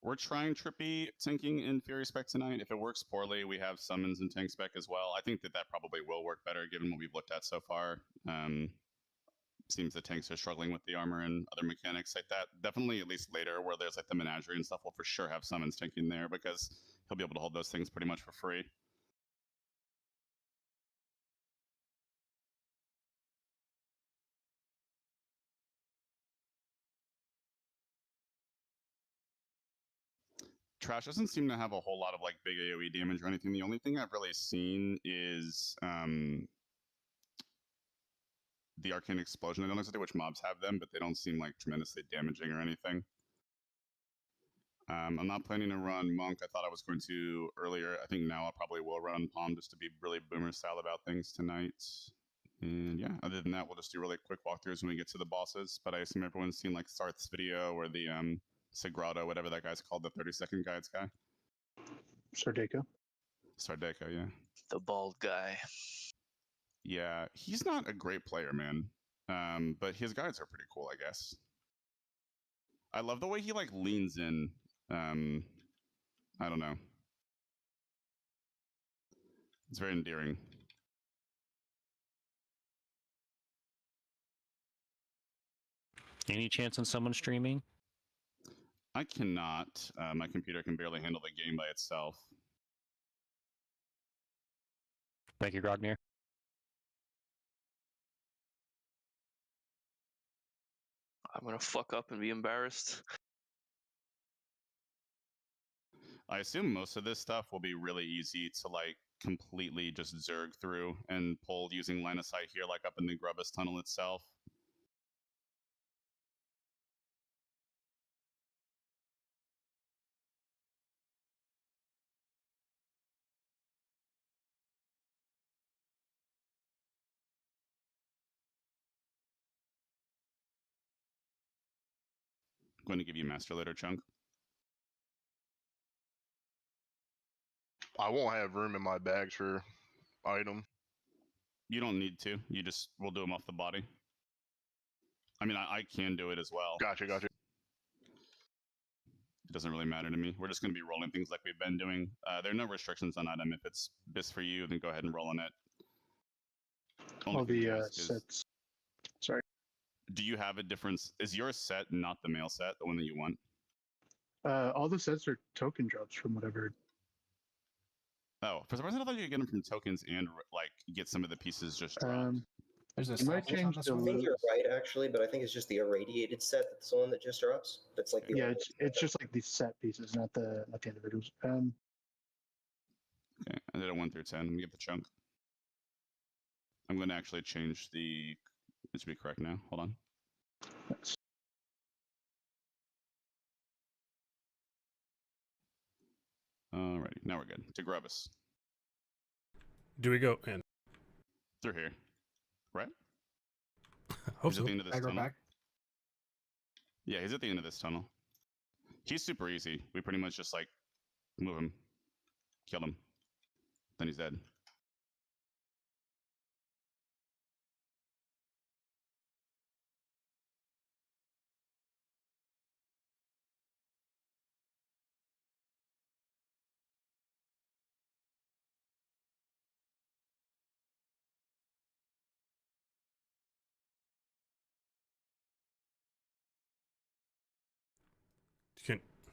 We're trying Trippy tanking in Fury Spec tonight. If it works poorly, we have summons and tank spec as well. I think that probably will work better given what we've looked at so far. Seems the tanks are struggling with the armor and other mechanics like that. Definitely, at least later, where there's like the menagerie and stuff, we'll for sure have summons tanking there because he'll be able to hold those things pretty much for free. Trash doesn't seem to have a whole lot of like big AoE damage or anything. The only thing I've really seen is the Arcane Explosion. I don't know exactly which mobs have them, but they don't seem like tremendously damaging or anything. I'm not planning to run Monk. I thought I was going to earlier. I think now I probably will run Palm just to be really boomer style about things tonight. And yeah, other than that, we'll just do really quick walkthroughs when we get to the bosses. But I assume everyone's seen like Sarth's video or the Sagrado, whatever that guy's called, the 30-second guides guy. Sardeco, yeah. The bald guy. Yeah, he's not a great player, man. But his guides are pretty cool, I guess. I love the way he like leans in. I don't know. It's very endearing. Any chance on someone streaming? I cannot. My computer can barely handle the game by itself. Thank you, Grognir. I'm gonna fuck up and be embarrassed. I assume most of this stuff will be really easy to like completely just zerg through and pull using line of sight here, like up in the Grubbus tunnel itself. I'm going to give you Master Later, Chunk. I won't have room in my bags for item. You don't need to. We'll do them off the body. I mean, I can do it as well. Gotcha. It doesn't really matter to me. We're just going to be rolling things like we've been doing. There are no restrictions on item. If it's BIS for you, then go ahead and roll on it. all the sets. Sorry. Do you have a difference? Is your set not the male set, the one that you want? All the sets are token drops from whatever. Oh, for some reason I thought you could get them from tokens and like get some of the pieces just dropped. There's a You might salvage on change this the one. I think you're right, actually, but I think it's just the irradiated set that's the one that just drops. That's like the Yeah, it's just like these set pieces, not the individuals. Okay, I did a 1 through 10. Let me get the chunk. I'm going to actually change the. It should be correct now. Hold on. That's... Alrighty, now we're good. To Grubbus. Do we go in? Through here. Right? Hope He's so. at the end of this Aggro tunnel. back. Yeah, he's at the end of this tunnel. He's super easy. We pretty much just like move him, kill him, then he's dead.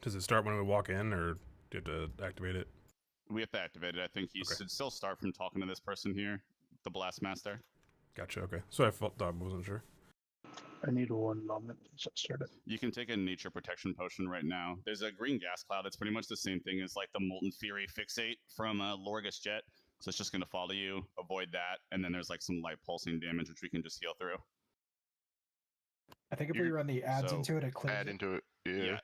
Does it start when we walk in, or do you have to activate it? We have to activate it. I think he should still start from talking to this person here, the Blast Master. Gotcha, okay. So I thought I wasn't sure. I need 1 moment to start it. You can take a nature protection potion right now. There's a green gas cloud. It's pretty much the same thing as like the Molten Fury Fixate from Lorgus Jet. So it's just going to follow you, avoid that, and then there's like some light pulsing damage which we can just heal through. I think if we run the ads into it, it clears Add it. into it. Yeah,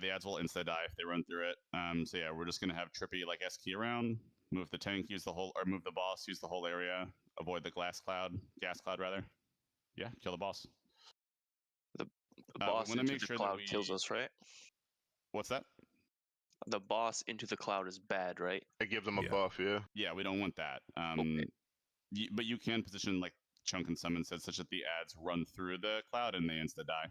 the ads will insta die if they run through it. So yeah, we're just gonna have Trippy like S key around, move the tank, use the whole, or move the boss, use the whole area, avoid the gas cloud rather. Yeah, kill the boss. The boss we wanna into make the sure cloud that kills us, right? What's that? The boss into the cloud is bad, right? It gives them a buff, yeah. Yeah, we don't want that. Okay. But you can position like Chunk and Summon said such that the ads run through the cloud and they insta die.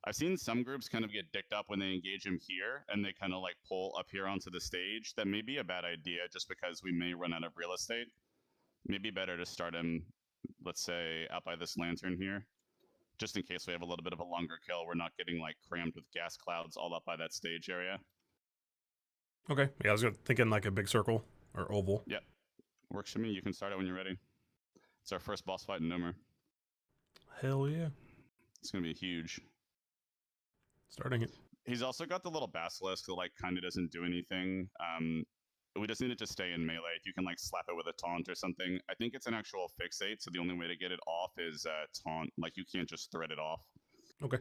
I've seen some groups kind of get dicked up when they engage him here and they kind of like pull up here onto the stage. That may be a bad idea just because we may run out of real estate. Maybe better to start him, let's say, out by this lantern here. Just in case we have a little bit of a longer kill, we're not getting like crammed with gas clouds all up by that stage area. Okay. Yeah, I was thinking like a big circle or oval. Yep. Works for me. You can start it when you're ready. It's our first boss fight in Gnomer. Hell yeah. It's going to be huge. Starting it. He's also got the little basilisk that like kind of doesn't do anything. We just need it to stay in melee. If you can like slap it with a taunt or something. I think it's an actual fixate, so the only way to get it off is taunt. Like you can't just thread it off. Okay.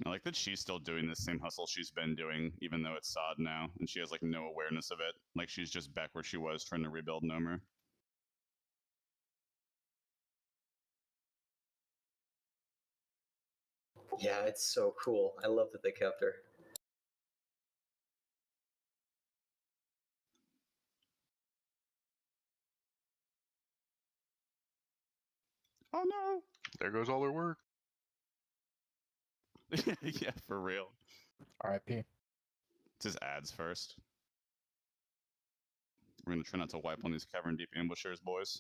I like that she's still doing the same hustle she's been doing, even though it's sod now, and she has like no awareness of it. Like she's just back where she was trying to rebuild Gnomer. Yeah, it's so cool. I love that they kept her. Oh no! There goes all their work. Yeah, for real. R.I.P. It's his ads first. We're gonna try not to wipe on these cavern deep ambushers, boys.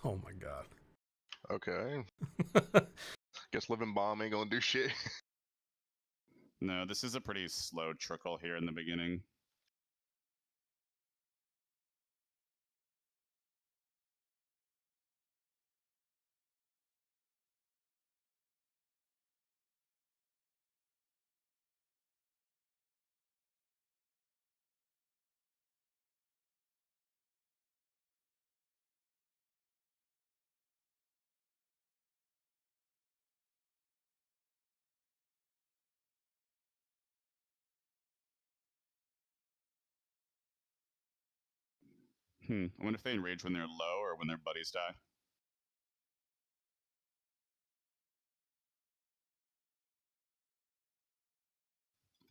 Oh my god. Okay. Guess living bomb ain't gonna do shit. No, this is a pretty slow trickle here in the beginning. I wonder if they enrage when they're low or when their buddies die.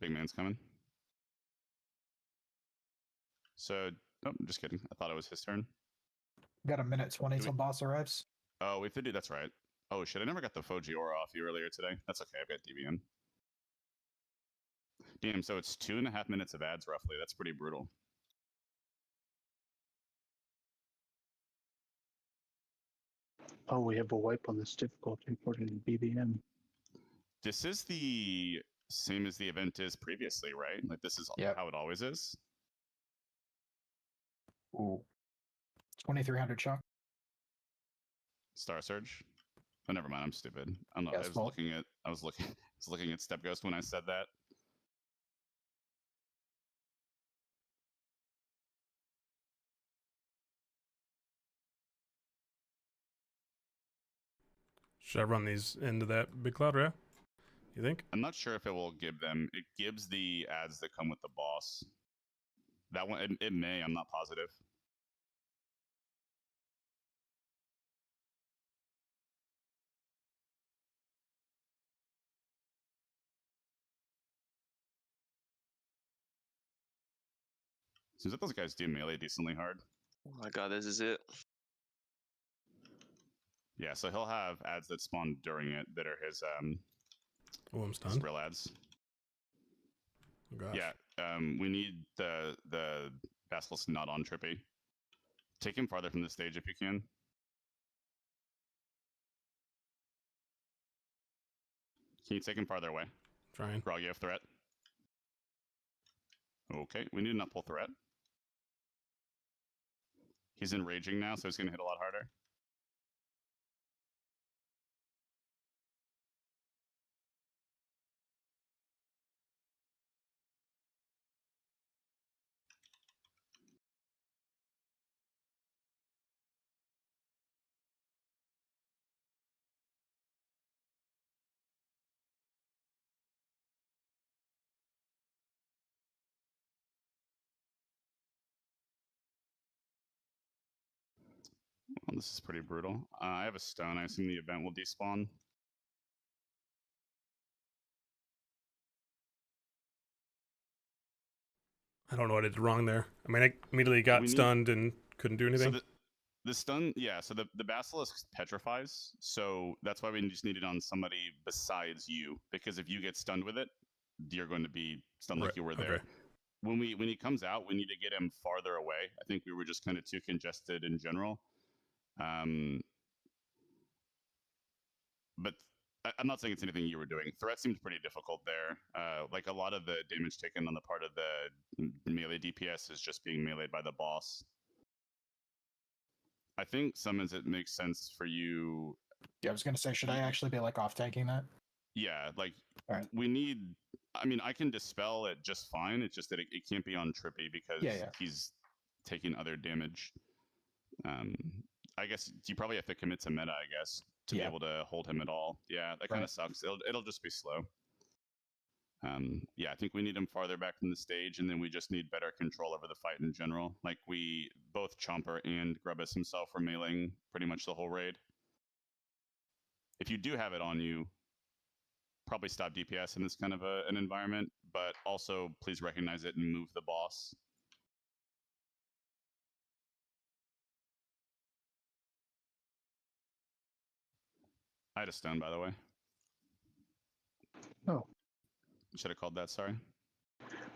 Big man's coming. So, oh, just kidding. I thought it was his turn. Got a minute 20 Do we- till boss arrives. Oh, we have to do, that's right. Oh shit, I never got the Fogiora off you earlier today. That's okay, I've got DBM. Damn, so it's 2.5 minutes of ads roughly. That's pretty brutal. Oh, we have a wipe on this difficulty according to BBM. This is the same as the event is previously, right? Like this is Yep. how it always is. Ooh. 2300 shock. Star Surge. Oh, never mind. I'm stupid. I don't know. Yeah, I was small. looking at Step Ghost when I said that. Should I run these into that big cloud rail? You think? I'm not sure if it will give them. It gives the ads that come with the boss. That one, it may. I'm not positive. Seems like those guys do melee decently hard. Oh my god, this is it. Yeah, so he'll have ads that spawn during it that are his Oh, I'm his stunned. real ads. Oh gosh. Yeah, we need the Basilisk not on Trippy. Take him farther from the stage if you can. Can you take him farther away? Trying. Grog, you have threat. Okay, we need an up-pull threat. He's enraging now, so he's going to hit a lot harder. Well, this is pretty brutal. I have a stone. I assume the event will despawn. I don't know what I did wrong there. I mean, I immediately got We need- stunned and couldn't do anything. So the stun, yeah. So the basilisk petrifies, so that's why we just need it on somebody besides you. Because if you get stunned with it, you're going to be stunned like Right, you were there. okay. When he comes out, we need to get him farther away. I think we were just kind of too congested in general. But I'm not saying it's anything you were doing. Threat seems pretty difficult there. Like a lot of the damage taken on the part of the melee DPS is just being meleeed by the boss. I think summons it makes sense for you. Yeah, I was gonna say, should I actually be like off tanking that? Yeah, like Alright. we need. I mean, I can dispel it just fine. It's just that it can't be on Trippy because Yeah. he's taking other damage. I guess you probably have to commit to meta, I guess, to be Yeah. able to hold him at all. Yeah, that kind of Right. sucks. It'll just be slow. Yeah, I think we need him farther back from the stage, and then we just need better control over the fight in general. Like we both Chomper and Grubbus himself were meleeing pretty much the whole raid. If you do have it on you, probably stop DPS in this kind of an environment, but also please recognize it and move the boss. I had a stone, by the way. Oh, Should have called that, sorry.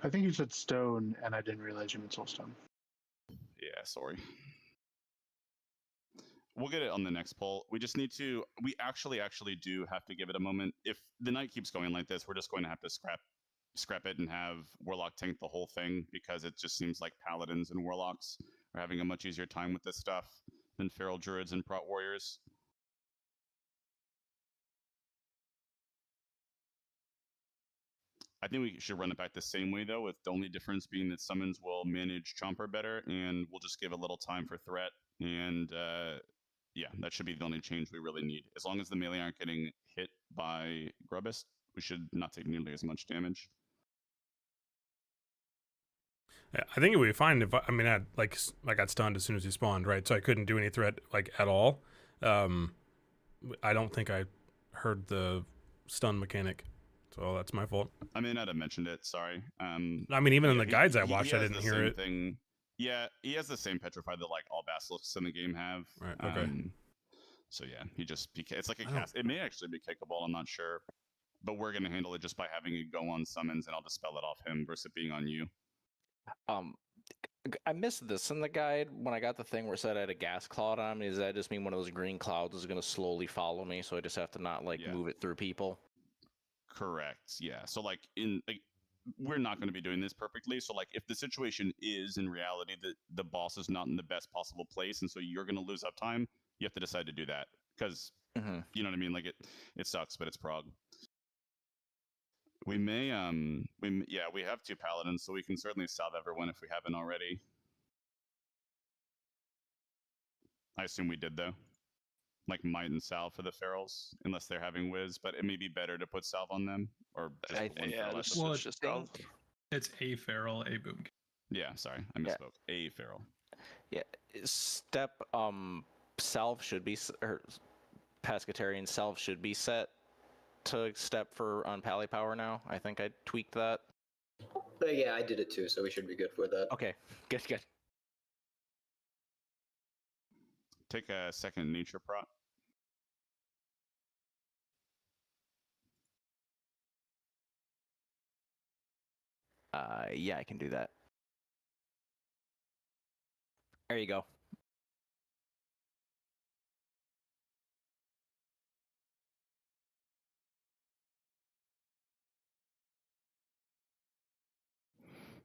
I think you said stone, and I didn't realize you meant soulstone. Yeah, sorry. We'll get it on the next poll. We just need to, we actually do have to give it a moment. If the night keeps going like this, we're just going to have to scrap it and have Warlock tank the whole thing, because it just seems like Paladins and Warlocks are having a much easier time with this stuff than Feral Druids and Prot Warriors. I think we should run it back the same way, though, with the only difference being that summons will manage Chomper better, and we'll just give a little time for threat. And yeah, that should be the only change we really need. As long as the melee aren't getting hit by Grubbus, we should not take nearly as much damage. Yeah, I think it would be fine if I mean I got stunned as soon as he spawned, right? So I couldn't do any threat like at all. I don't think I heard the stun mechanic, so that's my fault. I may not have mentioned it. Sorry. I mean, even in yeah, the guides I he watched, I has didn't the hear same it. Thing. Yeah, he has the same petrify that like all basilisks in the game have. Right. Okay. So yeah, it's like a I don't- cast. It may actually be kickable. I'm not sure, but we're gonna handle it just by having it go on summons, and I'll dispel it off him versus it being on you. I missed this in the guide when I got the thing where it said I had a gas cloud on me. Does that just mean one of those green clouds is going to slowly follow me, so I just have to not like Yeah. move it through people? Correct. Yeah. So like we're not going to be doing this perfectly. So like if the situation is in reality that the boss is not in the best possible place, and so you're going to lose uptime, you have to decide to do that, because you know what I mean. Like it sucks, but it's prog. We may we have 2 paladins, so we can certainly salve everyone if we haven't already. I assume we did, though. Like might and salve for the ferals, unless they're having whiz, but it may be better to put salve on them, or just I- one Yeah, feral. just, Well, it's just think- It's a feral, a boom. Yeah, sorry, I Yeah. misspoke. A feral. Yeah, step salve should be or pescatarian salve should be set to step for on pally power now. I think I tweaked that. But yeah, I did it too, so we should be good for that. Okay, good. Take a second nature prot. Yeah, I can do that. There you go.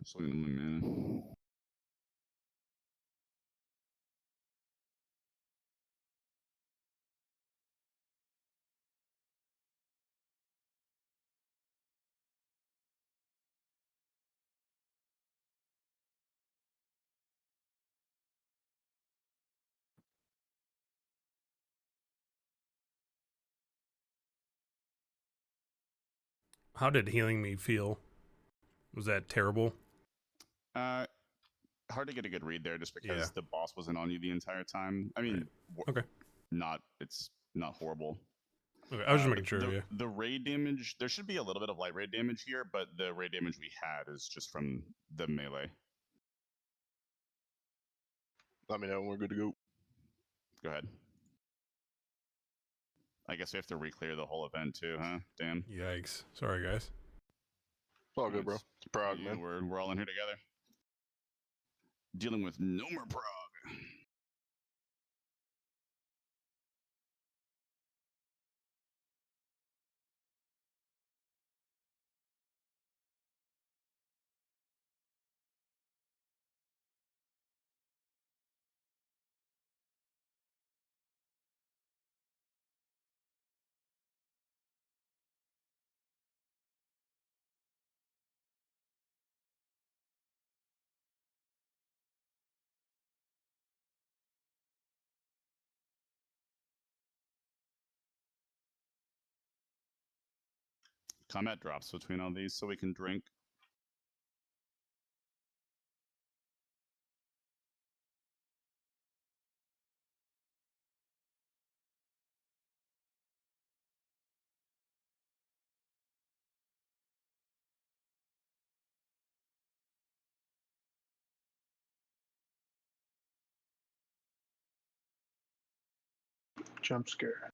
Swing on my mana. How did healing me feel? Was that terrible? Hard to get a good read there, just because Yeah. the boss wasn't on you the entire time. I mean, Okay. it's not horrible. Okay, I was just making sure. The, Yeah. the raid damage, there should be a little bit of light raid damage here, but the raid damage we had is just from the melee. Let me know when we're good to go. Go ahead. I guess we have to re-clear the whole event too, huh? Damn. Yikes. Sorry, guys. It's all good, bro. Nice. It's prog, Yeah, man. we're all in here together. Dealing with Gnomer prog. Combat drops between all these so we can drink. Jump scare.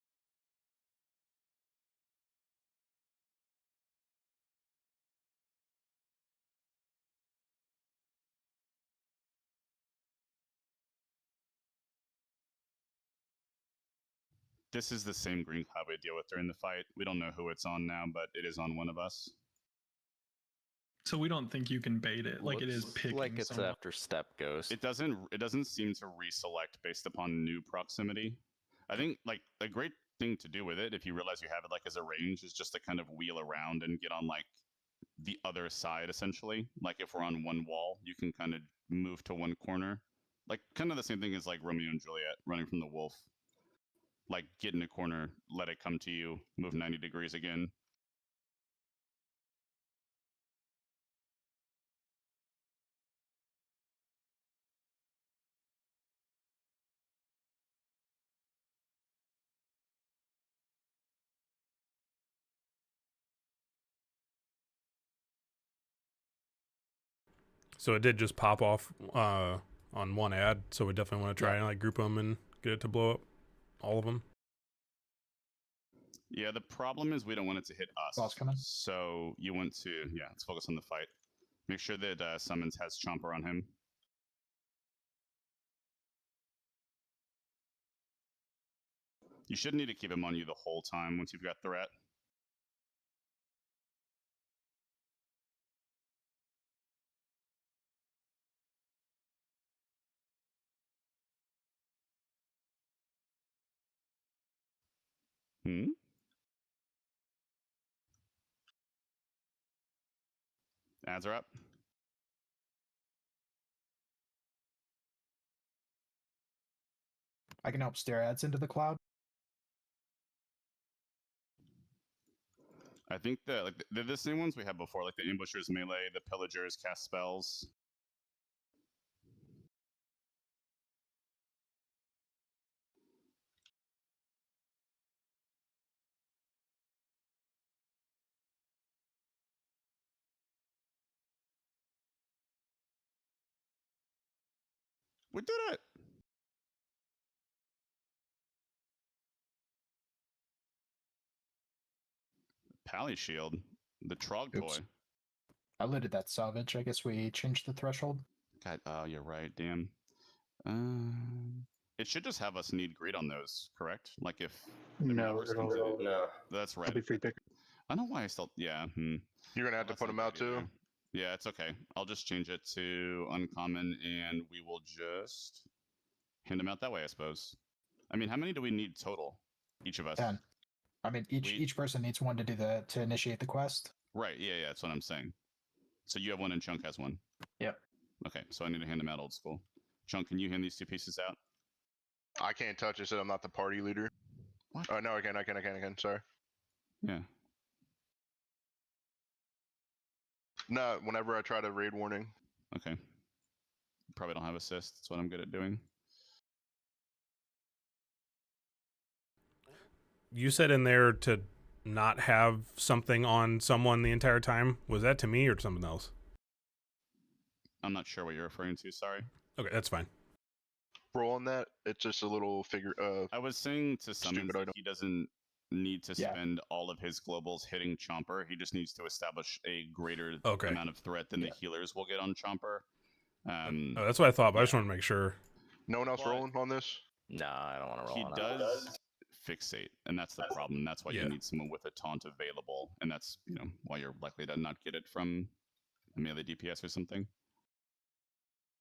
This is the same green cloud we deal with during the fight. We don't know who it's on now, but it is on one of us. So we don't think you can bait it. Like it is Looks picking like it's someone. after Step Ghost. It doesn't seem to reselect based upon new proximity. I think like a great thing to do with it, if you realize you have it like as a range, is just to kind of wheel around and get on like the other side essentially. Like if we're on one wall, you can kind of move to one corner. Like kind of the same thing as like Romeo and Juliet running from the wolf. Like get in a corner, let it come to you, move 90 degrees again. So it did just pop off on one ad. So we definitely want to try and like group them and get it to blow up all of them. Yeah, the problem is we don't want it to hit us. Boss coming. So you want to, yeah, let's focus on the fight. Make sure that Summons has Chomper on him. You should need to keep him on you the whole time once you've got Threat. Ads are up. I can help steer ads into the cloud. I think that like they're the same ones we had before, like the ambushers melee, the pillagers cast spells. We did it. Pally shield, the Trog Oops. toy. I looted that salvage. I guess we changed the threshold. God, oh, you're right. Damn. It should just have us need greed on those, correct? Like if the No, Mowers it'll, comes in. No. That's right. it'll be free pick. I don't know why I still. Yeah. You're gonna have to That's put not them out good too. either. Yeah, it's okay. I'll just change it to uncommon, and we will just hand them out that way, I suppose. I mean, how many do we need total? Each of us. 10. I mean, each person needs one to do to initiate the quest. Right. Yeah. That's what I'm saying. So you have one, and Chunk has one. Yep. Okay. So I need to hand them out old school. Chunk, can you hand these two pieces out? I can't touch it, so I'm not the party leader. What? Oh no, I can. Sorry. Yeah. No, whenever I try to raid warning. Okay. Probably don't have assist. That's what I'm good at doing. you said in there to not have something on someone the entire time. Was that to me or to someone else? I'm not sure what you're referring to. Sorry. Okay, that's fine. Roll on that. It's just a little figure. I was saying to summons Stupid that item. he doesn't need to Yeah. spend all of his globals hitting Chomper. He just needs to establish a greater Okay. amount of threat than Yeah. the healers will get on Chomper. Oh, that's what I thought, but I just want to make sure. No one else But- rolling on this? Nah, I don't want to roll He on it. does fixate, and that's the problem. That's why Yeah. you need someone with a taunt available, and that's why you're likely to not get it from a melee DPS or something.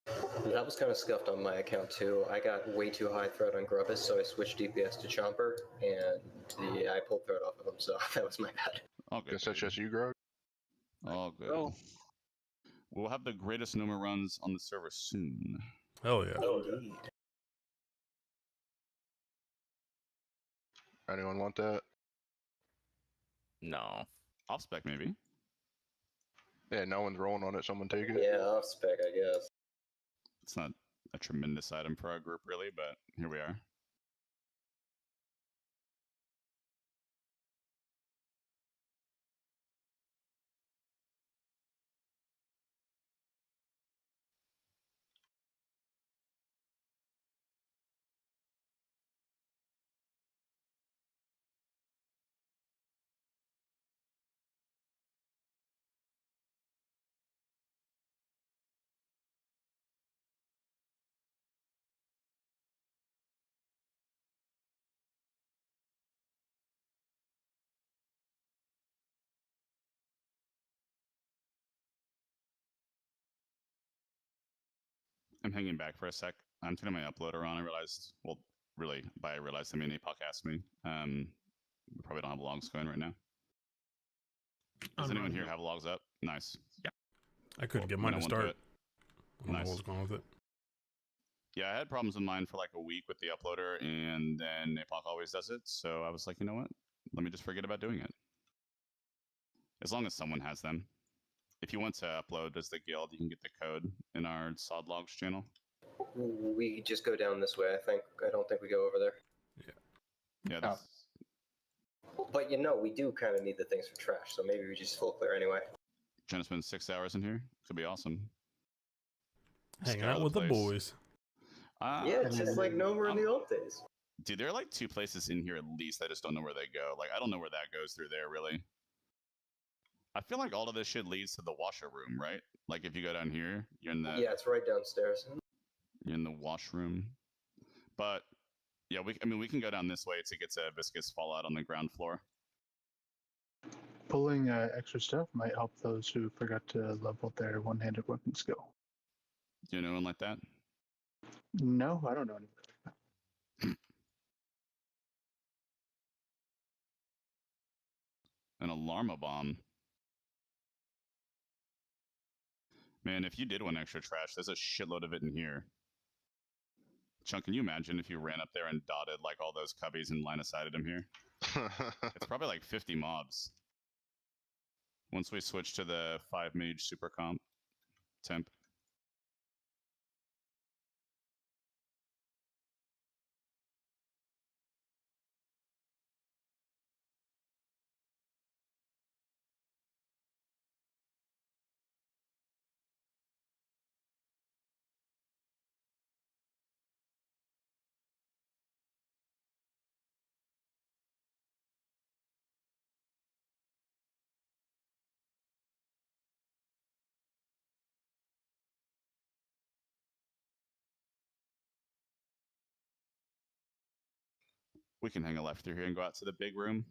That was kind of scuffed on my account too. I got way too high threat on Grubbus, so I switched DPS to Chomper, and I pulled threat off of him, so that was my bad. All good. Guess that's dude. just you, Grog. All good. Oh, We'll have the greatest Gnomer runs on the server soon. Hell yeah. Indeed. Anyone want that? No. Off spec maybe. Yeah, no one's rolling on it. Someone take it. Yeah, off spec, I guess. It's not a tremendous item for our group really, but here we are. I'm hanging back for a sec. I'm turning my uploader on. I realized, well, really, by I realized, I mean APOC asked me. We probably don't have logs going right now. Does I'm anyone running here it. have logs up? Nice. I couldn't get We mine don't to want start. it. I don't know Nice. what was going with it. Yeah, I had problems with mine for like a week with the uploader, and then APOC always does it. So I was like, you know what? Let me just forget about doing it. As long as someone has them. If you want to upload as the guild, you can get the code in our sod logs channel. We just go down this way, I think. I don't think we go over there. Yeah, Oh. this, But we do kind of need the things for trash, so maybe we just full clear anyway. trying to spend 6 hours in here. Could be awesome. Hanging Scour out with the place. boys. Yeah, it's just like Gnomer in the old days. Dude, there are like 2 places in here at least. I just don't know where they go. Like, I don't know where that goes through there, really. I feel like all of this shit leads to the washer room, right? Like, if you go down here, you're in the Yeah, it's right downstairs. you're in the washroom. But yeah, we can go down this way to get to viscous fallout on the ground floor. Pulling extra stuff might help those who forgot to level their one-handed weapon skill. Do you know anyone like that? No, I don't know anybody. An alarma bomb. Man, if you did want extra trash, there's a shitload of it in here. Chunk, can you imagine if you ran up there and dotted like all those cubbies and line of sighted them here? It's probably like 50 mobs. Once we switch to the 5 mage super comp temp. We can hang a left through here and go out to the big room.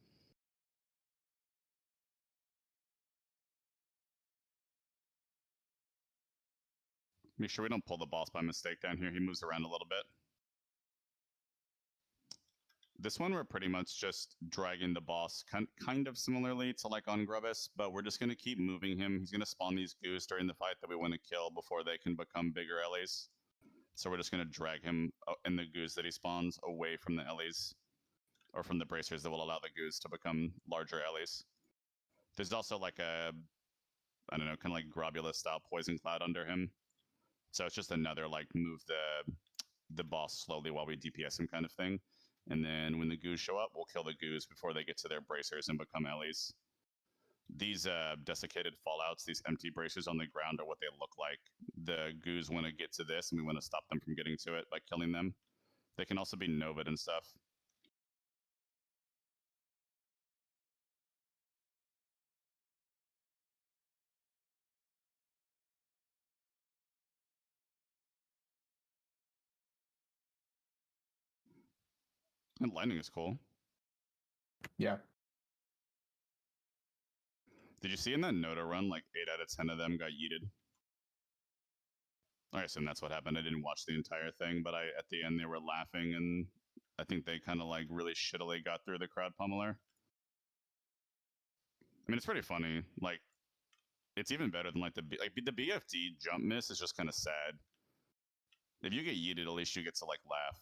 Make sure we don't pull the boss by mistake down here. He moves around a little bit. This one, we're pretty much just dragging the boss kind of similarly to like on Grubbus, but we're just going to keep moving him. He's going to spawn these goos during the fight that we want to kill before they can become bigger Ellies. So we're just going to drag him and the goos that he spawns away from the Ellies, or from the bracers that will allow the goos to become larger Ellies. There's also like a, I don't know, kind of like Grobulus style poison cloud under him. So it's just another like move the boss slowly while we DPS him kind of thing. And then when the goos show up, we'll kill the goos before they get to their bracers and become Ellies. These desiccated fallouts, these empty bracers on the ground, are what they look like. The goos want to get to this, and we want to stop them from getting to it by killing them. They can also be novid and stuff. And lightning is cool. Yeah. Did you see in that Noda run, like 8 out of 10 of them got yeeted? I assume that's what happened. I didn't watch the entire thing, but at the end they were laughing, and I think they kind of like really shittily got through the crowd pummeler. I mean, it's pretty funny. Like, it's even better than like the BFD jump miss is just kind of sad. If you get yeeted, at least you get to like laugh.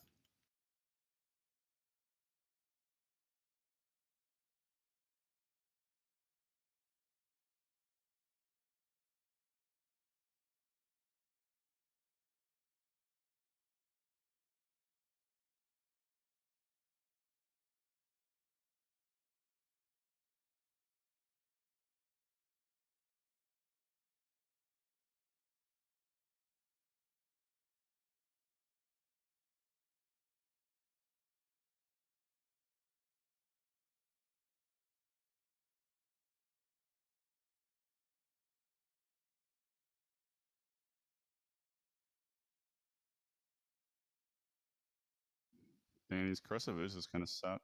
Man, these cursive oozes kind of suck.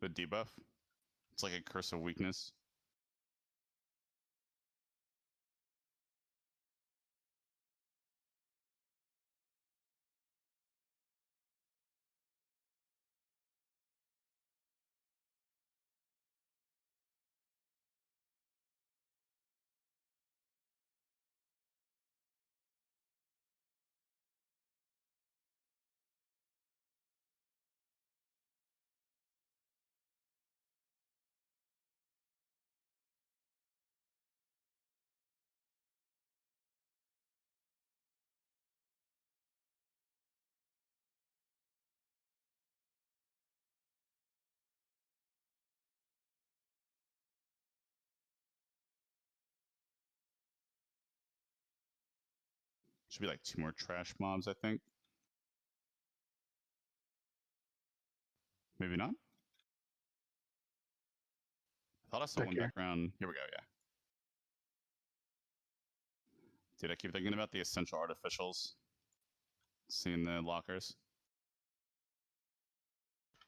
The debuff, it's like a curse of weakness. Should be like 2 more trash mobs, I think. Maybe not? I thought I saw one back around. Here we go, yeah. Dude, I keep thinking about the essential artificials. Seeing the lockers.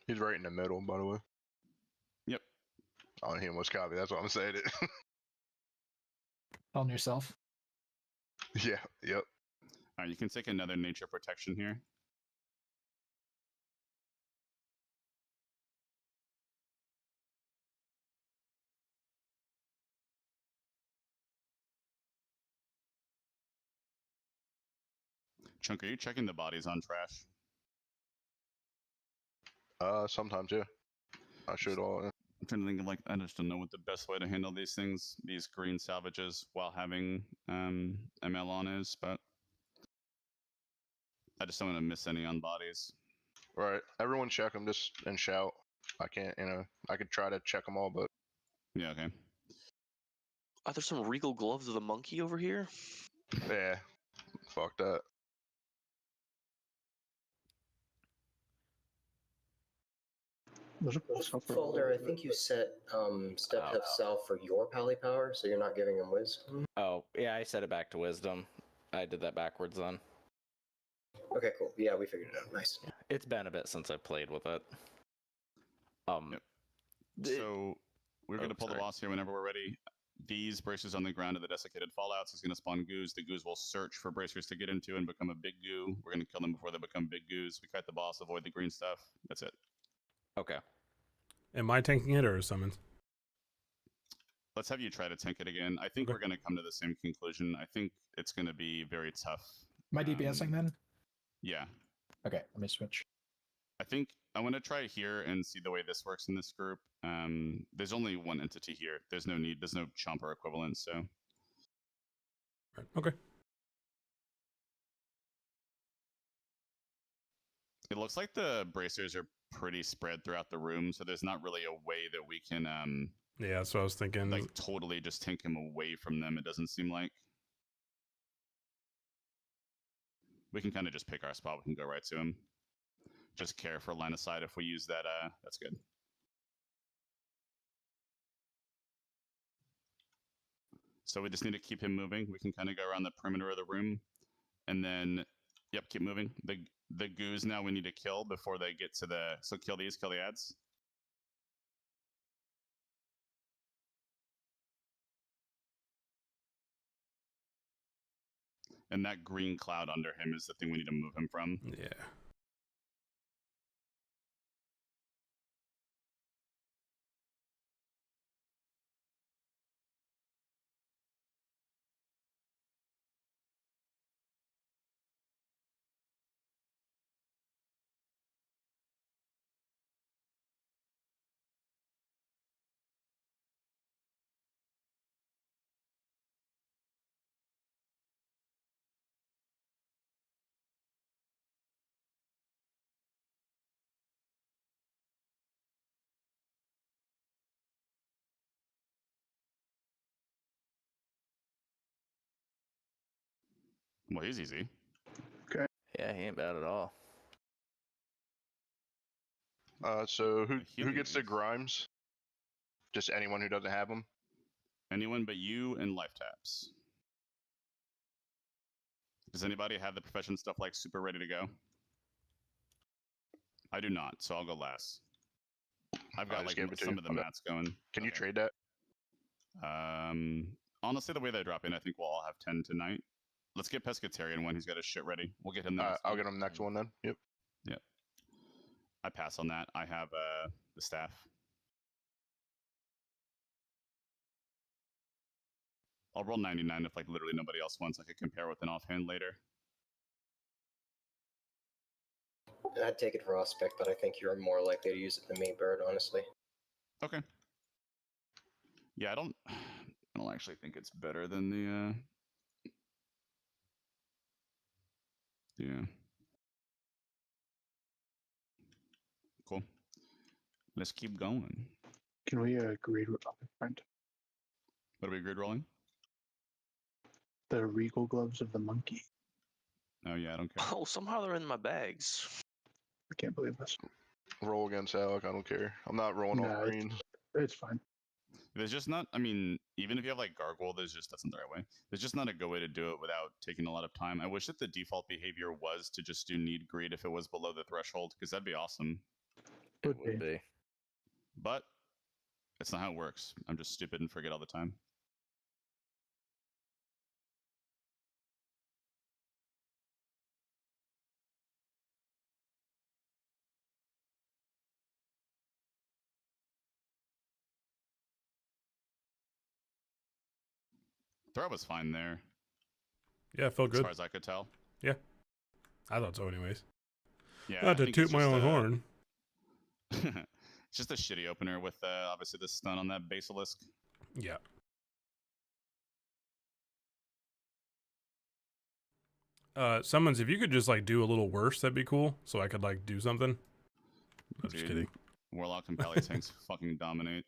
He's right in the middle, by the way. Yep. On him was copy. That's what I'm saying. On yourself. Yeah. Yep. Alright, you can take another nature protection here. Chunk, are you checking the bodies on trash? Sometimes, yeah. I should all. Yeah. I'm trying to think of like, I just don't know what the best way to handle these things, these green salvages, while having ML on is, but I just don't want to miss any on bodies. Right. Everyone check them just and shout. I can't, I could try to check them all, but. Yeah, okay. Are there some regal gloves of the monkey over here? Yeah. Fuck that. Folder, I think you set step F Sal for your pally power, so you're not giving him wisdom. Oh, yeah, I set it back to wisdom. I did that backwards then. Okay, cool. Yeah, we figured it out. Nice. It's been a bit since I played with it. Yep. So we're going to pull the boss here whenever we're ready. These bracers on the ground are the desiccated fallouts. He's going to spawn goos. The goos will search for bracers to get into and become a big goo. We're going to kill them before they become big goos. We kite the boss, avoid the green stuff. That's it. Okay. Am I tanking it or summons? Let's have you try to tank it again. I think we're going to come to the same conclusion. I think it's going to be very tough. Am I DPSing then? Yeah. Okay, let me switch. I think I want to try here and see the way this works in this group. There's only one entity here. There's no need. There's no chomper equivalent, so. Right. Okay. It looks like the bracers are pretty spread throughout the room, so there's not really a way that we can Yeah, that's what I was thinking. like totally just tank him away from them. It doesn't seem like we can kind of just pick our spot. We can go right to him. Just care for line of sight if we use that. That's good. So we just need to keep him moving. We can kind of go around the perimeter of the room, and then, yep, keep moving. The goos now we need to kill before they get to the. So kill these, kill the ads. And that green cloud under him is the thing we need to move him from. Yeah. Well, he's easy. Yeah, he ain't bad at all. So who Healing gets the beast. Grimes? Just anyone who doesn't have them. Anyone but you and life taps. Does anybody have the profession stuff like super ready to go? I do not, so I'll go last. I've got like some of the mats going. Can you trade that? Honestly, the way they drop in, I think we'll all have 10 tonight. Let's get Pescatarian when he's got his shit ready. We'll get him the I'll get him next one then. Yep. Yep. I pass on that. I have the staff. I'll roll 99 if like literally nobody else wants. I could compare with an offhand later. I'd take it for Aspect, but I think you're more likely to use it than me, Bird, honestly. Okay. Yeah, I don't actually think it's better than the yeah. Cool. Let's keep going. Can we grade roll, friend? What are we grid rolling? The regal gloves of the monkey. Oh yeah, I don't care. Oh, somehow they're in my bags. I can't believe this. Roll against Alec. I don't care. I'm not rolling Nah, off green. It's fine. There's just not, I mean, even if you have like Gargoyle, that's not the right way. There's just not a good way to do it without taking a lot of time. I wish that the default behavior was to just do need greed if it was below the threshold, because that'd be awesome. It would be. But it's not how it works. I'm just stupid and forget all the time. Throw was fine there. Yeah, it felt as good. far as I could tell. Yeah. I thought so anyways. Yeah, Not to think toot it's my just own a- horn. It's just a shitty opener with obviously the stun on that basilisk. Yeah. Summons, if you could just like do a little worse, that'd be cool. So I could like do something. I'm just Dude, kidding. Warlock and Pally tanks fucking dominate.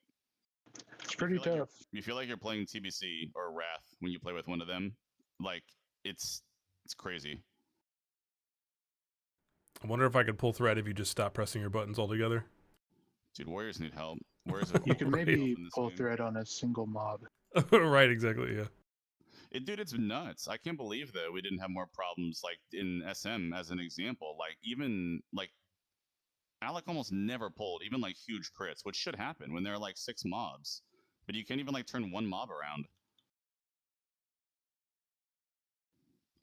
It's pretty feel like tough. You feel like you're playing TBC or Wrath when you play with one of them. Like it's crazy. I wonder if I could pull thread if you just stop pressing your buttons altogether. Dude, Warriors need help. Warriors You can Right. maybe in this pull game. thread on a single mob. Right, exactly, yeah. Dude, it's nuts. I can't believe that we didn't have more problems like in SM as an example. Like even like Alec almost never pulled even like huge crits, which should happen when there are like 6 mobs. But you can't even like turn one mob around.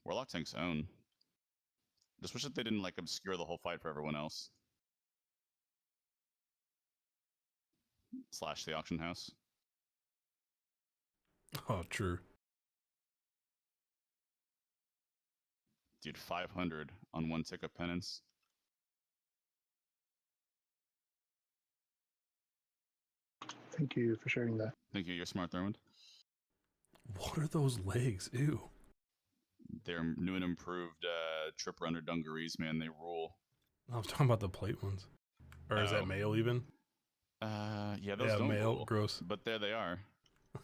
Warlock tanks own. Just wish that they didn't like obscure the whole fight for everyone else. Slash the auction house. Oh, true. Dude, 500 on 1 tick of penance. Thank you for sharing that. Thank you, you're smart, Thurmond. What are those legs? Ew. They're new and improved tripper under dungarees, man. They rule. I was talking about the plate ones. Or is that Oh. male even? Yeah, those Yeah, don't male. rule, Gross. but there they are.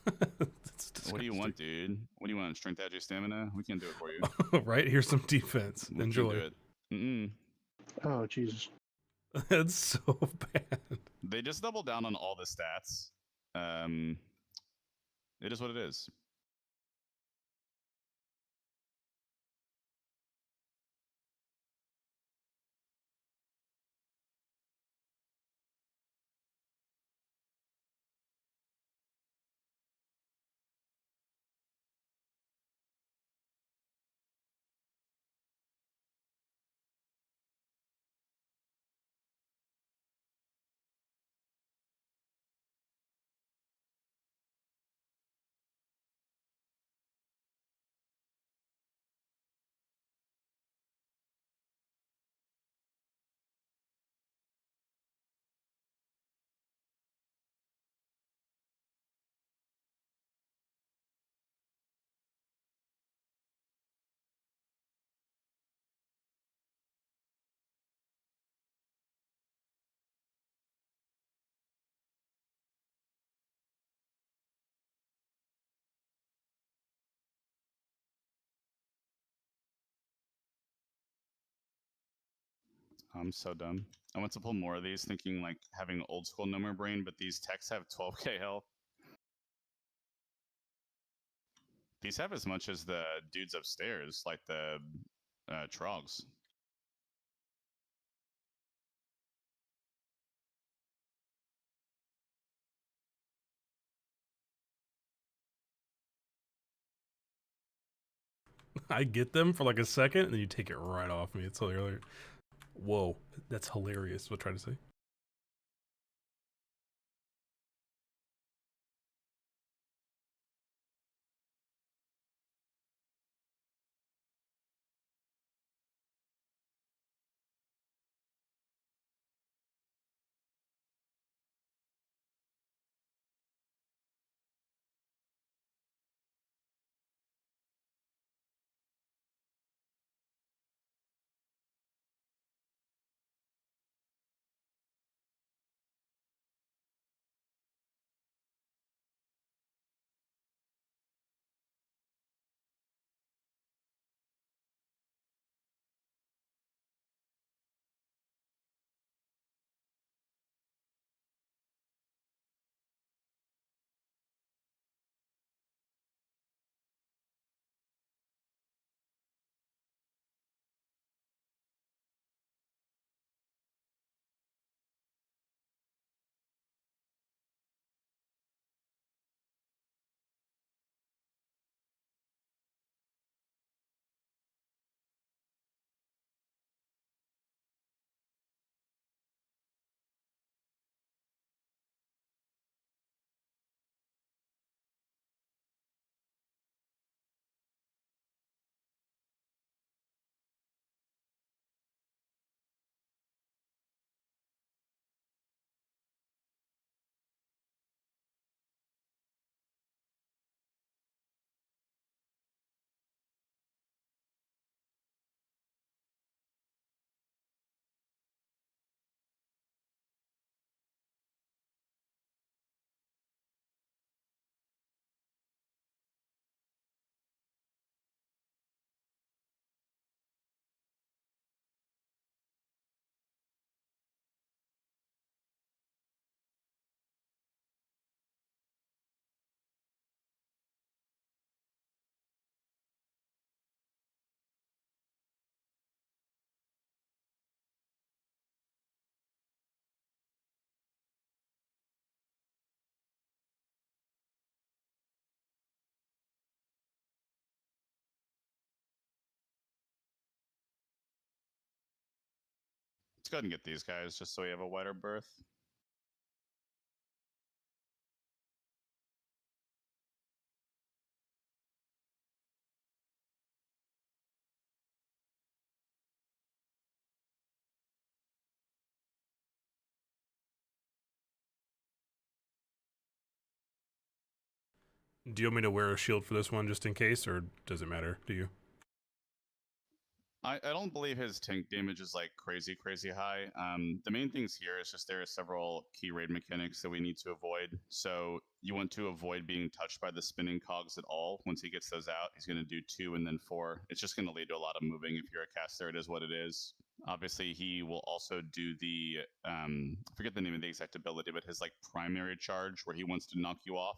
That's What do you disgusting. want, dude? What do you want? Strength, edge, stamina? We can do it for you. Right? Here's some defense. We can Enjoy. do it. Mm-mm. Oh Jesus. That's so bad. They just double down on all the stats. It is what it is. I'm so dumb. I went to pull more of these thinking like having old school Gnomer brain, but these techs have 12k health. These have as much as the dudes upstairs, like the trogs. I get them for like a second, and then you take it right off me. It's hilarious. Whoa, that's hilarious. What I'm trying to say. Let's go ahead and get these guys just so we have a wider berth. Do you want me to wear a shield for this one just in case, or does it matter to you? I don't believe his tank damage is like crazy high. The main things here is just there are several key raid mechanics that we need to avoid. So you want to avoid being touched by the spinning cogs at all. Once he gets those out, he's going to do 2 and then 4. It's just going to lead to a lot of moving. If you're a caster, it is what it is. Obviously, he will also do the I forget the name of the exact ability, but his like primary charge where he wants to knock you off.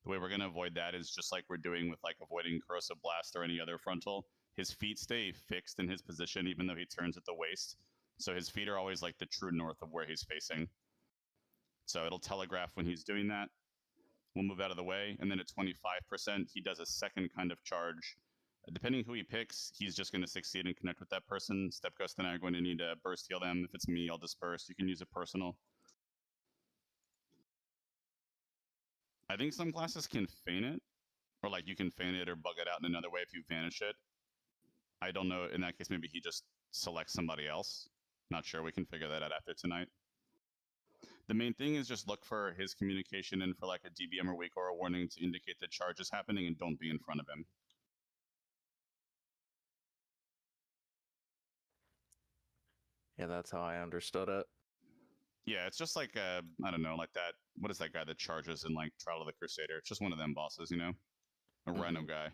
The way we're going to avoid that is just like we're doing with like avoiding corrosive blast or any other frontal. His feet stay fixed in his position even though he turns at the waist. So his feet are always like the true north of where he's facing. So it'll telegraph when he's doing that. We'll move out of the way, and then at 25%, he does a second kind of charge. Depending who he picks, he's just going to succeed and connect with that person. Step Ghost and I are going to need to burst heal them. If it's me, I'll disperse. You can use a personal. I think some classes can feign it, or like you can feign it or bug it out in another way if you vanish it. I don't know. In that case, maybe he just selects somebody else. Not sure. We can figure that out after tonight. The main thing is just look for his communication and for like a DBM or weak or a warning to indicate the charge is happening and don't be in front of him. Yeah, that's how I understood it. Yeah, it's just like I don't know, like that. What is that guy that charges in like Trial of the Crusader? It's just one of them bosses, you know, a rhino guy.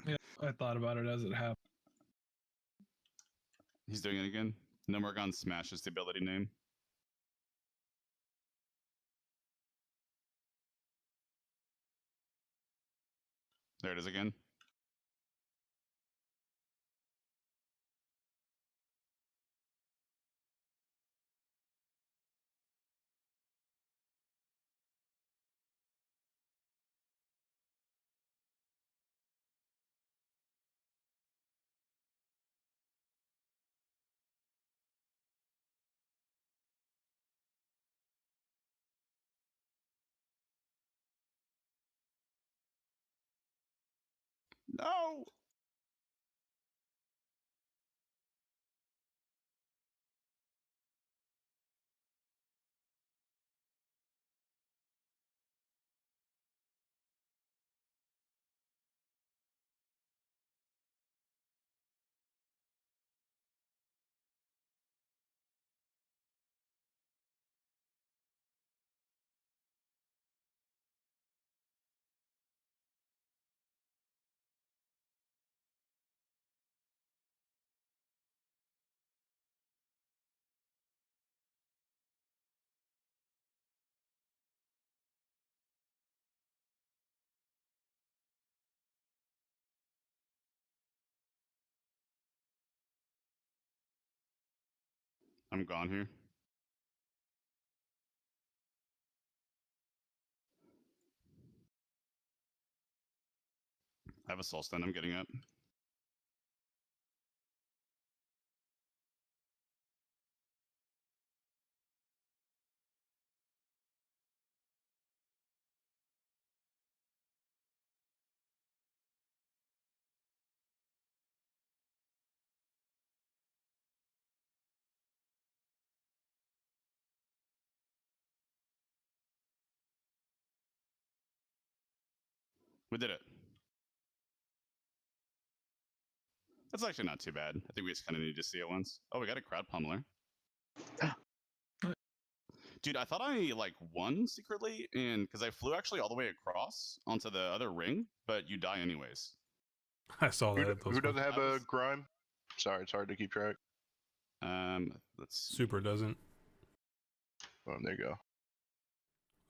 Yeah, I thought about it as it happened. He's doing it again. Gnomer Smash is the ability name. There it is again. No! I'm gone here. I have a soul stun. I'm getting up. We did it. That's actually not too bad. I think we just kind of need to see it once. Oh, we got a crowd pummeler. Dude, I thought I like won secretly, and because I flew actually all the way across onto the other ring, but you die anyways. I saw that. Who doesn't have a grime? Sorry, it's hard to keep track. Let's see. Super doesn't. Oh, there you go.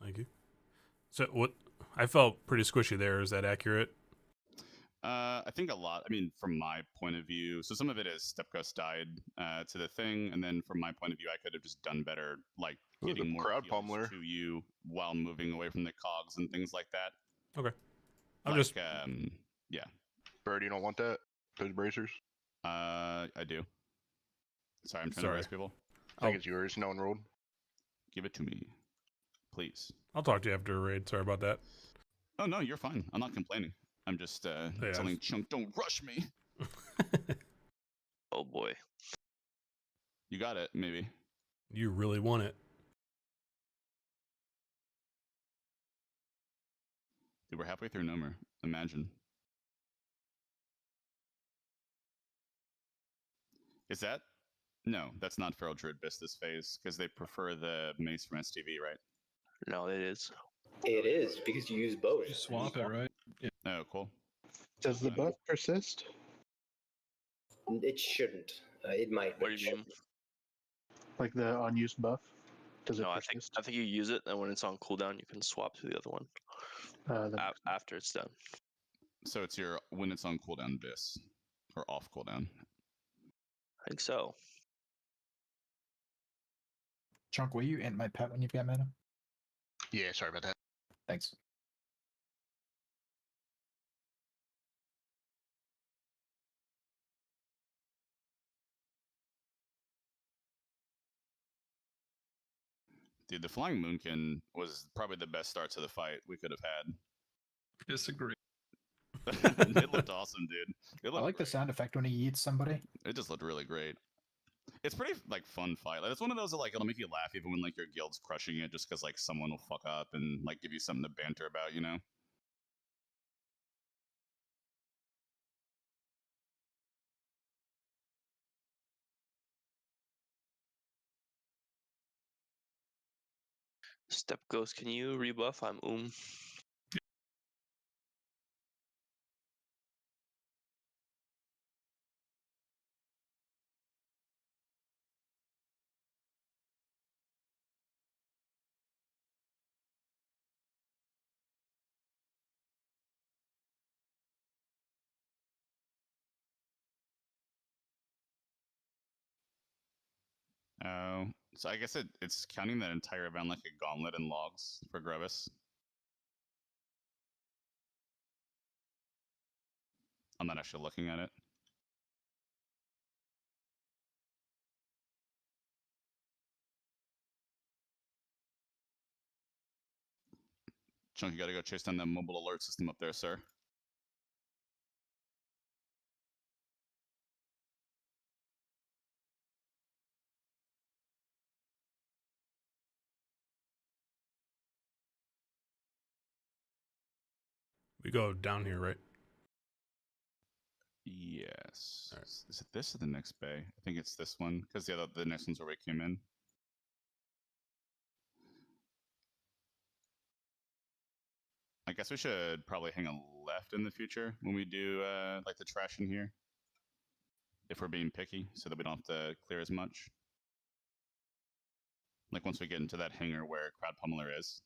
Thank you. So what? I felt pretty squishy there. Is that accurate? I think a lot. I mean, from my point of view, so some of it is Step Ghost died to the thing, and then from my point of view, I could have just done better, like getting more crowd heals pummeler to you while moving away from the cogs and things like that. Okay. I'm like, just yeah. Bird, you don't want that? Those bracers? I do. Sorry, I'm trying to raise people. I think it's yours. No one rolled. Give it to me, please. I'll talk to you after a raid. Sorry about that. Oh no, you're fine. I'm not complaining. I'm just telling Chunk, don't rush me. Oh boy. You got it, maybe. You really want it. Dude, we're halfway through Gnomer. Imagine. Is that? No, that's not Feral Druid Beast this phase, because they prefer the mace from STV, right? No, it is. It is because you use both. You swap it, right? Oh, cool. Does the buff persist? It shouldn't. It might. What But do you mean? Like the unused buff? Does it No, persist? I think you use it, and when it's on cooldown, you can swap to the other one after it's done. So it's your when it's on cooldown bis or off cooldown. I think so. Chunk, will you int my pet when you've got mana? Yeah, sorry about that. Thanks. Dude, the Flying Moonkin was probably the best start to the fight we could have had. Disagree. It looked awesome, dude. It I looked like the great. sound effect when he eats somebody. It just looked really great. It's pretty like fun fight. Like it's one of those that like it'll make you laugh even when like your guild's crushing it, just because like someone will fuck up and like give you something to banter about, you know. Step Ghost, can you rebuff? I'm Oh, so I guess it's counting that entire event like a gauntlet and logs for Grevis. I'm not actually looking at it. Chunk, you gotta go chase down that mobile alert system up there, sir. We go down here, right? Yes. All right. Is it this or the next bay? I think it's this one because the next one's where we came in. I guess we should probably hang a left in the future when we do like the trash in here, if we're being picky, so that we don't have to clear as much. Like once we get into that hangar where Crowd Pummeler is.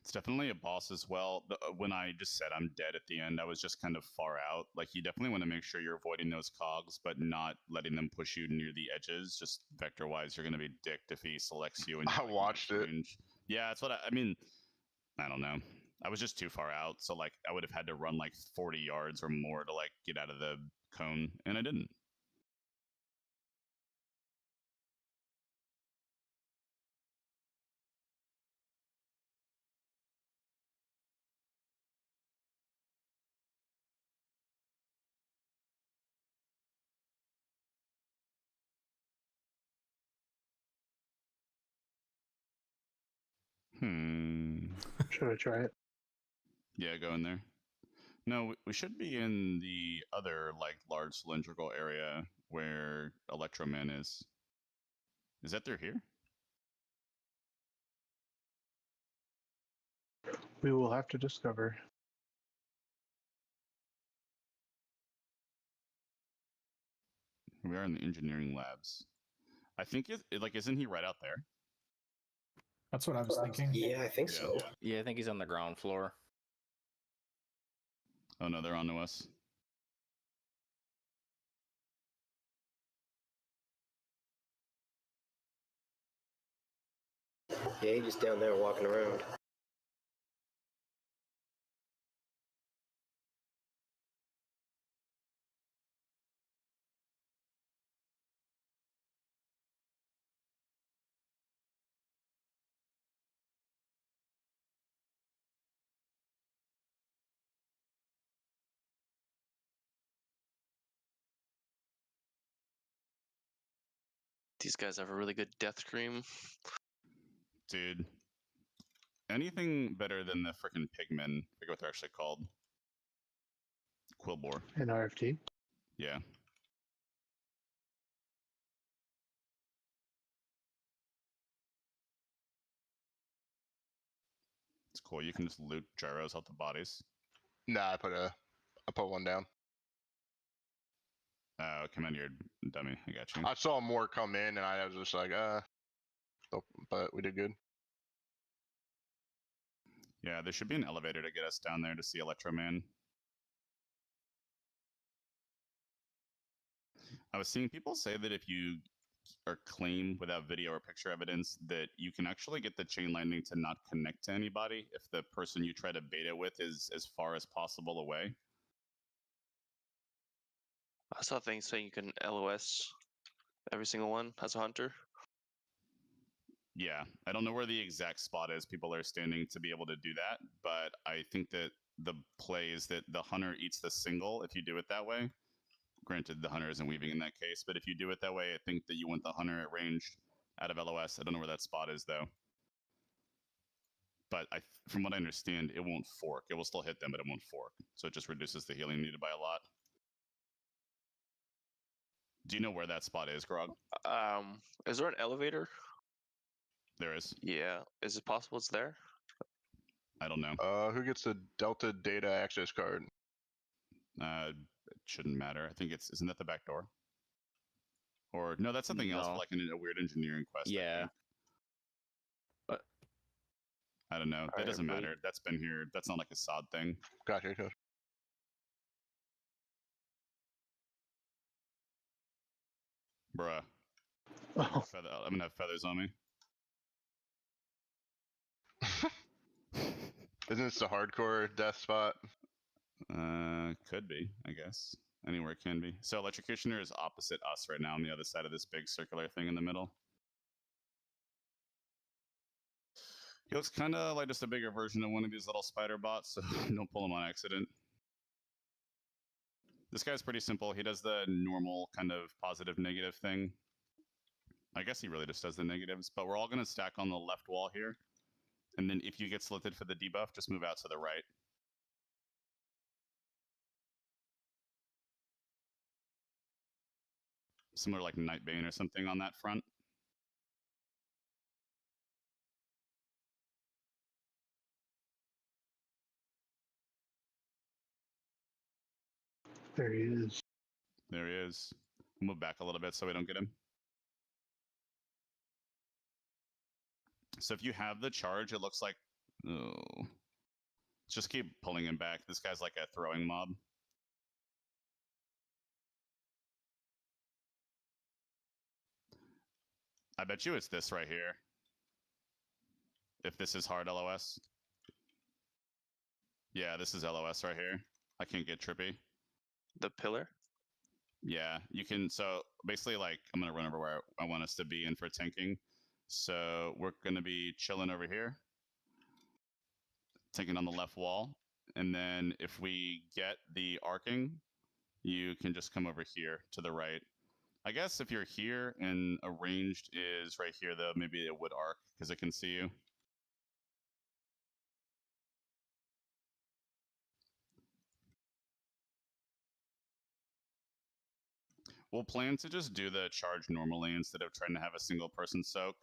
It's definitely a boss as well. When I just said I'm dead at the end, I was just kind of far out. Like you definitely want to make sure you're avoiding those cogs, but not letting them push you near the edges. Just vector wise, you're going to be dicked if he selects you. And I watched it. Yeah, that's what I mean. I don't know. I was just too far out, so like I would have had to run like 40 yards or more to like get out of the cone, and I didn't. Should I try it? Yeah, go in there. No, we should be in the other, like, large cylindrical area where Electroman is. Is that through here? We will have to discover. We are in the engineering labs. I think like, isn't he right out there? That's what I was thinking. Yeah, I think Yeah. so. Yeah, I think he's on the ground floor. Oh no, they're onto us. Yeah, he's just down there walking around. These guys have a really good death scream. Dude. Anything better than the frickin' pigmen? I forget what they're actually called. Quillbore. An RFT. Yeah. It's cool. You can just loot gyros out the bodies. Nah, I put one down. Come in here, dummy. I got you. I saw more come in, and I was just like, but we did good. Yeah, there should be an elevator to get us down there to see Electroman. I was seeing people say that if you are claim without video or picture evidence, that you can actually get the chain lightning to not connect to anybody if the person you try to beta with is as far as possible away. I saw things saying you can LOS every single one as a hunter. Yeah, I don't know where the exact spot is people are standing to be able to do that, but I think that the play is that the hunter eats the single if you do it that way. Granted, the hunter isn't weaving in that case, but if you do it that way, I think that you want the hunter at range out of LOS. I don't know where that spot is, though. But from what I understand, it won't fork. It will still hit them, but it won't fork. So it just reduces the healing needed by a lot. Do you know where that spot is, Grog? Is there an elevator? There is. Yeah. Is it possible it's there? I don't know. Who gets the Delta data access card? It shouldn't matter. I think isn't that the back door? Or no, that's something else, No. like a weird engineering quest. Yeah. I don't know. That Alright, doesn't really- matter. That's been here. That's not like a sod thing. Gotcha. Bruh. Oh, I'm gonna have feathers on me. Isn't this the hardcore death spot? Could be, I guess. Anywhere can be. So Electrocutioner is opposite us right now on the other side of this big circular thing in the middle. He looks kind of like just a bigger version of one of these little spider bots, so don't pull him on accident. This guy's pretty simple. He does the normal kind of positive negative thing. I guess he really just does the negatives, but we're all going to stack on the left wall here. And then if you get selected for the debuff, just move out to the right. Similar like Nightbane or something on that front. there he is. There he is. Move back a little bit so we don't get him. So if you have the charge, it looks like... Oh. Just keep pulling him back. This guy's like a throwing mob. I bet you it's this right here. If this is hard LOS. Yeah, this is LOS right here. I can't get trippy. The pillar? Yeah, you can. So basically, like, I'm going to run over where I want us to be in for tanking. So we're going to be chilling over here. Tanking on the left wall. And then if we get the arcing, you can just come over here to the right. I guess if you're here and a ranged is right here, though, maybe it would arc because it can see you. We'll plan to just do the charge normally instead of trying to have a single person soak.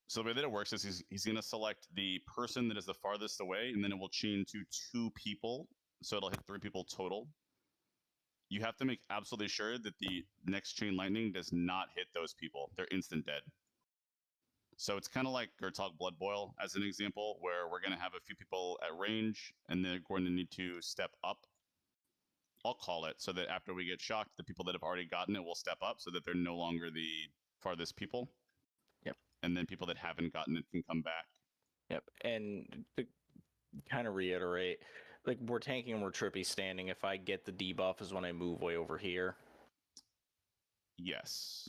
So the way that it works is he's going to select the person that is the farthest away, and then it will chain to 2 people. So it'll hit 3 people total. You have to make absolutely sure that the next chain lightning does not hit those people. They're instant dead. So it's kind of like Gertog Blood Boil as an example, where we're going to have a few people at range, and they're going to need to step up. I'll call it so that after we get shocked, the people that have already gotten it will step up so that they're no longer the farthest people. Yep. And then people that haven't gotten it can come back. Yep. And to kind of reiterate, like we're tanking and we're trippy standing. If I get the debuff is when I move way over here. Yes.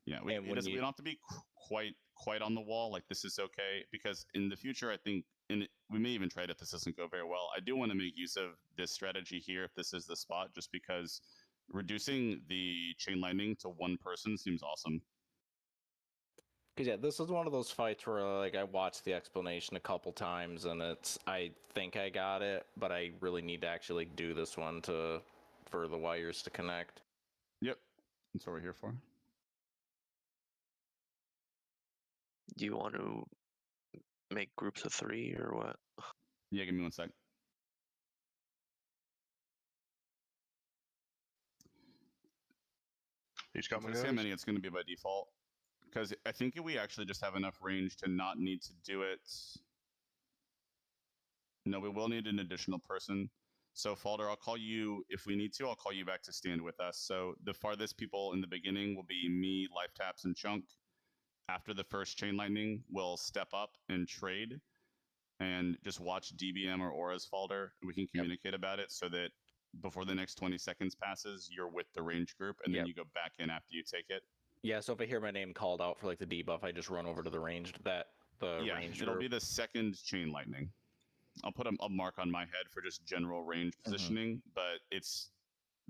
Yeah, we And it when doesn't- we you- don't have to be quite on the wall. Like, this is okay, because in the future, I think, and we may even try it if this doesn't go very well. I do want to make use of this strategy here if this is the spot, just because reducing the chain lightning to 1 person seems awesome. Because yeah, this is one of those fights where like I watched the explanation a couple times and I think I got it, but I really need to actually do this one for the wires to connect. Yep, that's what we're here for. Do you want to make groups of 3 or what? Yeah, give me 1 sec. He's So coming, see how guys. many it's going to be by default, because I think we actually just have enough range to not need to do it. No, we will need an additional person. So Falder, I'll call you if we need to. I'll call you back to stand with us. So the farthest people in the beginning will be me, Life Taps, and Chunk. After the first chain lightning, we'll step up and trade, and just watch DBM or Aura's Falder. We can communicate about it so that before the next 20 seconds passes, you're with the range group, and then you go back in after you take it. Yeah, so if I hear my name called out for like the debuff, I just run over to the ranged range it'll group. be the second chain lightning. I'll put a mark on my head for just general range positioning, but it's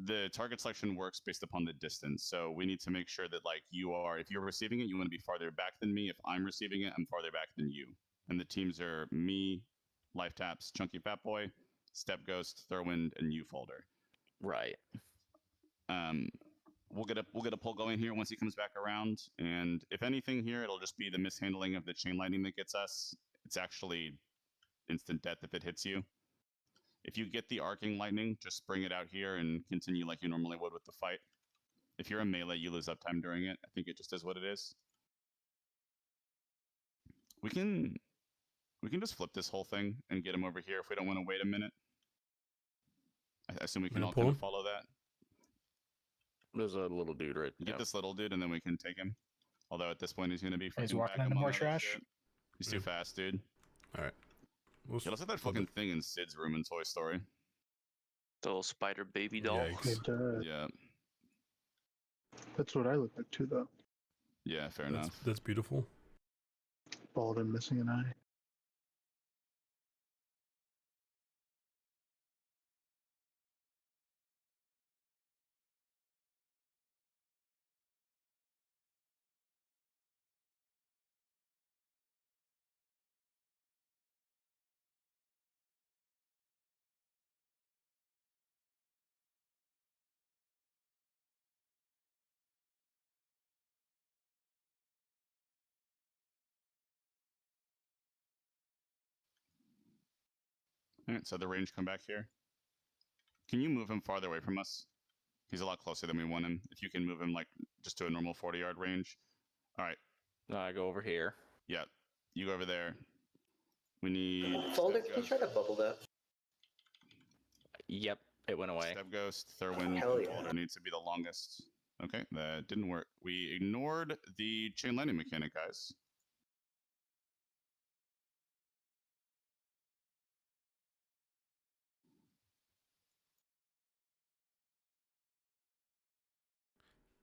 the target selection works based upon the distance. So we need to make sure that, like, you are, if you're receiving it, you want to be farther back than me. If I'm receiving it, I'm farther back than you. And the teams are me, Life Taps, Chunky Fat Boy, Step Ghost, Thurwind, and you, Folder. Right. We'll get a pull going here once he comes back around, and if anything here, it'll just be the mishandling of the chain lightning that gets us. It's actually instant death if it hits you. If you get the arcing lightning, just bring it out here and continue like you normally would with the fight. If you're a melee, you lose uptime during it. I think it just is what it is. We can just flip this whole thing and get him over here if we don't want to wait a minute. I assume we can all kind of follow that. There's a little dude right there. Get this little dude, and then we can take him. Although at this point, he's going to be He's walking into more trash. He's too fast, dude. All right. Yeah, let's hit that fucking thing in Sid's room in Toy Story. The little spider baby doll. Yeah. That's what I look like too, though. Yeah, fair enough. That's beautiful. Bald and missing an eye. All right, so the range come back here. Can you move him farther away from us? He's a lot closer than we want him. If you can move him like just to a normal 40-yard range. All right. No, I go over here. Yeah, you go over there. We need... Folder, can you try to bubble that? Yep, it went away. Step Ghost, Thurwind, Hell yeah. Folder needs to be the longest. Okay, that didn't work. We ignored the chain lightning mechanic, guys.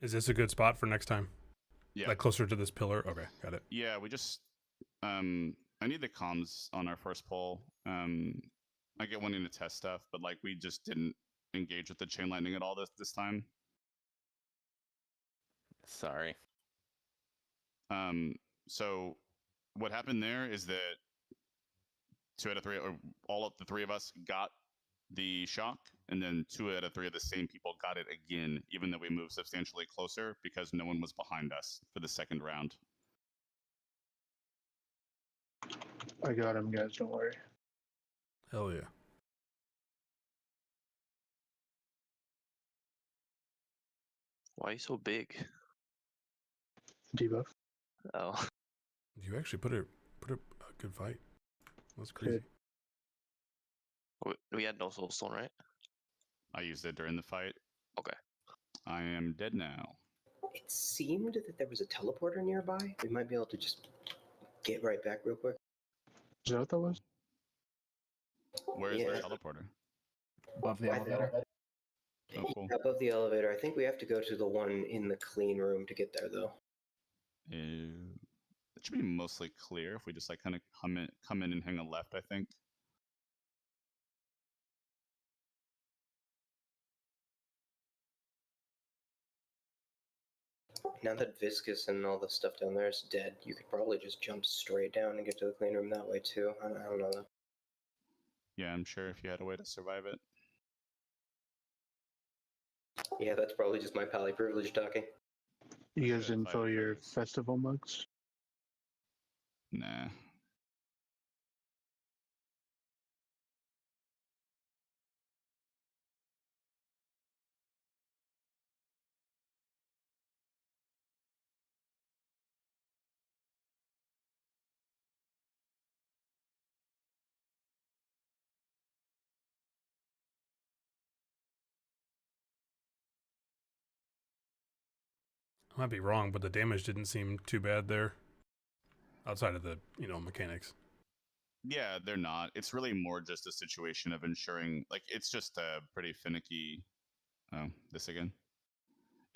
Is this a good spot for next time? Yeah. Like closer to this pillar? Okay, got it. Yeah, we just... I need the comms on our first poll. I get wanting to test stuff, but like we just didn't engage with the chain lightning at all this time. Sorry. So what happened there is that 2 out of 3, or all of the 3 of us got the shock, and then 2 out of 3 of the same people got it again, even though we moved substantially closer because no one was behind us for the second round. I got him, guys. Don't worry. Hell yeah. Why are you so big? Debuff. Oh, You actually put a good fight. That's crazy. we had no soul stone, right? I used it during the fight. Okay. I am dead now. It seemed that there was a teleporter nearby. We might be able to just get right back real quick. Is that what that was? Where is Yeah. the teleporter? Above the elevator. Oh, cool. Above the elevator. I think we have to go to the one in the clean room to get there, though. It should be mostly clear if we just like kind of come in and hang a left, I think. Now that Viscous and all the stuff down there is dead, you could probably just jump straight down and get to the clean room that way too. I don't know. Yeah, I'm sure if you had a way to survive it. Yeah, that's probably just my pally privilege talking. You guys Should didn't fight fill it your first. festival mugs? Nah. I might be wrong, but the damage didn't seem too bad there. Outside of the, mechanics. Yeah, they're not. It's really more just a situation of ensuring, like, it's just a pretty finicky. Oh, this again.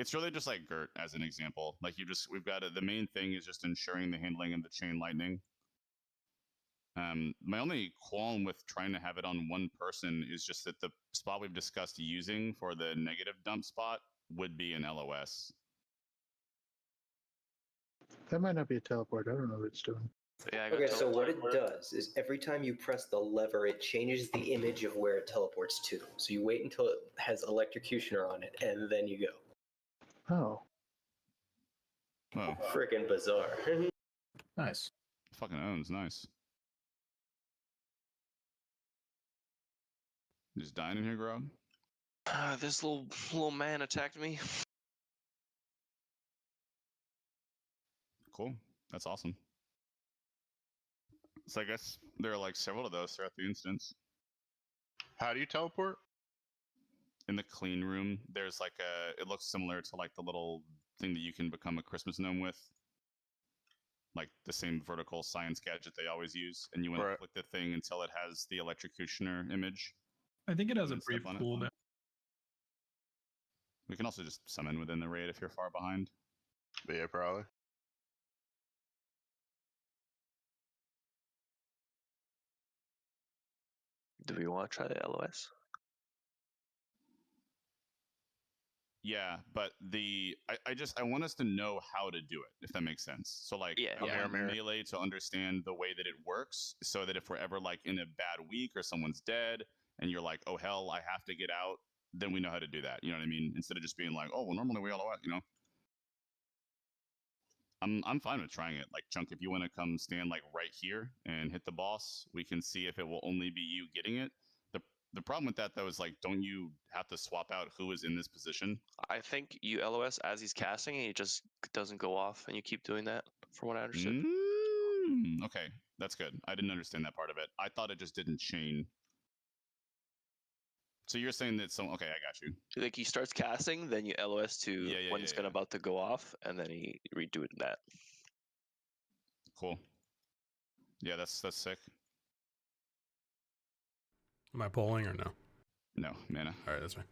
It's really just like Gert as an example. Like we've got the main thing is just ensuring the handling of the chain lightning. My only qualm with trying to have it on one person is just that the spot we've discussed using for the negative dump spot would be an LOS. That might not be a teleport. I don't know what it's doing. Yeah, I got Okay, so what it teleported. does is every time you press the lever, it changes the image of where it teleports to. So you wait until it has electrocutioner on it, and then you go. Oh. Oh, Freaking bizarre. Nice. fucking owns, nice. Just dying in here, Grog? This little man attacked me. Cool. That's awesome. So I guess there are like several of those throughout the instance. How do you teleport? In the clean room, there's like it looks similar to like the little thing that you can become a Christmas gnome with. Like the same vertical science gadget they always use. And you want to click the thing until it has the electrocutioner image. I think it has a and step brief on it. cooldown. We can also just summon within the raid if you're far behind. Yeah, probably. Do we want to try the LOS? Yeah, but I want us to know how to do it, if that makes sense. So like Yeah, I yeah. want Melee to understand the way that it works, so that if we're ever like in a bad week or someone's dead and you're like, oh hell, I have to get out, then we know how to do that. You know what I mean? Instead of just being like, oh well, normally we all out, I'm fine with trying it. Like Chunk, if you want to come stand like right here and hit the boss, we can see if it will only be you getting it. The problem with that though is like, don't you have to swap out who is in this position? I think you LOS as he's casting, and he just doesn't go off, and you keep doing that. From what I understood. Okay, that's good. I didn't understand that part of it. I thought it just didn't chain. So you're saying that okay, I got you. Like he starts casting, then you LOS to when it's gonna about to go off, and then he redo that. Cool. Yeah, that's sick. Am I polling or no? No, mana. All right, that's fine.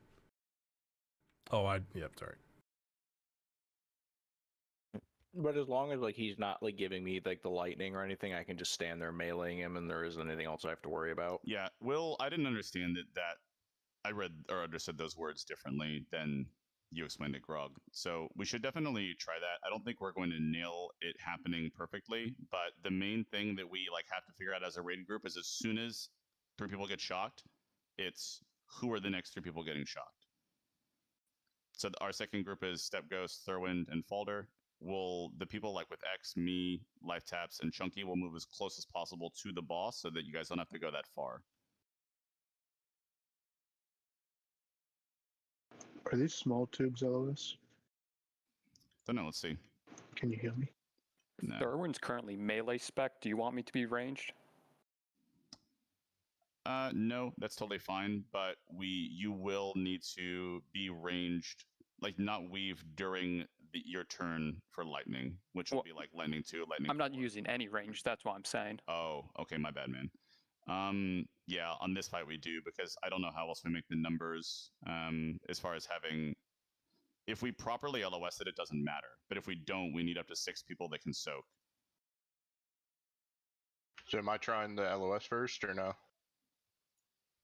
Oh, yep, sorry. But as long as like he's not like giving me like the lightning or anything, I can just stand there meleeing him, and there isn't anything else I have to worry about. Yeah, Will, I didn't understand that I read or understood those words differently than you explained it, Grog. So we should definitely try that. I don't think we're going to nail it happening perfectly, but the main thing that we like have to figure out as a raid group is as soon as 3 people get shocked, it's who are the next 3 people getting shocked. So our second group is Step Ghost, Thurwind, and Falder. The people like with X, me, Life Taps, and Chunky will move as close as possible to the boss so that you guys don't have to go that far. Are these small tubes, LOS? Don't know, let's see. Can you heal me? No. Thurwind's currently melee spec. Do you want me to be ranged? No, that's totally fine, but you will need to be ranged, like not weave during your turn for lightning, which will be like lightning 2, lightning I'm not 4. using any range. That's what I'm saying. Oh, okay, my bad, man. Yeah, on this fight we do, because I don't know how else we make the numbers, as far as having... If we properly LOS it doesn't matter, but if we don't, we need up to 6 people that can soak. So am I trying the LOS first or no?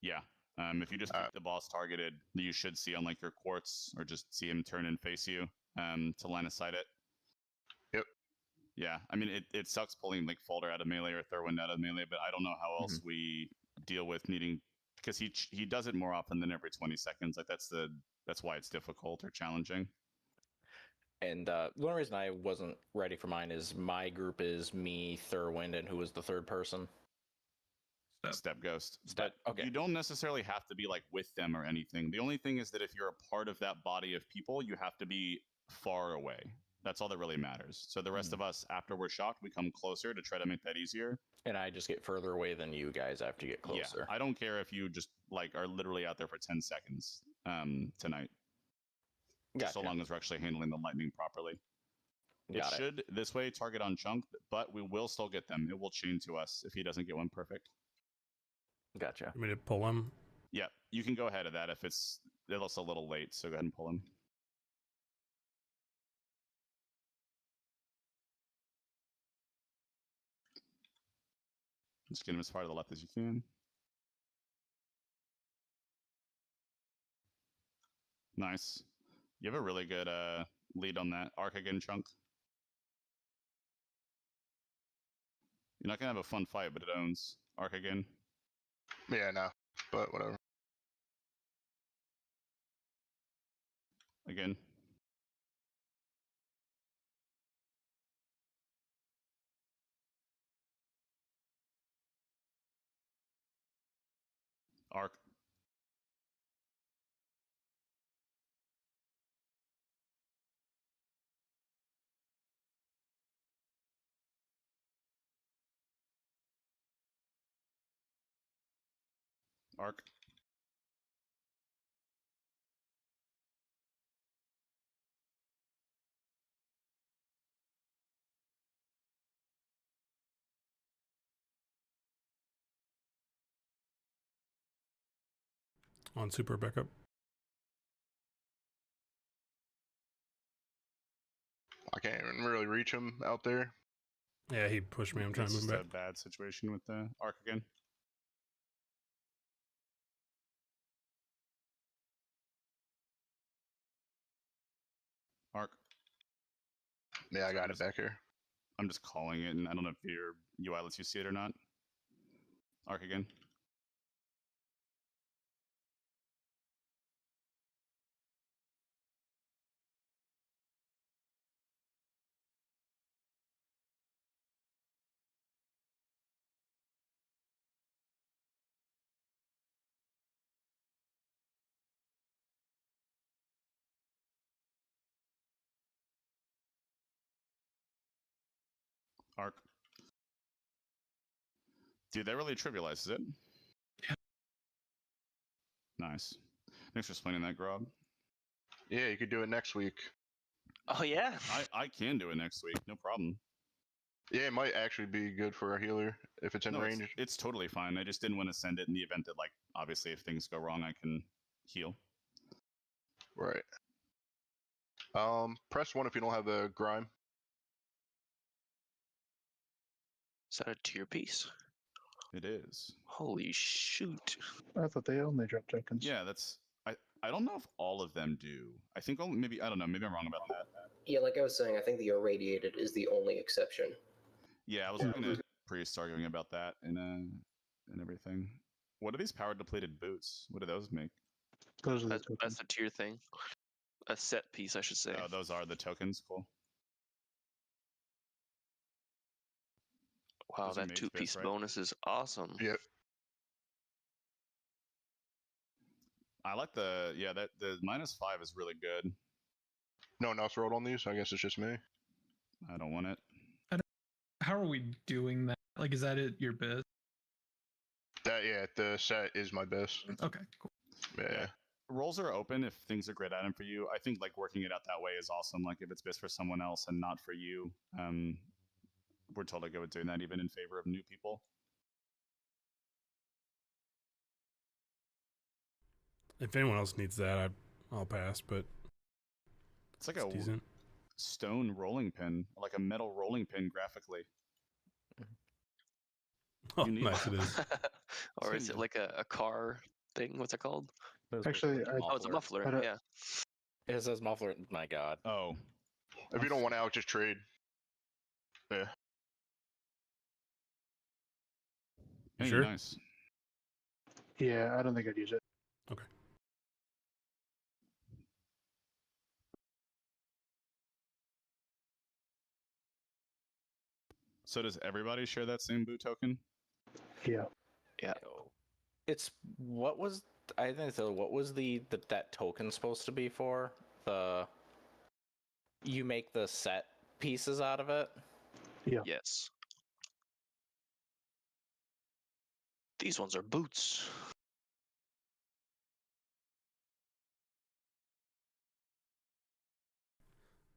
Yeah. If you just keep the boss targeted, you should see on like your quartz, or just see him turn and face you to line of sight it. Yep. Yeah, I mean, it sucks pulling like Falder out of melee or Thurwind out of melee, but I don't know how else we deal with needing, because he does it more often than every 20 seconds. Like that's why it's difficult or challenging. And the only reason I wasn't ready for mine is my group is me, Thurwind, and who was the third person? Step Ghost. Step, okay. You don't necessarily have to be like with them or anything. The only thing is that if you're a part of that body of people, you have to be far away. That's all that really matters. So the rest of us, after we're shocked, we come closer to try to make that easier. And I just get further away than you guys after you get closer. Yeah, I don't care if you just like are literally out there for 10 seconds tonight. Gotcha. So long as we're actually handling the lightning properly. Got it should, this way, target on Chunk, but we will still get them. It will chain to us if he doesn't get one perfect. Gotcha. You want me to pull him? Yeah, you can go ahead of that if it's a little late, so go ahead and pull him. Just get him as far to the left as you can. Nice. You have a really good lead on that. Arc again, Chunk. You're not going to have a fun fight, but it owns. Arc again. Yeah, no, but whatever. Again. Arc. Arc. On super backup. I can't even really reach him out there. Yeah, he pushed me. I'm trying to move just back. a bad situation with the Arc again. Arc. Yeah, I got it back here. I'm just calling it, and I don't know if your UI lets you see it or not. Arc again. Arc. Dude, that really trivializes it. Yeah. Nice. Thanks for explaining that, Grob. Yeah, you could do it next week. Oh yeah. I can do it next week, no problem. Yeah, it might actually be good for a healer if it's in No, range. it's totally fine. I just didn't want to send it in the event that, like, obviously if things go wrong, I can heal. Right. Press 1 if you don't have the grime. Is that a tier piece? It is. Holy shoot. I thought they only drop tokens. Yeah, that's... I don't know if all of them do. I think only, maybe, I don't know, maybe I'm wrong about that. Yeah, like I was saying, I think the irradiated is the only exception. Yeah, I was looking at Priest arguing about that and everything. What are these power depleted boots? What do those make? Those are the That's tokens. a tier thing. A set piece, I should say. Oh, those are the tokens. Cool. Wow, those are that mage's 2-piece bits, right? bonus is awesome. Yep. I like the that the -5 is really good. No one else rolled on these. I guess it's just me. I don't want it. How are we doing that? Like, is that it? Your best? The set is my best. Okay, cool. Yeah. Rolls are open if things are great item for you. I think like working it out that way is awesome. Like if it's best for someone else and not for you, we're totally good with doing that, even in favor of new people. If anyone else needs that, I'll pass. But It's like it's a decent. stone rolling pin, like a metal rolling pin graphically. Oh, You need nice it is. Or is it like a car thing? What's it called? Actually, Oh, it's a muffler. I- Yeah. It says muffler. My God. Oh, If you don't want out, just trade. Yeah. You hey, sure? nice. Yeah, I don't think I'd use it. Okay. So does everybody share that same boot token? Yeah. Yeah. It's what was I think so. What was that token supposed to be for? You make the set pieces out of it. Yeah. Yes. These ones are boots.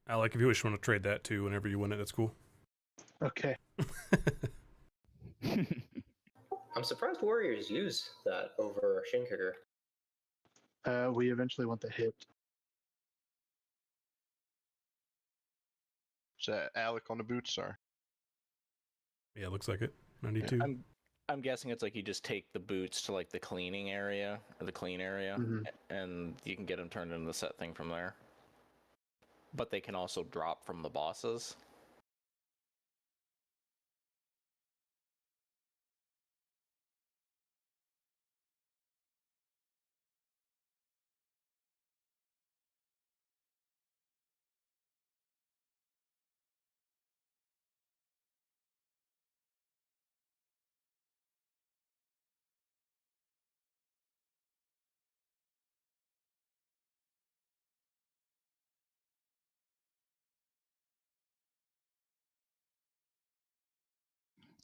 Alec, if you just want to trade that too, whenever you win it, that's cool. Okay. I'm surprised Warriors use that over Shinkiger. We eventually want the hit. Is that Alec on the boots? Sorry. Yeah, looks like it. 92. I'm guessing it's like you just take the boots to like the cleaning area or the clean area, Mhm. and you can get them turned into the set thing from there. But they can also drop from the bosses.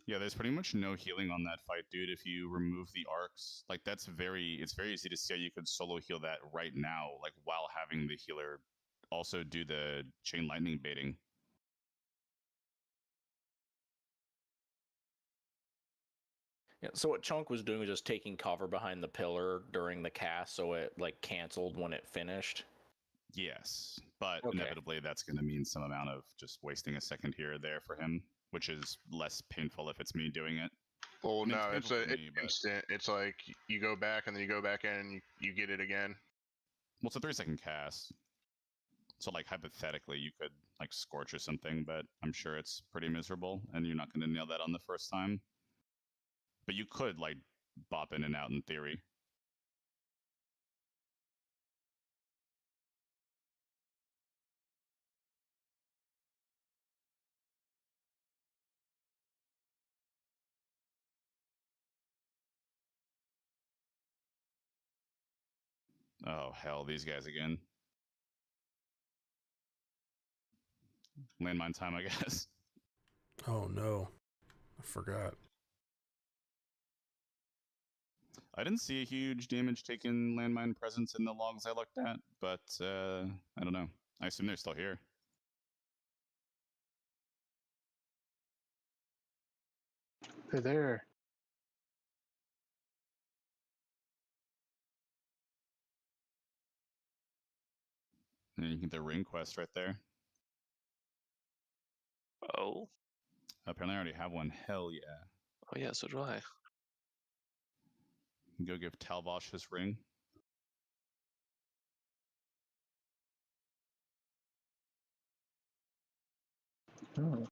Yeah, there's pretty much no healing on that fight, dude. If you remove the arcs, like it's very easy to say you could solo heal that right now, like while having the healer also do the chain lightning baiting. Yeah, so what Chunk was doing was just taking cover behind the pillar during the cast, so it like canceled when it finished. Yes, but Okay. inevitably that's going to mean some amount of just wasting a second here or there for him, which is less painful if it's me doing it. Well, I mean, no, it's it's painful for a me, but- instant. It's like you go back and then you go back in and you get it again. Well, it's a 3-second cast. So, like, hypothetically, you could, like, scorch or something, but I'm sure it's pretty miserable, and you're not going to nail that on the first time. But you could, like, bop in and out in theory. Oh, hell, these guys again. Landmine time, I guess. Oh no, I forgot. I didn't see a huge damage taken landmine presence in the logs I looked at, but I don't know. I assume they're still here. They're there. And you get the ring quest right there. Oh. Apparently I already have one. Hell yeah. Oh yeah, so do I. Go give Talbosh his ring. Oh.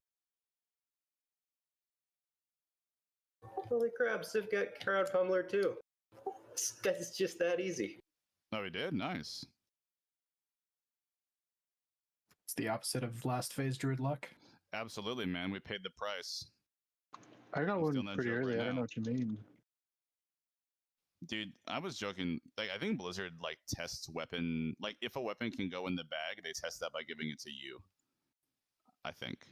Holy crap, Civ got Crowd Pummeler too. That's just that easy. Oh, he did. Nice. It's the opposite of last phase druid luck. Absolutely, man. We paid the price. I got I'm one stealing that pretty joke early. right I don't now. know what you mean. Dude, I was joking. Like, I think Blizzard like tests weapon. Like, if a weapon can go in the bag, they test that by giving it to you. I think.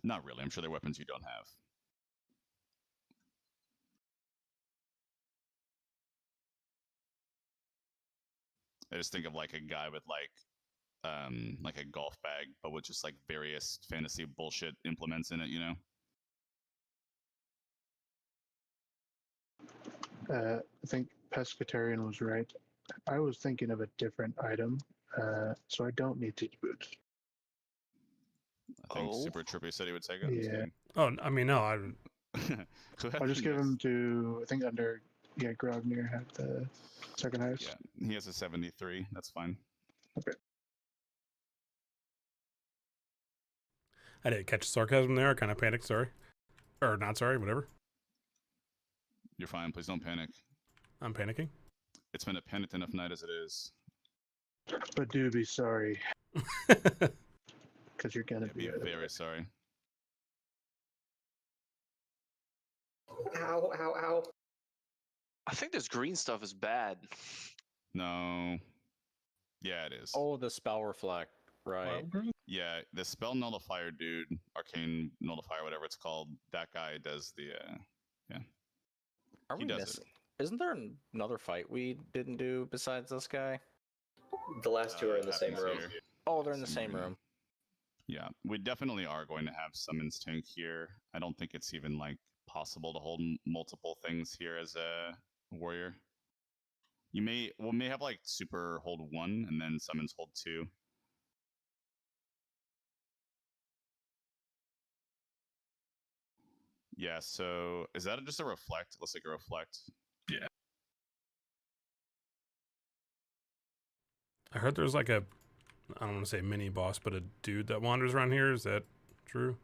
Not really. I'm sure they're weapons you don't have. I just think of like a guy with like a golf bag, but with just like various fantasy bullshit implements in it, you know? I think Pescatarian was right. I was thinking of a different item, so I don't need Teach Boots. I think Oh. Super Trippy said he would take it. Just Yeah. kidding. Oh, I mean, no, I Go ahead, I'll just give yes. him to, I think under, yeah, Grognir had the second highest. Yeah, he has a 73. That's fine. I didn't catch sarcasm there. I kind of panicked. Sorry, or not sorry. Whatever. You're fine. Please don't panic. I'm panicking. It's been a panicked enough night as it is. But do be sorry, because you're gonna Yeah, be very sorry. Ow, ow, ow. I think this green stuff is bad. No. Yeah, it is. Oh, the spell reflect, right? Yeah, the spell nullifier dude, arcane nullifier, whatever it's called, that guy does the Are he we does missing? Isn't there another fight we didn't do besides this guy? The last two are in the same happens room. here. Oh, they're in the Same same room. Yeah, we definitely are going to have summons tank here. I don't think it's even like possible to hold multiple things here as a warrior. We may have like super hold 1 and then summons hold 2. Yeah, so is that just a reflect? Looks like a reflect. Yeah. I heard there's like a, I don't want to say mini boss, but a dude that wanders around here. Is that true?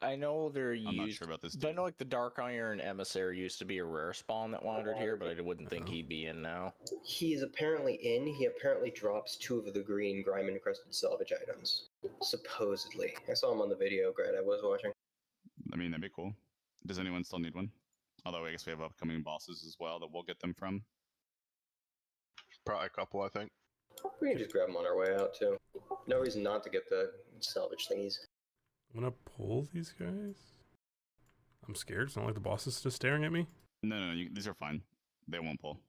I know they're I'm not used. sure about this But I dude. know like the Dark Iron Emissary used to be a rare spawn that wandered here, but I wouldn't think Oh. he'd be in now. He's apparently in. He apparently drops 2 of the green grime encrusted salvage items. Supposedly. I saw him on the video, Grant. I was watching. I mean, that'd be cool. Does anyone still need one? Although I guess we have upcoming bosses as well that we'll get them from. Probably a couple, I think. We can just grab them on our way out, too. No reason not to get the salvage thingies. I'm gonna pull these guys. I'm scared. It's not like the boss is just staring at me. No, these are fine. They won't pull.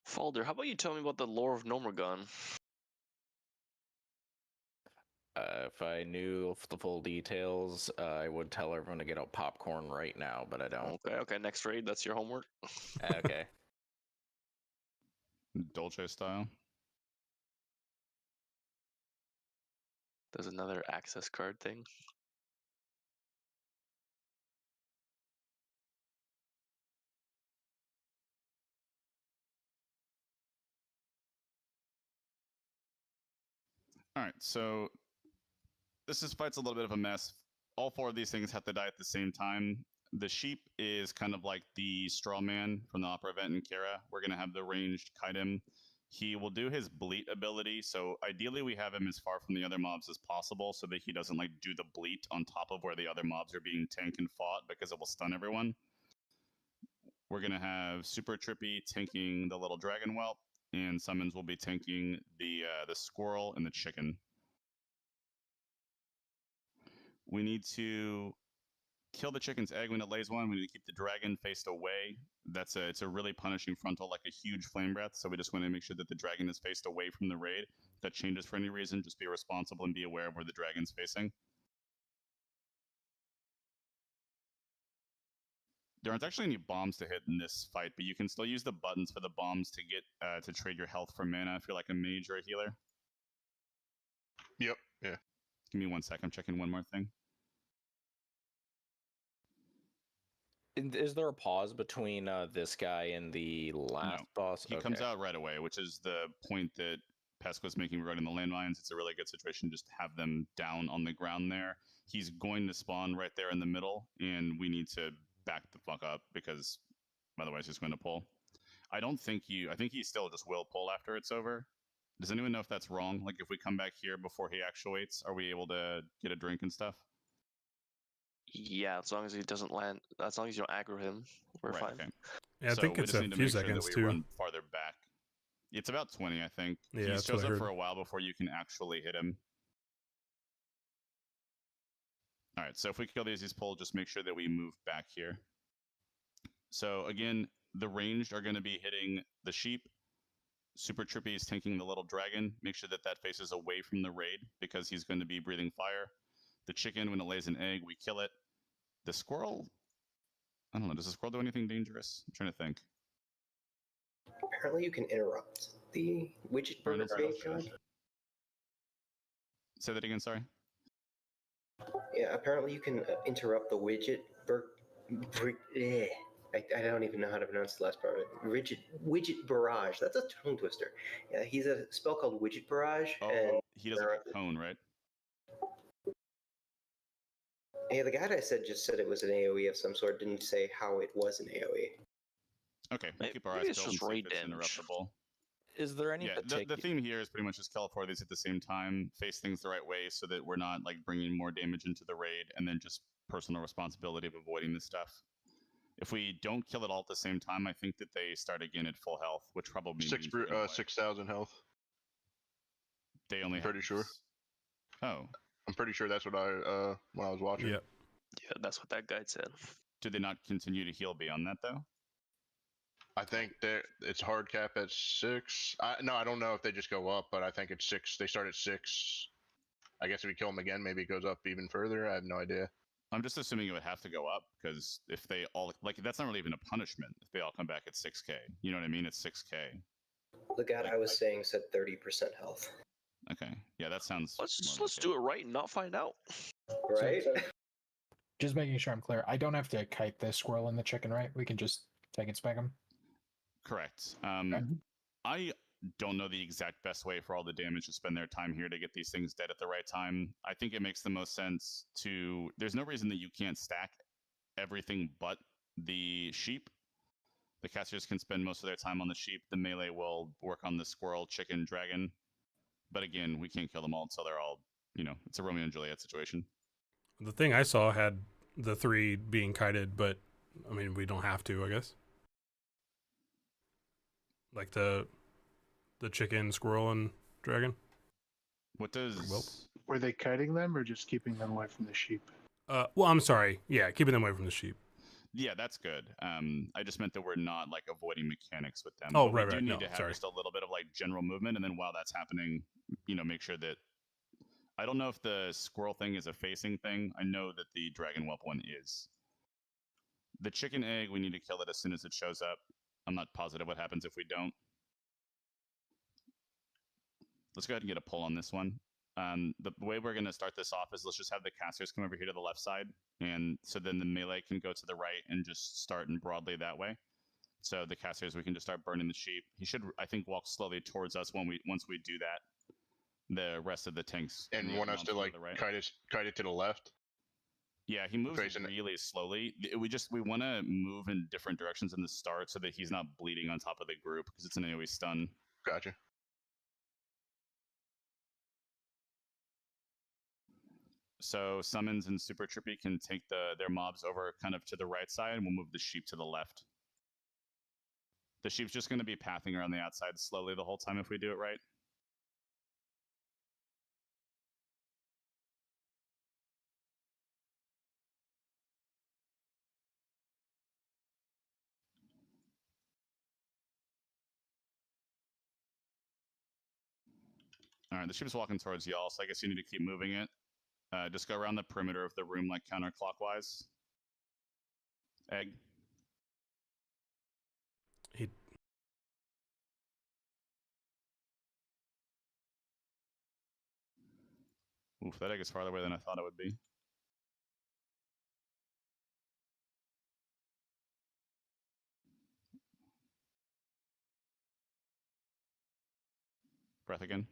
Falder, how about you tell me about the lore of Gnomer gun? If I knew the full details, I would tell everyone to get out popcorn right now, but I don't. Okay, next raid, that's your homework. Okay. Dolce style. There's another access card thing. All right, so this fight's a little bit of a mess. All 4 of these things have to die at the same time. The sheep is kind of like the straw man from the opera event in Kara. We're gonna have the ranged kite him. He will do his bleat ability, so ideally we have him as far from the other mobs as possible so that he doesn't like do the bleat on top of where the other mobs are being tanked and fought because it will stun everyone. We're gonna have Super Trippy tanking the little dragon whelp, and summons will be tanking the squirrel and the chicken. We need to kill the chicken's egg when it lays one. We need to keep the dragon faced away. It's a really punishing frontal, like a huge flame breath. So we just want to make sure that the dragon is faced away from the raid. If that changes for any reason, just be responsible and be aware of where the dragon's facing. There aren't actually any bombs to hit in this fight, but you can still use the buttons for the bombs to get to trade your health for mana if you're like a mage or a healer. Yep. Yeah. Give me 1 sec. I'm checking one more thing. Is there a pause between this guy and the last boss? He comes out right away, which is the point that Pesco was making regarding the landmines. It's a really good situation just to have them down on the ground there. He's going to spawn right there in the middle, and we need to back the fuck up because otherwise he's going to pull. I think he still just will pull after it's over. Does anyone know if that's wrong? Like if we come back here before he actuates, are we able to get a drink and stuff? Yeah, as long as he doesn't land, as long as you don't aggro him, we're fine. Okay. Yeah, I think it's a few seconds we too. Run farther back. It's about 20, I think. Yeah, he that's shows what I up heard. for a while before you can actually hit him. All right, so if we kill these, he's pulled. Just make sure that we move back here. So again, the ranged are going to be hitting the sheep. Super Trippy is tanking the little dragon. Make sure that that faces away from the raid because he's going to be breathing fire. The chicken, when it lays an egg, we kill it. The squirrel, I don't know. Does the squirrel do anything dangerous? I'm trying to think. Apparently, you can interrupt the widget burger being killed. Say that again. Sorry. Yeah, apparently you can interrupt the widget I don't even know how to pronounce the last part of it. Widget barrage. That's a tongue twister. Yeah, he's a spell called widget barrage. Oh, and he doesn't get cone, right? Yeah, the guy that I said just said it was an AoE of some sort. Didn't say how it was an AoE. Okay, we'll keep our eyes Maybe it's peeled and just see raid if it's damage. interruptible. Is there any The theme here is pretty much just kill all four of these at the same time, face things the right way so that we're not like bringing more damage into the raid, and then just personal responsibility of avoiding this stuff. If we don't kill it all at the same time, I think that they start again at full health, which probably means 6,000 health. They only I'm pretty sure. Oh, I'm pretty sure that's what I when I was watching. Yep. Yeah, that's what that guide said. Do they not continue to heal beyond that though? I think that it's hard cap at 6. No, I don't know if they just go up, but I think it's 6. They start at 6. I guess if we kill them again, maybe it goes up even further. I have no idea. I'm just assuming it would have to go up because if they all that's not really even a punishment. If they all come back at 6K, you know what I mean? It's 6K. The guy I was saying said 30% health. Okay, yeah, that sounds. Let's do it right and not find out. Right. Just making sure I'm clear. I don't have to kite the squirrel and the chicken, right? We can just take and spec them. Correct. I don't know the exact best way for all the damage to spend their time here to get these things dead at the right time. I think it makes the most sense to. There's no reason that you can't stack everything but the sheep. The casters can spend most of their time on the sheep. The melee will work on the squirrel, chicken, dragon. But again, we can't kill them all until they're all, it's a Romeo and Juliet situation. The thing I saw had the 3 being kited, but I mean, we don't have to, I guess. Like the chicken, squirrel, and dragon. What does? Were they kiting them or just keeping them away from the sheep? Well, I'm sorry. Yeah, keeping them away from the sheep. Yeah, that's good. I just meant that we're not like avoiding mechanics with them. Oh, but right, we do right. need No, to have sorry. just a little bit of like general movement, and then while that's happening, make sure that. I don't know if the squirrel thing is a facing thing. I know that the dragon whelp one is. The chicken egg, we need to kill it as soon as it shows up. I'm not positive what happens if we don't. Let's go ahead and get a pull on this one. The way we're going to start this off is let's just have the casters come over here to the left side, and so then the melee can go to the right and just start in broadly that way. So the casters, we can just start burning the sheep. He should, I think, walk slowly towards us once we do that. The rest of the tanks and want us to like kite it to the left. Yeah, he moves really slowly. We want to move in different directions in the start so that he's not bleeding on top of the group because it's an AoE stun. Gotcha. So summons and Super Trippy can take their mobs over kind of to the right side, and we'll move the sheep to the left. The sheep's just going to be pathing around the outside slowly the whole time if we do it right. All right, the sheep's walking towards y'all, so I guess you need to keep moving it. Just go around the perimeter of the room like counterclockwise. Egg. Oof, that egg is farther away than I thought it would be. Breath again.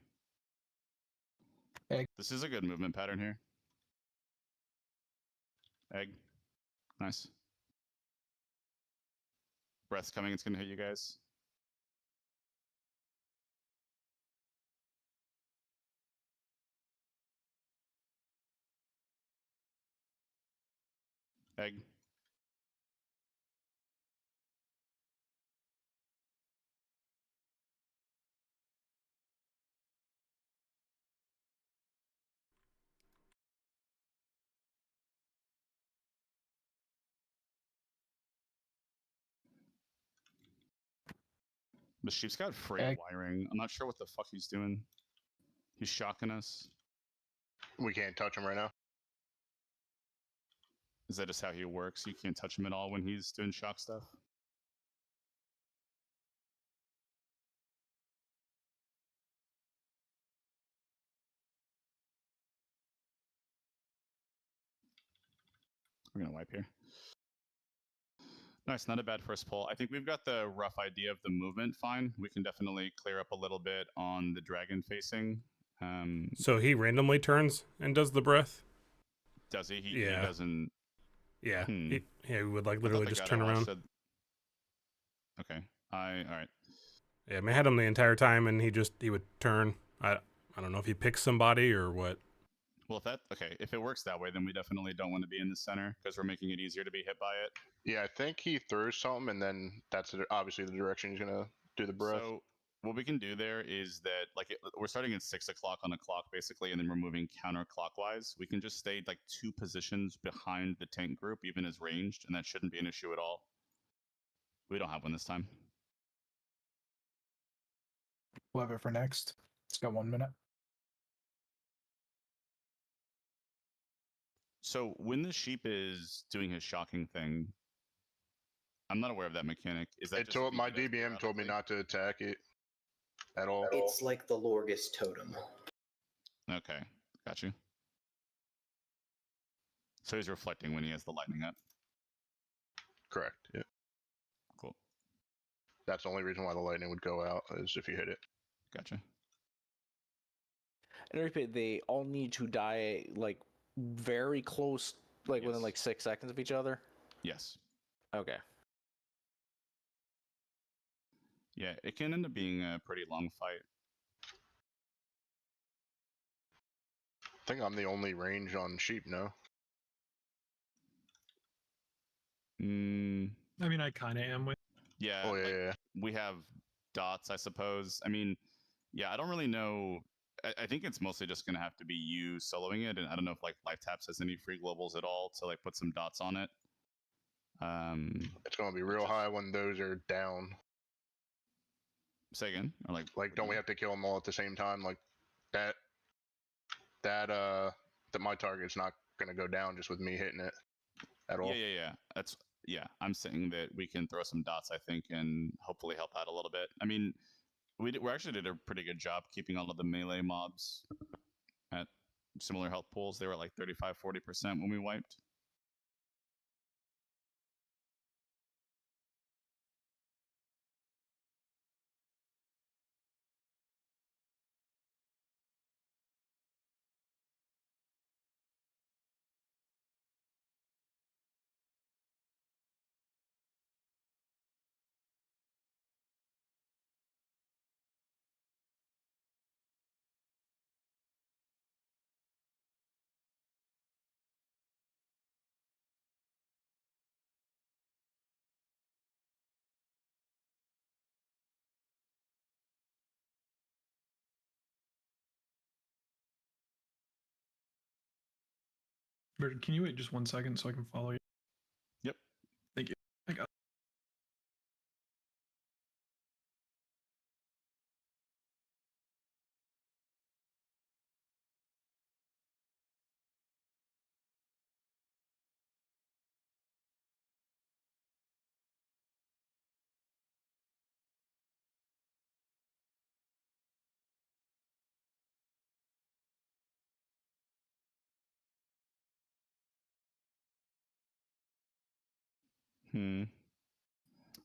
Egg. This is a good movement pattern here. Egg. Nice. Breath's coming. It's going to hit you guys. Egg. The sheep's got frayed Egg. wiring. I'm not sure what the fuck he's doing. He's shocking us. We can't touch him right now. Is that just how he works? You can't touch him at all when he's doing shock stuff? We're going to wipe here. Nice, not a bad first pull. I think we've got the rough idea of the movement fine. We can definitely clear up a little bit on the dragon facing. So he randomly turns and does the breath? Does he? He Yeah. doesn't. Yeah. Hmm. He would like I thought literally the just guy turn that around. watched it- Okay. All right. Yeah, I had him the entire time, and he would turn. I don't know if he picks somebody or what. Well, if it works that way, then we definitely don't want to be in the center because we're making it easier to be hit by it. Yeah, I think he throws something, and then that's obviously the direction he's gonna do the breath. So what we can do there is that we're starting at 6 o'clock on the clock basically, and then we're moving counterclockwise. We can just stay like 2 positions behind the tank group, even as ranged, and that shouldn't be an issue at all. We don't have one this time. We'll have it for next. It's got 1 minute. So when the sheep is doing his shocking thing, I'm not aware of that mechanic. Is that It just told my if it does DBM told me periodically? not to attack it at all. It's like the Lorgus totem. Okay, got you. So he's reflecting when he has the lightning up. Correct. Yeah. Cool. That's the only reason why the lightning would go out is if you hit it. Gotcha. And repeat, they all need to die like very close, like within Yes. like 6 seconds of each other. Yes. Okay. Yeah, it can end up being a pretty long fight. I think I'm the only range on sheep, no? Mm, I mean, I kind of am with. yeah, Oh, yeah. we have dots, I suppose. I mean, yeah, I don't really know. I think it's mostly just going to have to be you soloing it, and I don't know if Life Taps has any free globals at all to put some dots on it. It's going to be real high when those are down. Say again, or don't we have to kill them all at the same time? Like that my target's not going to go down just with me hitting it at all. Yeah. I'm saying that we can throw some dots, I think, and hopefully help out a little bit. I mean, we actually did a pretty good job keeping all of the melee mobs at similar health pools. They were like 35-40% when we wiped. Bird, can you wait just 1 second so I can follow you? Yep. Thank you. I got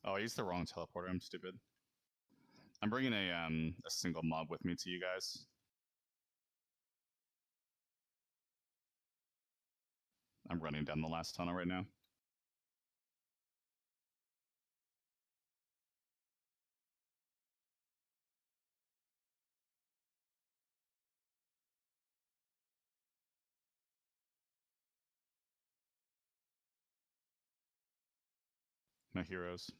Oh, I used the wrong teleporter. I'm stupid. I'm bringing a single mob with me to you guys. I'm running down the last tunnel right now. My heroes.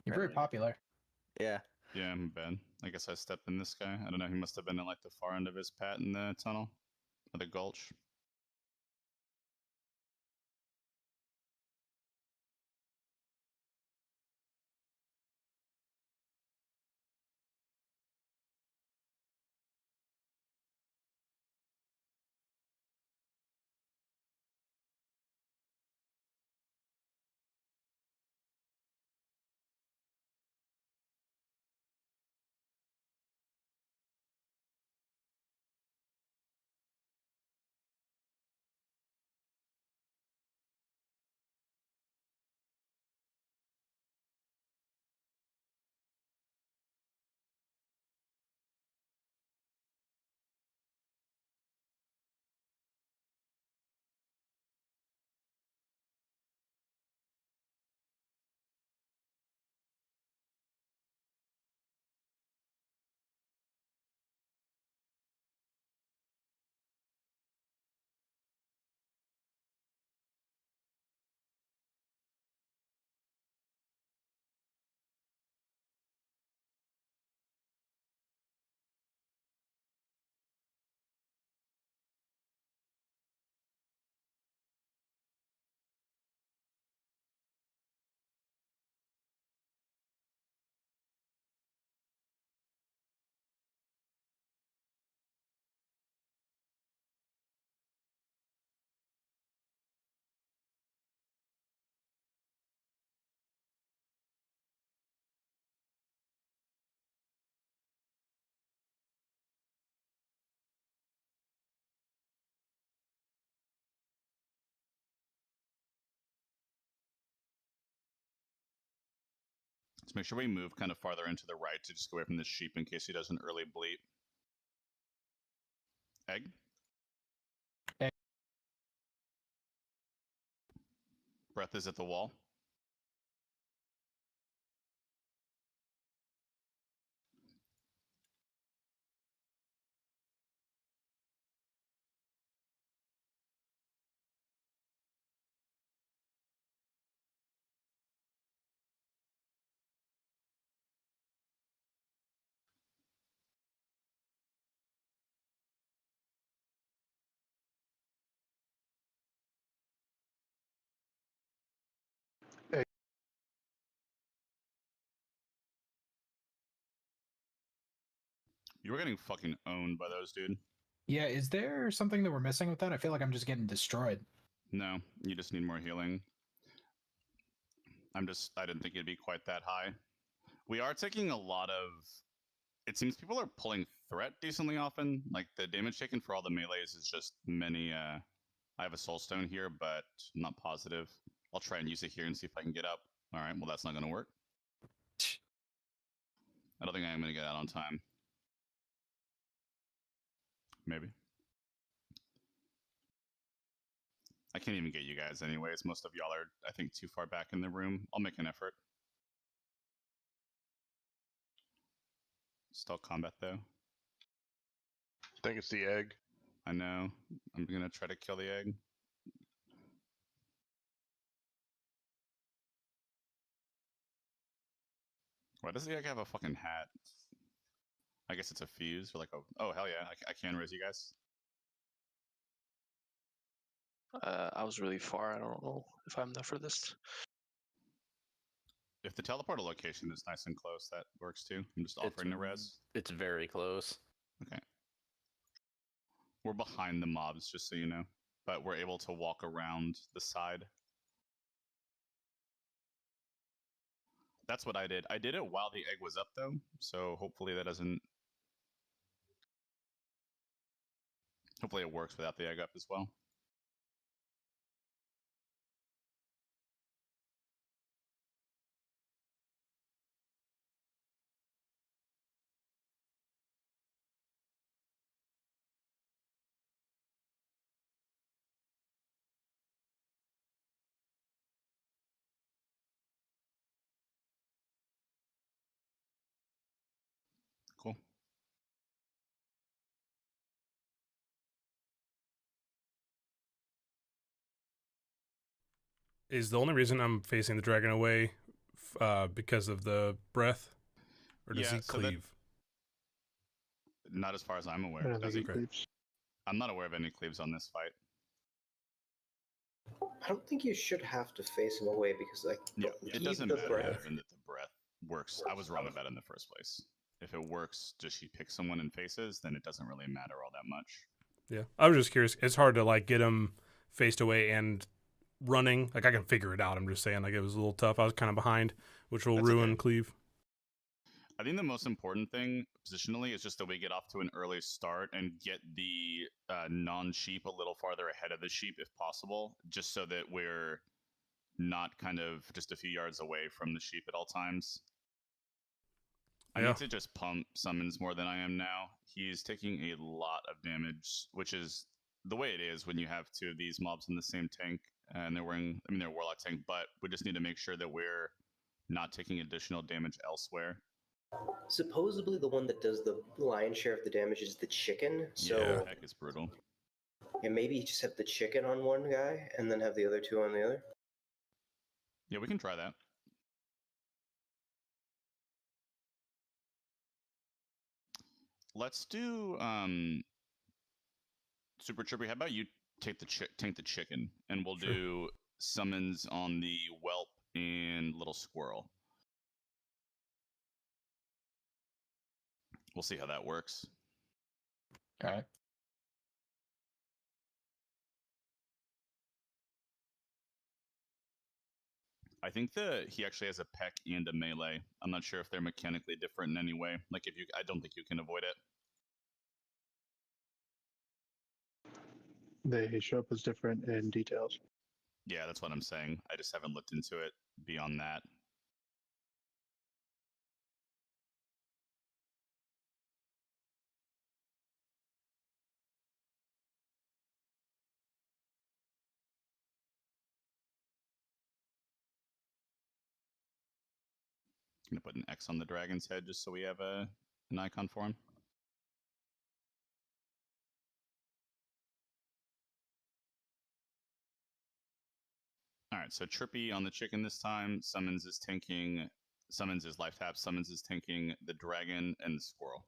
You're very popular. Yeah. Yeah, I'm bad. I guess I stepped in this guy. I don't know. He must have been at like the far end of his pat in the tunnel or the gulch. Let's make sure we move kind of farther into the right to just go away from this sheep in case he does an early bleat. Egg? Egg. Breath is at the wall. You were getting fucking owned by those, dude. Yeah, is there something that we're missing with that? I feel like I'm just getting destroyed. No, you just need more healing. I didn't think it'd be quite that high. We are taking a lot of... It seems people are pulling threat decently often. Like, the damage taken for all the melees is just many... I have a soulstone here, but I'm not positive. I'll try and use it here and see if I can get up. Alright, well that's not going to work. I don't think I am going to get out on time. Maybe. I can't even get you guys anyways. Most of y'all are, I think, too far back in the room. I'll make an effort. Still combat, though. I think it's the egg. I know. I'm going to try to kill the egg. Why does the egg have a fucking hat? I guess it's a fuse or like a... Oh, hell yeah. I can raise you guys. I was really far. I don't know if I'm the furthest. If the teleporter location is nice and close, that works too. I'm just offering the res. It's very close. Okay. We're behind the mobs, just so you know, but we're able to walk around the side. That's what I did. I did it while the egg was up, though, so hopefully that doesn't... Hopefully it works without the egg up as well. Cool. Is the only reason I'm facing the dragon away because of the breath? Or does Yeah, he so that- cleave? Not as far as I'm aware. I don't Does think he? he cleaves. I'm not aware of any cleaves on this fight. I don't think you should have to face him away because I Yeah, it believe doesn't the matter breath. given that the breath works. I was wrong about it in the first place. If it works, just she picks someone and faces, then it doesn't really matter all that much. Yeah. I was just curious. It's hard to like get him faced away and running. Like I can figure it out. I'm just saying like it was a little tough. I was kind of behind, which will That's ruin okay. cleave. I think the most important thing positionally is just that we get off to an early start and get the non-sheep a little farther ahead of the sheep if possible, just so that we're not kind of just a few yards away from the sheep at all times. I Yeah. need to just pump summons more than I am now. He's taking a lot of damage, which is the way it is when you have two of these mobs in the same tank, and they're wearing, I mean, they're a warlock tank, but we just need to make sure that we're not taking additional damage elsewhere. Supposedly, the one that does the lion's share of the damage is the chicken. So Yeah, heck is brutal. yeah, maybe just have the chicken on one guy and then have the other two on the other. Yeah, we can try that. Let's do Super Trippy. How about you take the chicken, and we'll Sure. do summons on the whelp and little squirrel. We'll see how that works. All right. I think that he actually has a peck and a melee. I'm not sure if they're mechanically different in any way. Like if you, I don't think you can avoid it. They show up as different in details. Yeah, that's what I'm saying. I just haven't looked into it beyond that. I'm gonna put an X on the dragon's head just so we have an icon for him. Alright, so Trippy on the chicken this time. Summons is tanking. Summons is life tap. Summons is tanking the dragon and the squirrel.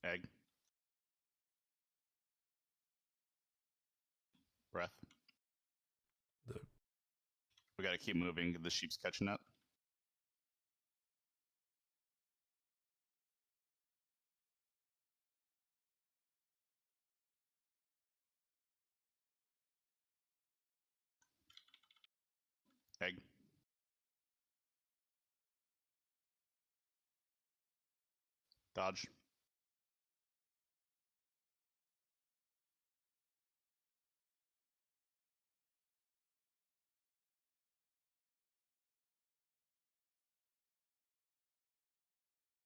Egg. Breath. We gotta keep moving. The sheep's catching up. Egg. Dodge.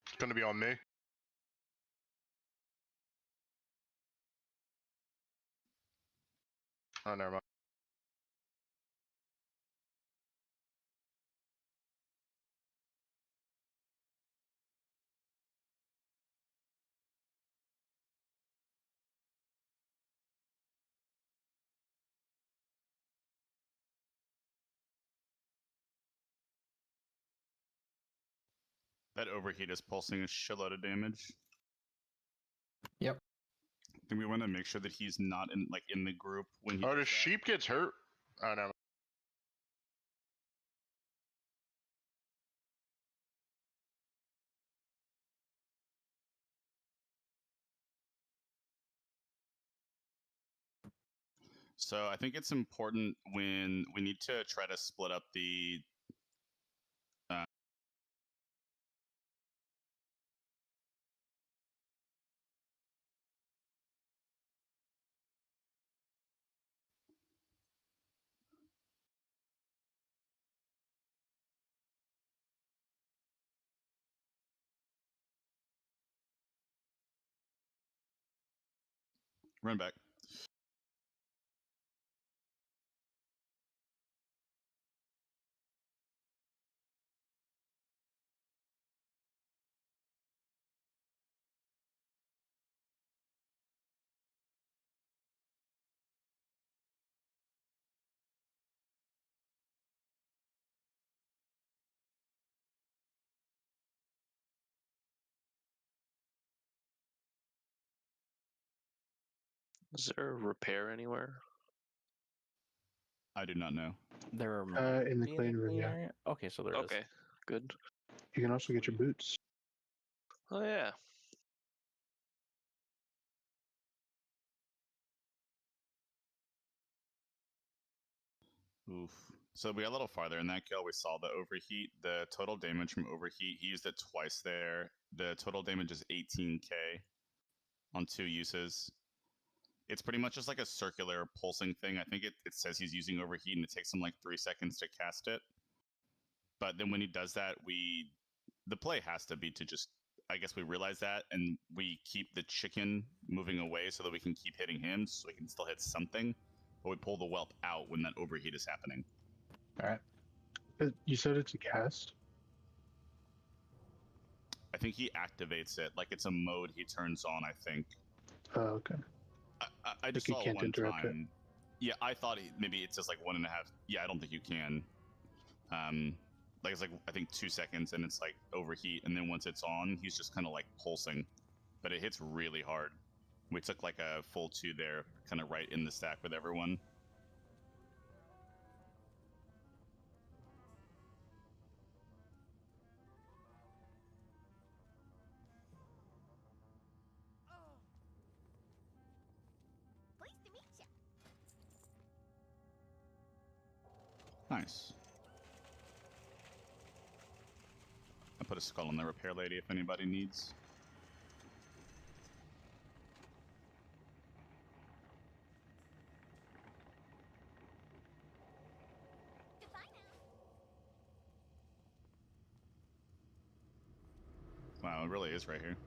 It's going to be on me. Oh, never mind. That overheat is pulsing a shitload of damage. Yep. I think we want to make sure that he's not in the group when he. Oh, the does that. sheep gets hurt. Oh no. So I think it's important when we need to try to split up the. Run back. Is there a repair anywhere? I do not know. There might in the be clean room, yeah. area. Okay, so there is. Okay, good. You can also get your boots. Oh yeah. Oof. So we got a little farther in that kill. We saw the overheat. The total damage from overheat, he used it twice there. The total damage is 18k on 2 uses. It's pretty much just like a circular pulsing thing. I think it says he's using overheat and it takes him like 3 seconds to cast it. But then when he does that, the play has to be to just, I guess we realize that, and we keep the chicken moving away so that we can keep hitting him, so we can still hit something. But we pull the whelp out when that overheat is happening. All right. You said it's a cast? I think he activates it, like it's a mode he turns on, I think. Oh, okay. I just you saw it can't one interrupt it. time. Yeah, I thought maybe it's just like 1.5. Yeah, I don't think you can. Like it's like I think 2 seconds and it's like overheat, and then once it's on, he's just kind of like pulsing, but it hits really hard. We took like a full 2 there, kind of right in the stack with everyone. Pleased to meet you. Nice. I put a skull on the repair lady if anybody needs. Goodbye now. Wow, it really is right here.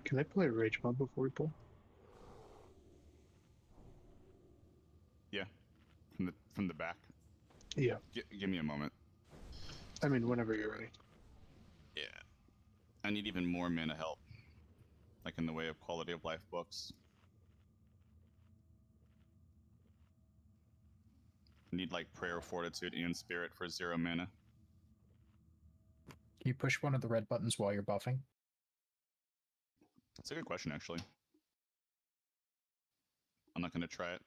Can I play a rage mob before we pull? Yeah, from the back. Yeah. Give me a moment. I mean, whenever you're ready. Yeah. I need even more mana help. Like in the way of quality of life books. I need like prayer, fortitude, and spirit for 0 mana. Can you push one of the red buttons while you're buffing? That's a good question, actually. I'm not going to try it.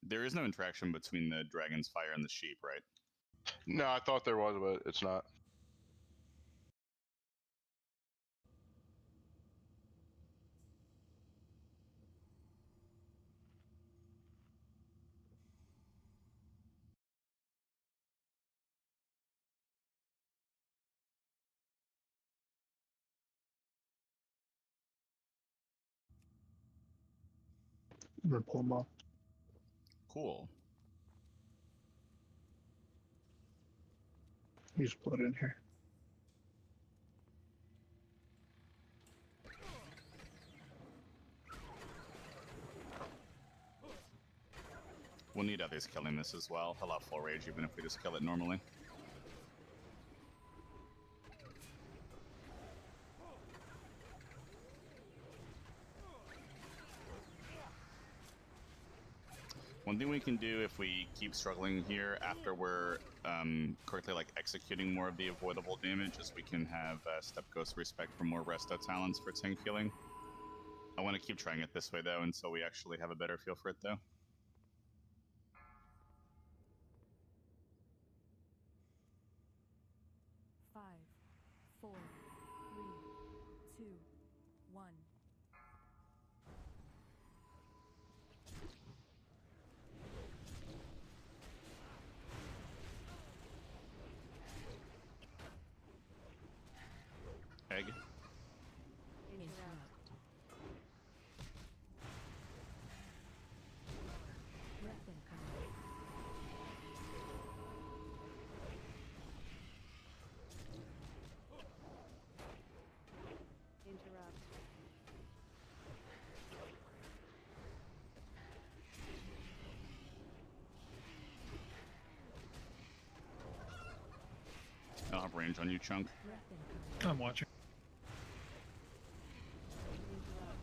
There is no interaction between the dragon's fire and the sheep, right? No, I thought there was, but it's not. I'm gonna pull them off. Cool. You just put it in here. We'll need others killing this as well. He'll have full rage even if we just kill it normally. One thing we can do if we keep struggling here after we're correctly like executing more of the avoidable damage is we can have Step Ghost Respect for more resto talents for tank healing. I want to keep trying it this way though until we actually have a better feel for it though. Five, four, three, two, one. Egg. Interrupt. Breath incoming. Interrupt. I'll have range on you, Chunk. Breath incoming. I'm watching. Interrupt.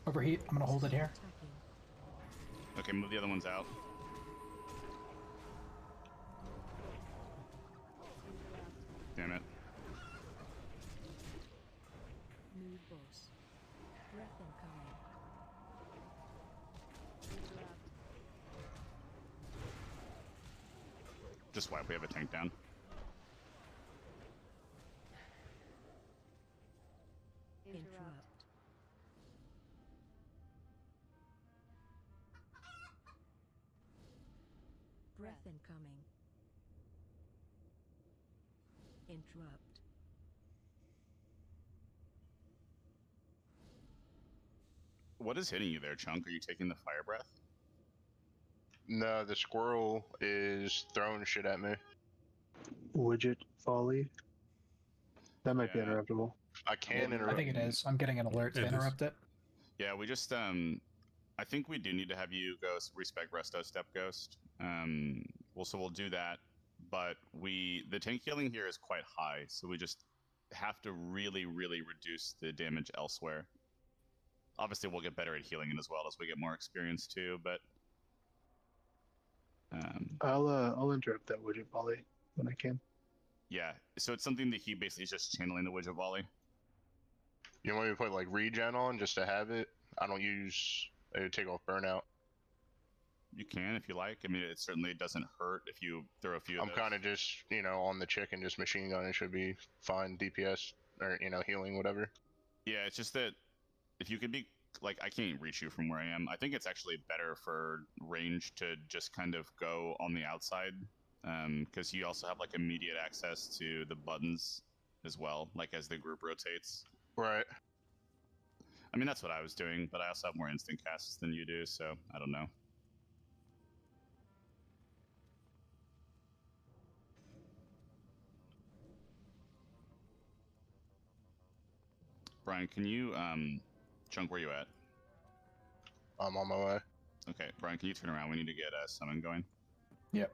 Overheat. I'm gonna hold it here. Attacking. Okay, move the other ones out. Interrupt. Damn it. Mood boss. Breath incoming. Interrupt. Just wipe, we have a tank down. Interrupt. Breath incoming. Interrupt. What is hitting you there, Chunk? Are you taking the fire breath? No, the squirrel is throwing shit at me. Widget folly. That might be Yeah. interruptible. I can I interrupt. think it is. I'm getting an alert to It is. interrupt it. Yeah, we just I think we do need to have you go respect resto step ghost. So we'll do that, but the tank healing here is quite high, so we just have to really reduce the damage elsewhere. Obviously, we'll get better at healing it as well as we get more experience too, but I'll interrupt that widget volley when I can. yeah. So it's something that he basically is just channeling the widget volley. You want me to put like regen on just to have it? I don't use. It would take off burnout. You can if you like. I mean, it certainly doesn't hurt if you throw a few. I'm kind of just on the chicken, just machine gun. It should be fine. DPS or healing, whatever. Yeah, it's just that if you could be like, I can't reach you from where I am. I think it's actually better for range to just kind of go on the outside, because you also have like immediate access to the buttons as well, like as the group rotates. Right. I mean, that's what I was doing, but I also have more instant casts than you do, so I don't know. Brian, can you Chunk, where you at? I'm on my way. Okay, Brian, can you turn around? We need to get a summon going. Yep.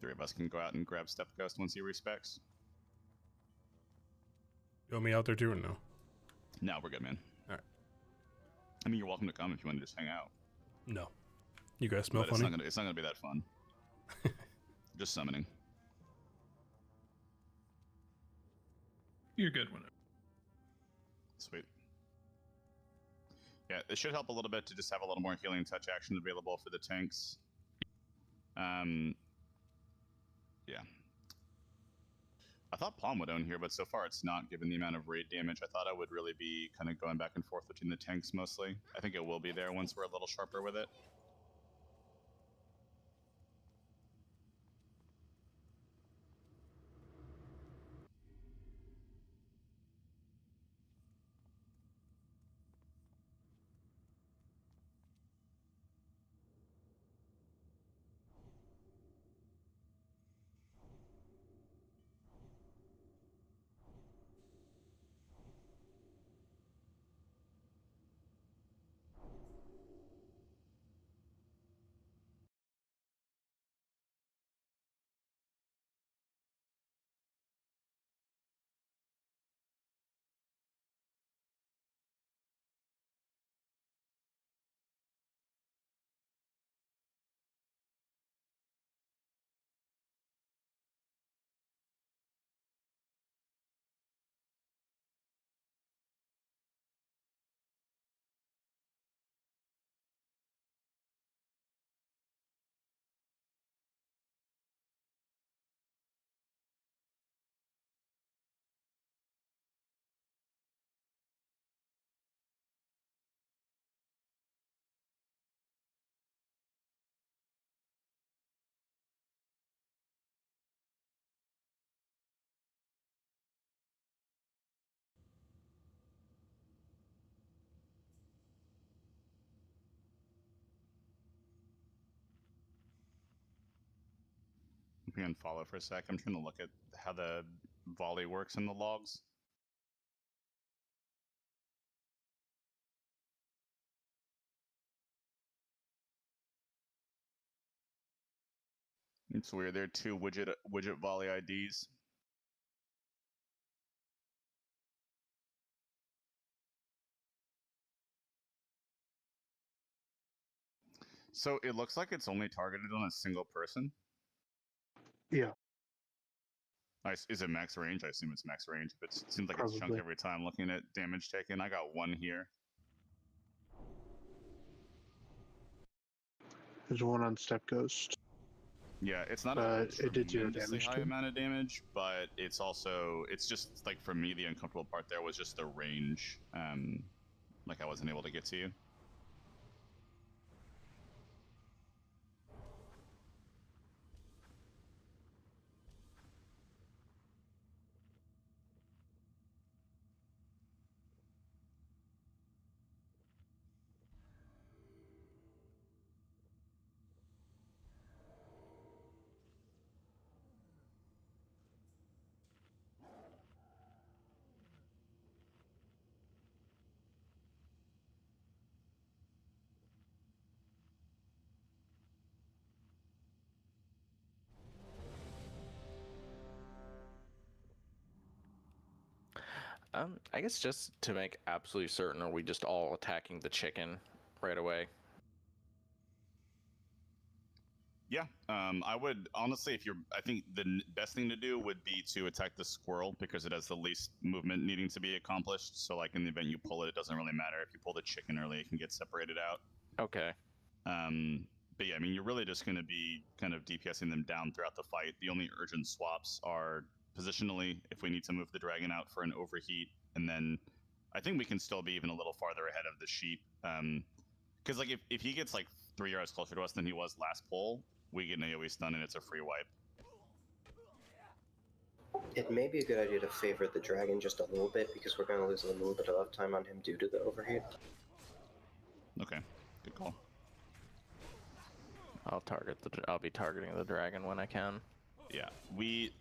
Three of us can go out and grab Step Ghost once he respects. You want me out there too or no? No, we're good, man. Alright. I mean, you're welcome to come if you want to just hang out. No. You guys smell But funny? it's not gonna be that fun. Just summoning. You're good whenever. Sweet. Yeah, it should help a little bit to just have a little more healing touch action available for the tanks. Yeah. I thought Palm would own here, but so far it's not, given the amount of raid damage. I thought I would really be kind of going back and forth between the tanks mostly. I think it will be there once we're a little sharper with it. me unfollow for a sec. I'm trying to look at how the volley works in the logs. It's weird. There are two widget volley IDs. So it looks like it's only targeted on a single person. Yeah, Is it max range? I assume it's max range, but it seems like it's chunk Probably. every time. Looking at damage taken, I got one here. there's one on Step Ghost. Yeah, it's not But a it did 0 tremendously damage high too. amount of damage, but it's also just like for me the uncomfortable part there was just the range. Like I wasn't able to get to you. I guess just to make absolutely certain, are we just all attacking the chicken right away? Yeah, I would honestly, I think the best thing to do would be to attack the squirrel because it has the least movement needing to be accomplished. So, like in the event you pull it, it doesn't really matter. If you pull the chicken early, it can get separated out. Okay. But yeah, I mean, you're really just going to be kind of DPSing them down throughout the fight. The only urgent swaps are positionally if we need to move the dragon out for an overheat, and then I think we can still be even a little farther ahead of the sheep. Because like if he gets like 3 yards closer to us than he was last pull, we get an AoE stun and it's a free wipe. It may be a good idea to favor the dragon just a little bit because we're going to lose a little bit of time on him due to the overheat. Okay, good call. I'll be targeting the dragon when I can. Yeah,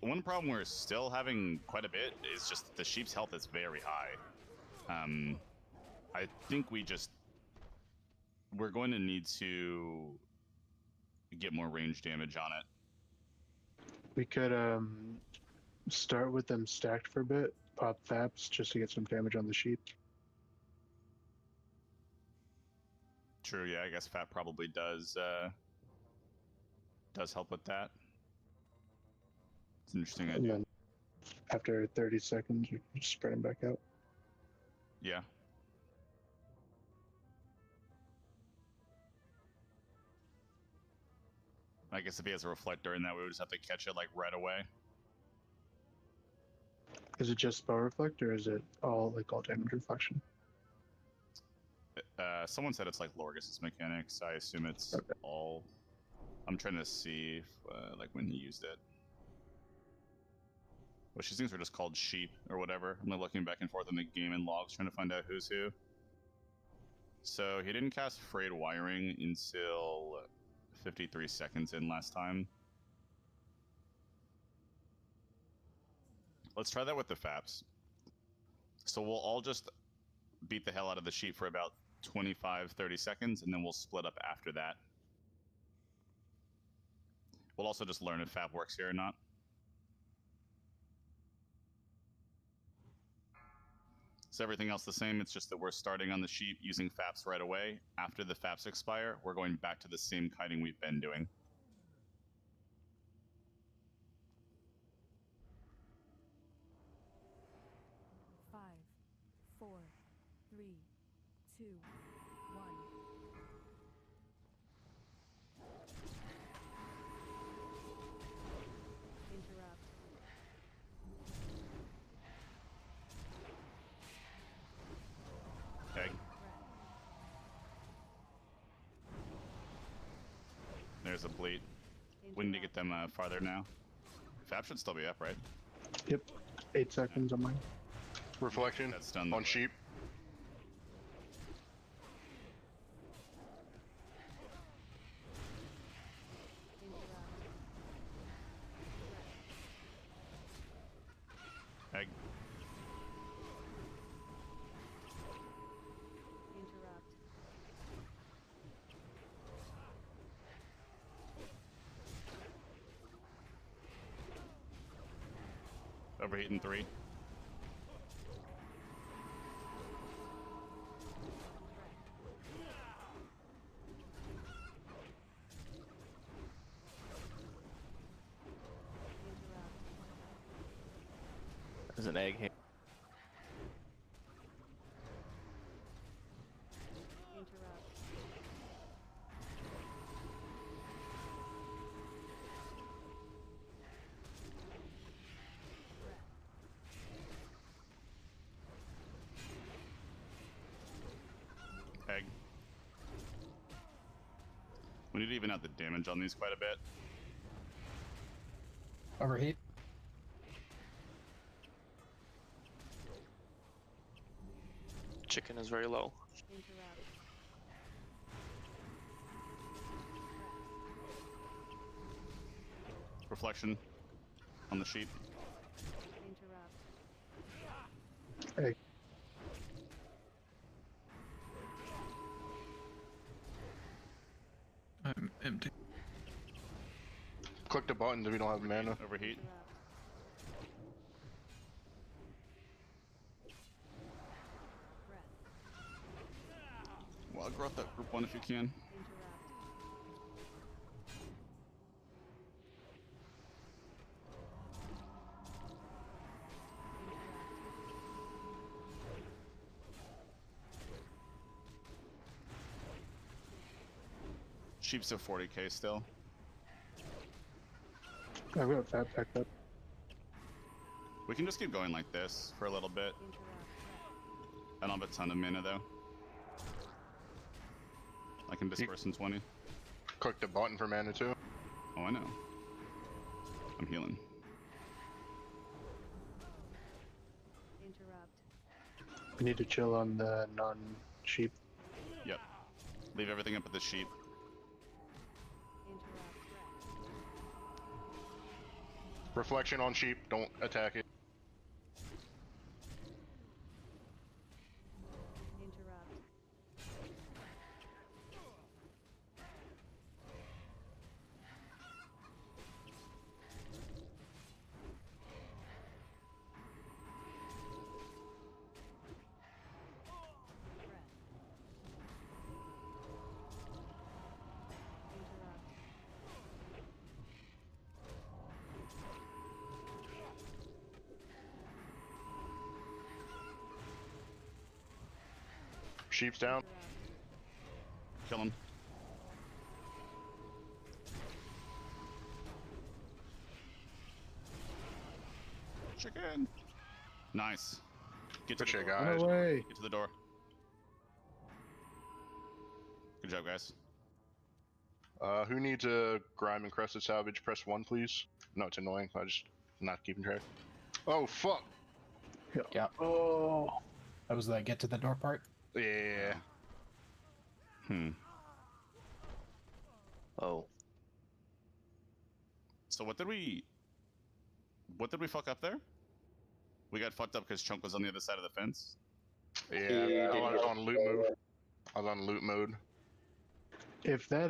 one problem we're still having quite a bit is just the sheep's health is very high. I think we're going to need to get more range damage on it. We could start with them stacked for a bit, pop Faps just to get some damage on the sheep. True, yeah, I guess Fat probably does help with that. It's an interesting And idea. then after 30 seconds, you can just spread them back out. Yeah. I guess if he has a reflect during that, we would just have to catch it like right away. Is it just spell reflect or is it all damage reflection? Someone said it's like Lorgus's mechanics. I assume it's all. I'm trying to see if, like when he used it. Well, she thinks we're just called sheep or whatever. I'm like looking back and forth in the game and logs trying to find out who's who. So he didn't cast Frayed Wiring until 53 seconds in last time. Let's try that with the Faps. So we'll all just beat the hell out of the sheep for about 25-30 seconds, and then we'll split up after that. We'll also just learn if Fap works here or not. So everything else the same, it's just that we're starting on the sheep using Faps right away. After the Faps expire, we're going back to the same kiting we've been doing. Five, 4, 3, 2, 1. Interrupt. Okay. There's a bleed. We need to get them farther now. Fap should still be up, right? Yep. 8 seconds on mine. Reflection That's done on sheep. Egg. Interrupt. Overheat in 3. There's an egg here. Interrupt. Egg. We need to even out the damage on these quite a bit. Overheat. Chicken is very low. Interrupt. Reflection on the sheet. Interrupt. Egg. I'm empty. Click the buttons if you don't have mana. Overheat. Interrupt. Breath. Well, grow up that group 1 if you can. Interrupt. Sheep's at 40k still. I've got fat backed up. We can just keep going like this for a little bit. Interrupt. I don't have a ton of mana though. I can disperse in 20. Click the button for mana too. Oh, I know. I'm healing. Interrupt. We need to chill on the non-sheep. Yep. Leave everything up at the sheep. Interrupt. Reflection on sheep. Don't attack it. Interrupt. Sheep's down. Kill him. Chicken. Nice. Get to Good the shit, door. guys. No way. Get to the door. Good job, guys. Who needs a grime and crested salvage? Press 1, please. No, it's annoying. I just not keeping track. Oh fuck. Yeah. Oh. That was the get to the door part. Yeah. Oh. So what did we fuck up there? We got fucked up because Chunk was on the other side of the fence. Yeah. I was on loot move. I was on loot mode. If that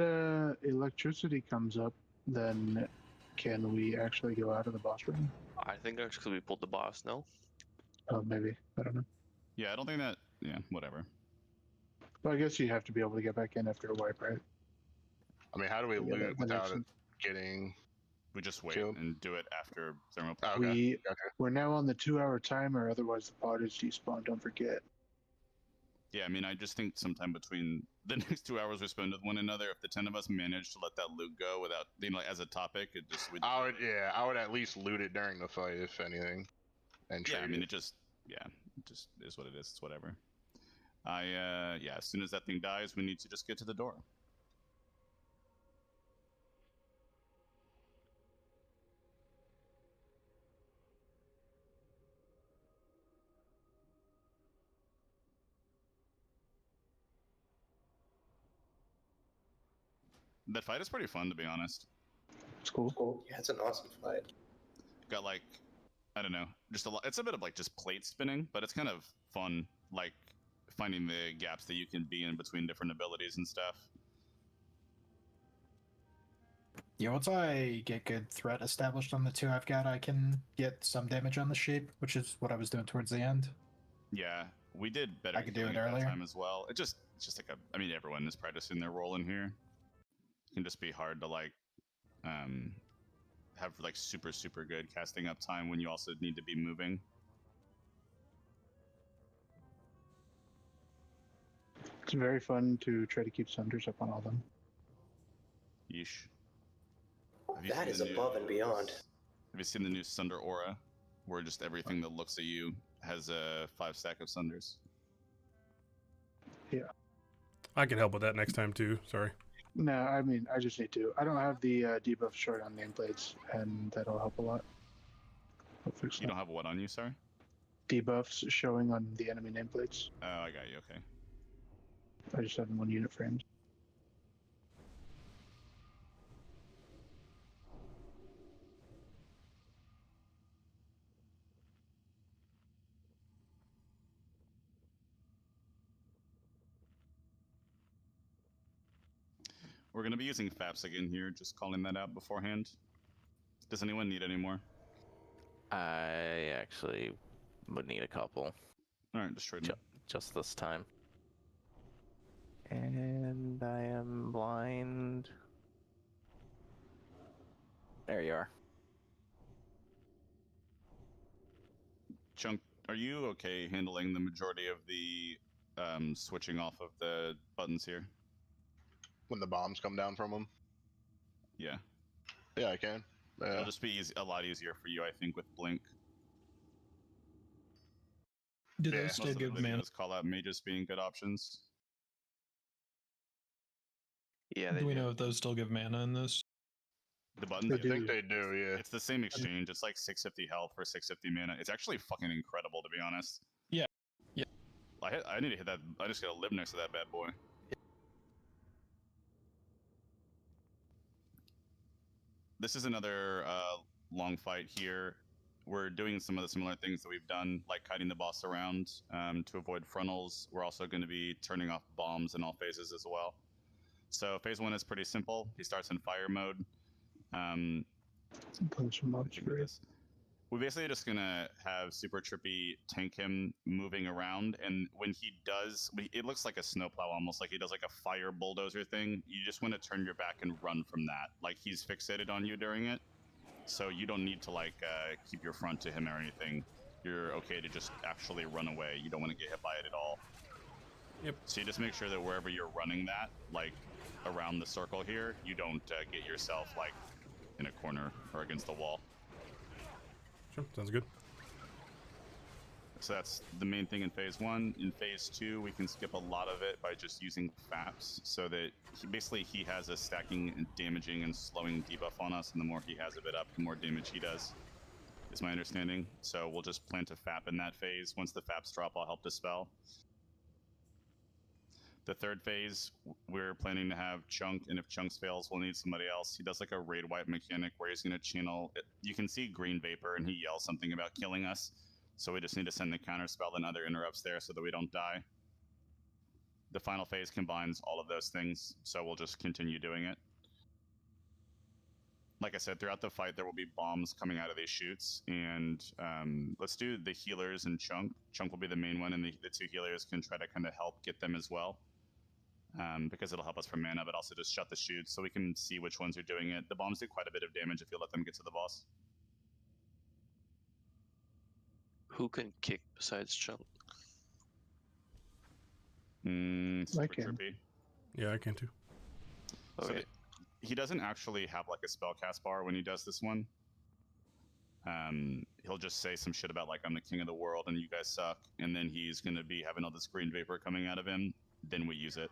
electricity comes up, then can we actually go out of the boss room? I think that's because we pulled the boss, no? Oh, maybe. I don't know. Yeah, I don't think that. Yeah, whatever. But I guess you have to be able to get back in after a wipe, right? I mean, how do we Yeah, loot that makes without it sense. getting? We just wait Killed. and do it after thermal. Oh, okay. We're now on the 2-hour timer, otherwise the pod is despawned, don't forget. Yeah, I mean, I just think sometime between the next 2 hours we spend with one another, if the 10 of us manage to let that loot go without, as a topic, it just. I would at least loot it during the fight, if anything. And Yeah, I trade mean, it. it just is what it is. It's whatever. Yeah, as soon as that thing dies, we need to just get to the door. That fight is pretty fun, to be honest. It's cool. Yeah, it's an awesome fight. Got like I don't know, just a lot. It's a bit of like just plate spinning, but it's kind of fun, like finding the gaps that you can be in between different abilities and stuff. Yeah, once I get good threat established on the two I've got, I can get some damage on the sheep, which is what I was doing towards the end. Yeah, we did better. I could do healing it at that earlier. time as well. It's just like a. I mean, everyone is practicing their role in here. It can just be hard to like, have like super good casting up time when you also need to be moving. It's very fun to try to keep Sunders up on all them. Yeesh. That is above and beyond. Have you seen the new Sunder aura, where just everything that looks at you has a 5 stack of Sunders? Yeah. I can help with that next time too. Sorry. No, I mean, I just need to. I don't have the debuff short on nameplates, and that'll help a lot. I'll fix You that. don't have what on you, sorry? Debuffs showing on the enemy nameplates. Oh, I got you. Okay. I just have them on unit frames. We're going to be using FAPS again here, just calling that out beforehand. Does anyone need any more? I actually would need a couple. Alright, just trade them. Just this time. And I am blind. There you are. Chunk, are you okay handling the majority of the switching off of the buttons here? When the bombs come down from them? Yeah. Yeah, I can. It'll just be a lot easier for you, I think, with Blink. Do Yeah. those still Most of give the mana? videos call out mages being good options. Yeah, Do we know if those still give mana in this? The buttons, They I think do. they do, yeah. it's the same exchange. It's like 650 health for 650 mana. It's actually fucking incredible, to be honest. Yeah. Yeah. I need to hit that. I just gotta live next to that bad boy. This is another long fight here. We're doing some of the similar things that we've done, like kiting the boss around to avoid frontals. We're also going to be turning off bombs in all phases as well. So phase 1 is pretty simple. He starts in fire mode. Play some mobs think for of it. this. We're basically just gonna have Super Trippy tank him moving around, and when he does, it looks like a snowplow almost, like he does like a fire bulldozer thing. You just want to turn your back and run from that. Like he's fixated on you during it, so you don't need to like keep your front to him or anything. You're okay to just actually run away. You don't want to get hit by it at all. Yep. So you just make sure that wherever you're running that, like around the circle here, you don't get yourself like in a corner or against the wall. Sure, sounds good. So that's the main thing in phase 1. In phase 2, we can skip a lot of it by just using FAPS, so that he has a stacking and damaging and slowing debuff on us, and the more he has of it up, the more damage he does, is my understanding. So we'll just plant a FAP in that phase. Once the FAPs drop, I'll help dispel. The third phase, we're planning to have Chunk, and if Chunks fails, we'll need somebody else. He does like a raid wipe mechanic where he's going to channel. You can see green vapor, and he yells something about killing us. So we just need to send the counter spell and other interrupts there so that we don't die. The final phase combines all of those things, so we'll just continue doing it. Like I said, throughout the fight, there will be bombs coming out of these chutes, and let's do the healers and Chunk. Chunk will be the main one, and the two healers can try to kind of help get them as well. Because it'll help us for mana, but also just shut the chutes so we can see which ones are doing it. The bombs do quite a bit of damage if you let them get to the boss. Who can kick besides Chunk? Super I can. trippy. Yeah, I can too. So Okay. he doesn't actually have like a spellcast bar when he does this one. He'll just say some shit about like, I'm the king of the world and you guys suck, and then he's gonna be having all this green vapor coming out of him. Then we use it.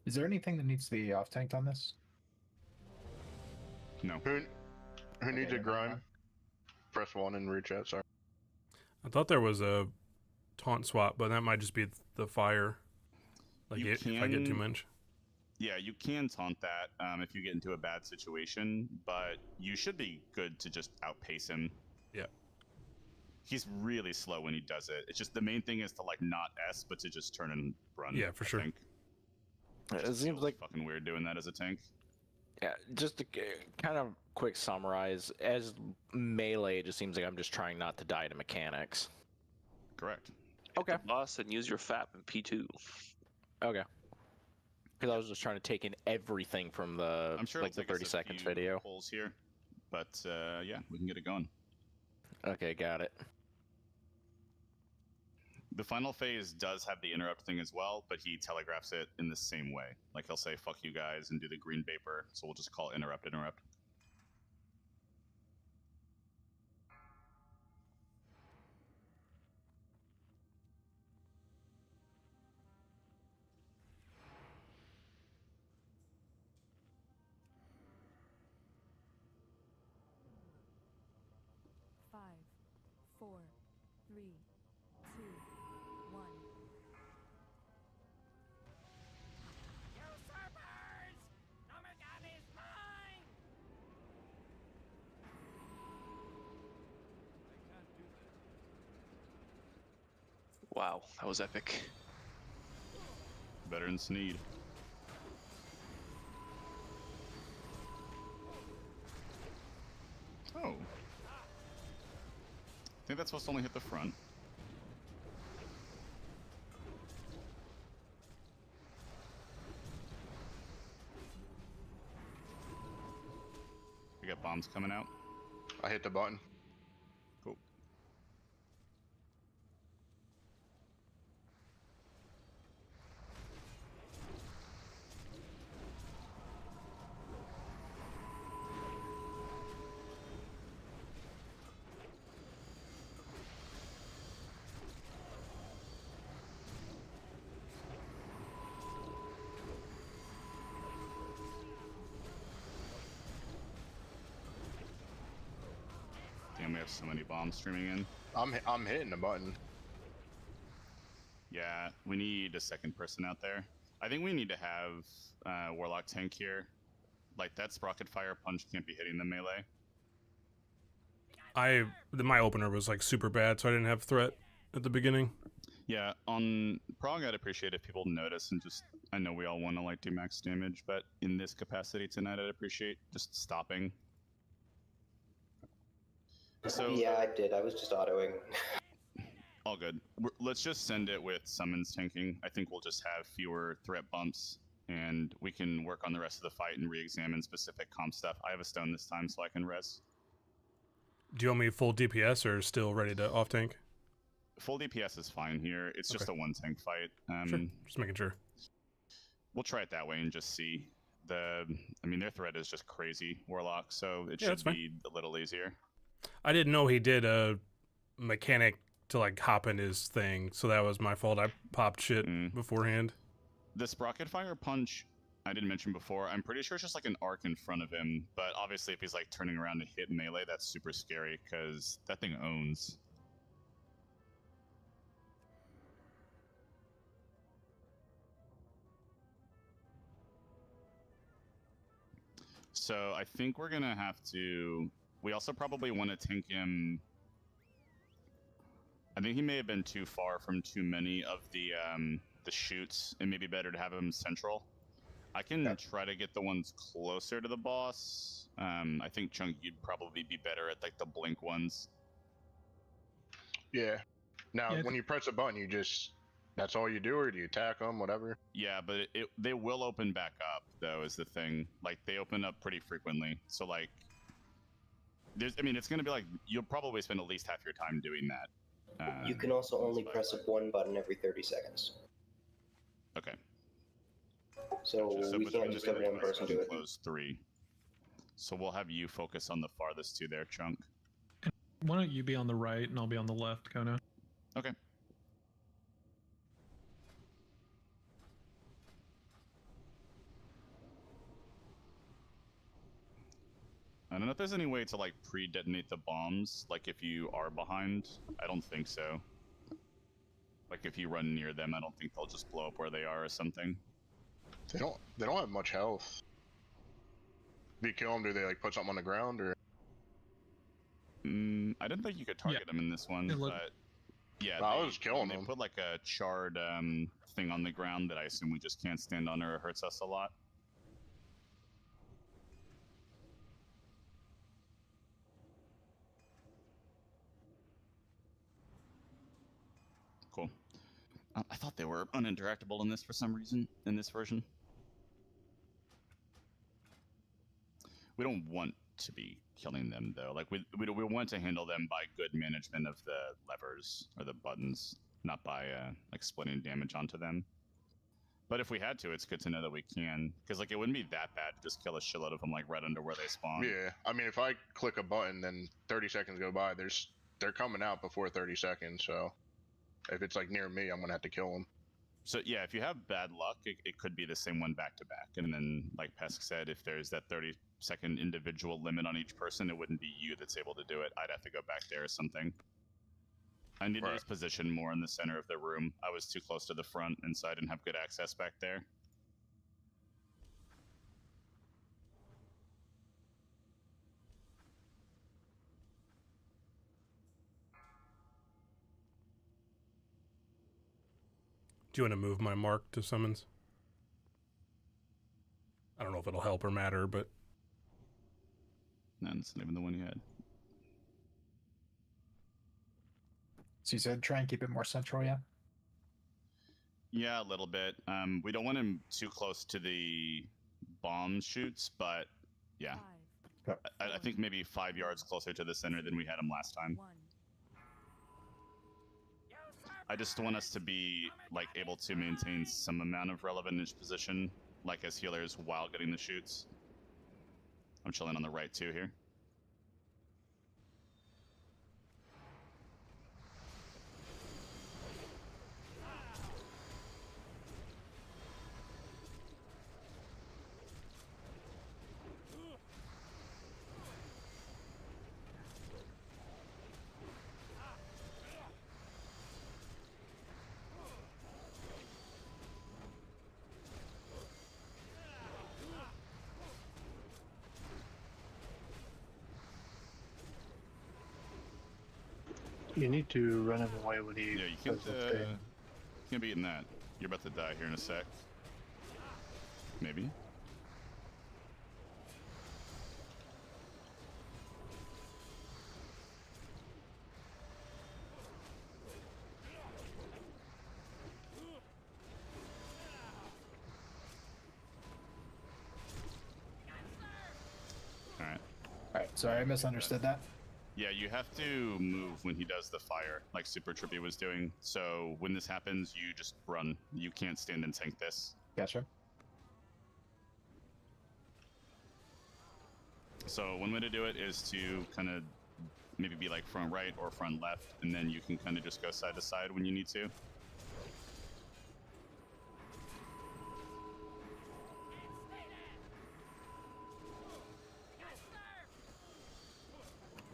Is there anything that needs to be off tanked on this? No. Who needs Okay, a grime? Press 1 in root chat, sorry. I thought there was a taunt swap, but that might just be the fire. Like You if I get too can- much. Yeah, you can taunt that if you get into a bad situation, but you should be good to just outpace him. Yeah. He's really slow when he does it. It's just the main thing is to like not S, but to just turn and run. Yeah, for I sure. think. It Just seems feels like fucking weird doing that as a tank. yeah, just to kind of quick summarize, as melee, it just seems like I'm just trying not to die to mechanics. Correct. Okay. The boss and use your FAP and P2. Okay. Because I was just trying to take in everything from the I'm sure like it'll the take us 30 a seconds few video. pulls here, but yeah, we can get it going. Okay, got it. The final phase does have the interrupt thing as well, but he telegraphs it in the same way. Like he'll say "fuck you guys" and do the green vapor, so we'll just call it interrupt. 5, 4, 3, 2, 1. Usurpers! Nomergon is mine! Wow, that was epic. Better than Sneed. Oh. I think that's supposed to only hit the front. We got bombs coming out. I hit the button. Cool. Damn, we have so many bombs streaming in. I'm hitting the button. Yeah, we need a second person out there. I think we need to have Warlock tank here. Like that Sprocket Fire punch can't be hitting the melee. My opener was like super bad, so I didn't have threat at the beginning. Yeah, on Prog, I'd appreciate if people notice and just, I know we all want to like do max damage, but in this capacity tonight, I'd appreciate just stopping. So yeah, I did. I was just autoing. all good. Let's just send it with summons tanking. I think we'll just have fewer threat bumps, and we can work on the rest of the fight and re-examine specific comp stuff. I have a stone this time, so I can res. Do you want me full DPS or still ready to off tank? Full DPS is fine here. It's just a one tank fight. Sure, just making sure. We'll try it that way and just see. I mean, their threat is just crazy, Warlock, so it Yeah, should be a little easier. I didn't know he did a mechanic to like hop in his thing, so that was my fault. I popped shit beforehand. The Sprocket Fire punch, I didn't mention before, I'm pretty sure it's just like an arc in front of him, but obviously if he's like turning around to hit melee, that's super scary because that thing owns. So I think we're gonna have to. We also probably want to tank him. I think he may have been too far from too many of the shoots. It may be better to have him central. I can try to get the ones closer to the boss. I think Chunk, you'd probably be better at like the blink ones. Yeah. Now, Yeah, when you press a button, you just that's all you do, or do you attack them, whatever? Yeah, but they will open back up though. Is the thing, like they open up pretty frequently. So like, I mean, it's gonna be like you'll probably spend at least half your time doing that. You can also only press one button every 30 seconds. Okay. So we can't just have one person do it. Close 3. So we'll have you focus on the farthest 2 there, Chunk. Why don't you be on the right and I'll be on the left, Kona? Okay. I don't know if there's any way to like pre-detonate the bombs, like if you are behind. I don't think so. Like if you run near them, I don't think they'll just blow up where they are or something. They don't have much health. If you kill them, do they like put something on the ground or? I didn't think you could target them in this one, It looked- but yeah, I was killing they them. put like a charred thing on the ground that I assume we just can't stand on, or it hurts us a lot. Cool. I thought they were uninteractable in this for some reason, in this version. We don't want to be killing them, though. Like, we want to handle them by good management of the levers, or the buttons, not by, like, splitting damage onto them. But if we had to, it's good to know that we can. Because, like, it wouldn't be that bad to just kill a shitload of them, like, right under where they spawn. Yeah, I mean, if I click a button, then 30 seconds go by. They're coming out before 30 seconds, so if it's like near me, I'm gonna have to kill them. So yeah, if you have bad luck, it could be the same one back to back. And then, like Pesk said, if there's that 30-second individual limit on each person, it wouldn't be you that's able to do it. I'd have to go back there or something. I needed his position more in the center of the room. I was too close to the front, and so I didn't have good access back there. Do you want to move my mark to summons? I don't know if it'll help or matter, but... No, it's not even the one you had. So you said try and keep it more central, yeah? Yeah, a little bit. We don't want him too close to the bomb shoots, but yeah. I think maybe 5 yards closer to the center than we had him last time. I just want us to be, like, able to maintain some amount of relevant niche position, like as healers, while getting the shoots. I'm chilling on the right too here. You need to run him away when he Yeah, you does the thing. can't be in that. You're about to die here in a sec. Maybe. Alright. Alright, sorry, I misunderstood that. Yeah, you have to move when he does the fire, like Super Trippy was doing. So when this happens, you just run. You can't stand and tank this. Gotcha. So one way to do it is to kind of maybe be like front right or front left, and then you can kind of just go side to side when you need to.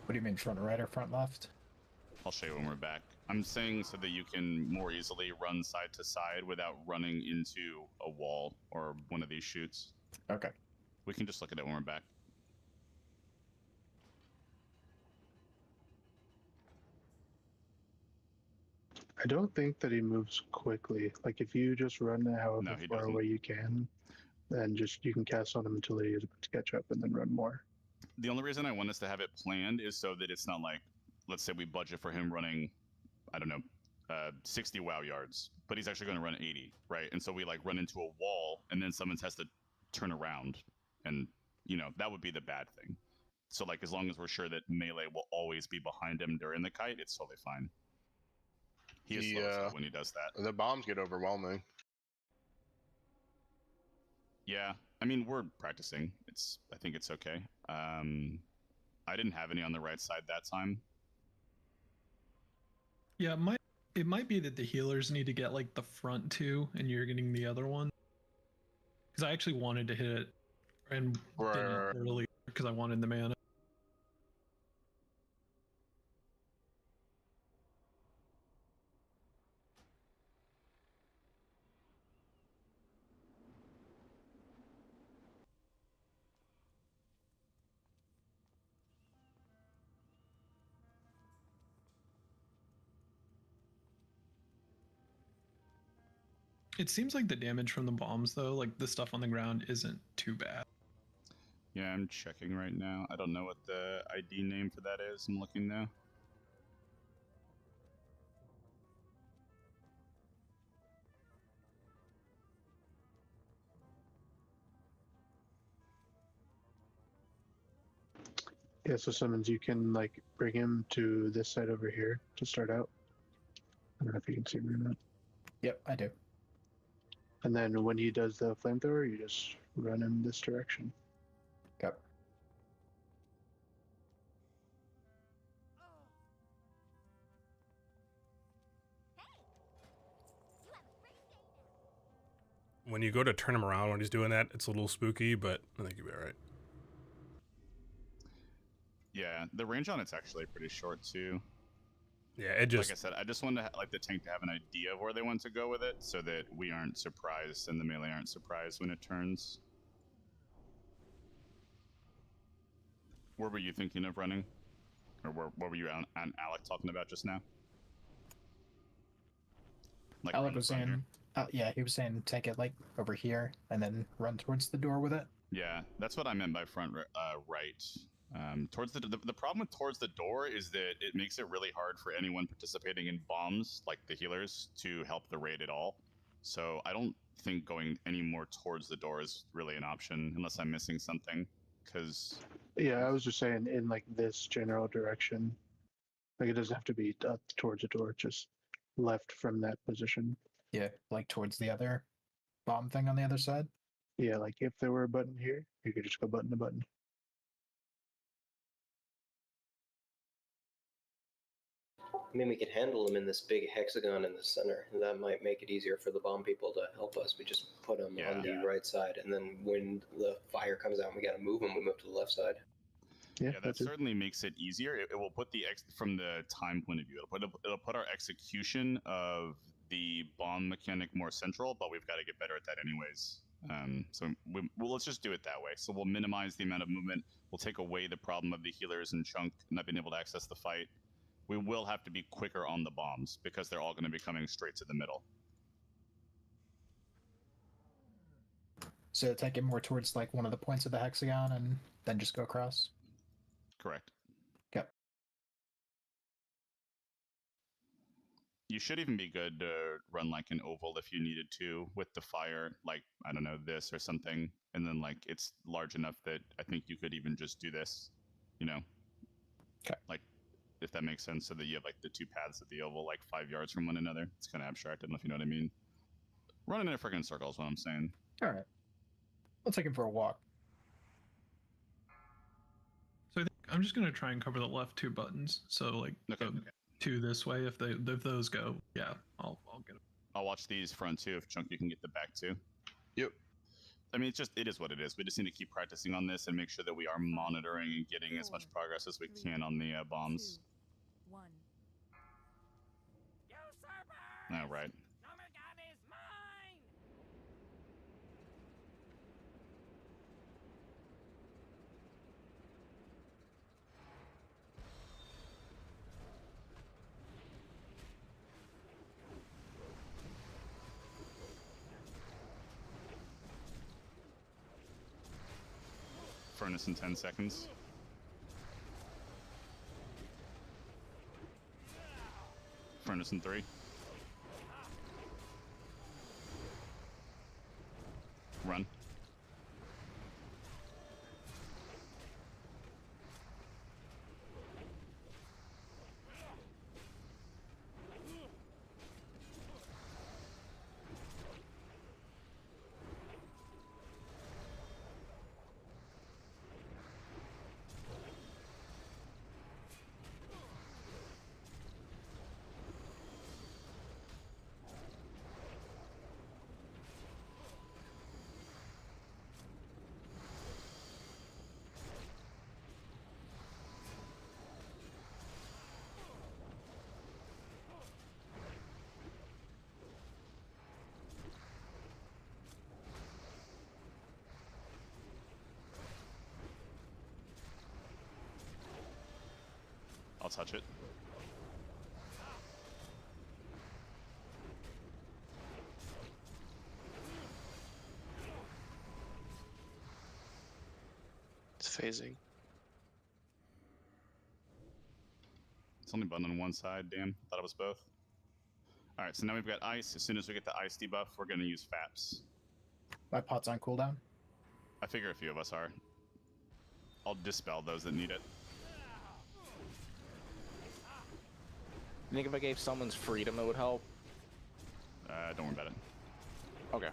What do you mean, front right or front left? I'll show you when we're back. I'm saying so that you can more easily run side to side without running into a wall or one of these chutes. Okay. We can just look at it when we're back. I don't think that he moves quickly. Like if you just run however No, he far doesn't. away you can, then just you can cast on him until he is about to catch up and then run more. The only reason I want us to have it planned is so that it's not like, let's say we budget for him running, I don't know, 60 WoW yards, but he's actually going to run 80, right? And so we like run into a wall, and then someone has to turn around, and you know that would be the bad thing. So like as long as we're sure that melee will always be behind him during the kite, it's totally fine. He is slow as hell when he does that. The bombs get overwhelming. Yeah, I mean we're practicing. I think it's okay. I didn't have any on the right side that time. Yeah, it might be that the healers need to get like the front two, and you're getting the other one. Because I actually wanted to hit it and didn't early because I wanted the mana. It seems like the damage from the bombs, though, like the stuff on the ground, isn't too bad. Yeah, I'm checking right now. I don't know what the ID name for that is. I'm looking now. Yeah, so Simmons, you can like bring him to this side over here to start out. I don't know if you can see me or not. Yep, I do. And then when he does the flamethrower, you just run him this direction. Yep. When you go to turn him around when he's doing that, it's a little spooky, but I think you'll be all right. Yeah, the range on it's actually pretty short too. Yeah, it just like I said, I just wanted like the tank to have an idea of where they want to go with it, so that we aren't surprised and the melee aren't surprised when it turns. Where were you thinking of running, or what were you and Alec talking about just now? Like Alec around the was front here? saying, yeah, he was saying take it like over here and then run towards the door with it. Yeah, that's what I meant by front right. Towards the problem with towards the door is that it makes it really hard for anyone participating in bombs, like the healers, to help the raid at all. So I don't think going any more towards the door is really an option, unless I'm missing something. Because Yeah, I was just saying in like this general direction. Like it doesn't have to be up towards the door, just left from that position. Yeah, like towards the other bomb thing on the other side. Yeah, like if there were a button here, you could just go button to button. I mean, we could handle them in this big hexagon in the center. That might make it easier for the bomb people to help us. We just put them on the right side, and then when the fire comes out and we got to move them, we move to the left side. Yeah, that certainly makes it easier. It will put the from the time point of view. It'll put our execution of the bomb mechanic more central, but we've got to get better at that anyways. Well, let's just do it that way. So we'll minimize the amount of movement. We'll take away the problem of the healers and chunk not being able to access the fight. We will have to be quicker on the bombs because they're all going to be coming straight to the middle. So take it more towards like one of the points of the hexagon and then just go across. Correct. Yep. You should even be good to run like an oval if you needed to with the fire, like, I don't know, this or something. And then like it's large enough that I think you could even just do this, you know? Okay. Like, if that makes sense, so that you have like the two paths of the oval like 5 yards from one another. It's kind of abstract, I don't know if you know what I mean. Running in a freaking circle is what I'm saying. All right. We'll take him for a walk. So I think I'm just gonna try and cover the left two buttons. So like two this way. If those go, yeah, I'll get them. I'll watch these front two if Chunky can get the back two. Yep. I mean, it is what it is. We just need to keep practicing on this and make sure that we are monitoring and getting as much progress as we can on the bombs. 2, 1. All right. Gnomer gun is mine! Furnace in 10 seconds. Furnace in 3. Run. I'll touch it. phasing. It's only button on one side. Damn, thought it was both. All right, so now we've got ice. As soon as we get the ice debuff, we're going to use FAPS. My pot's on cooldown. I figure a few of us are. I'll dispel those that need it. You think if I gave someone's freedom, it would help? Don't worry about it. Okay.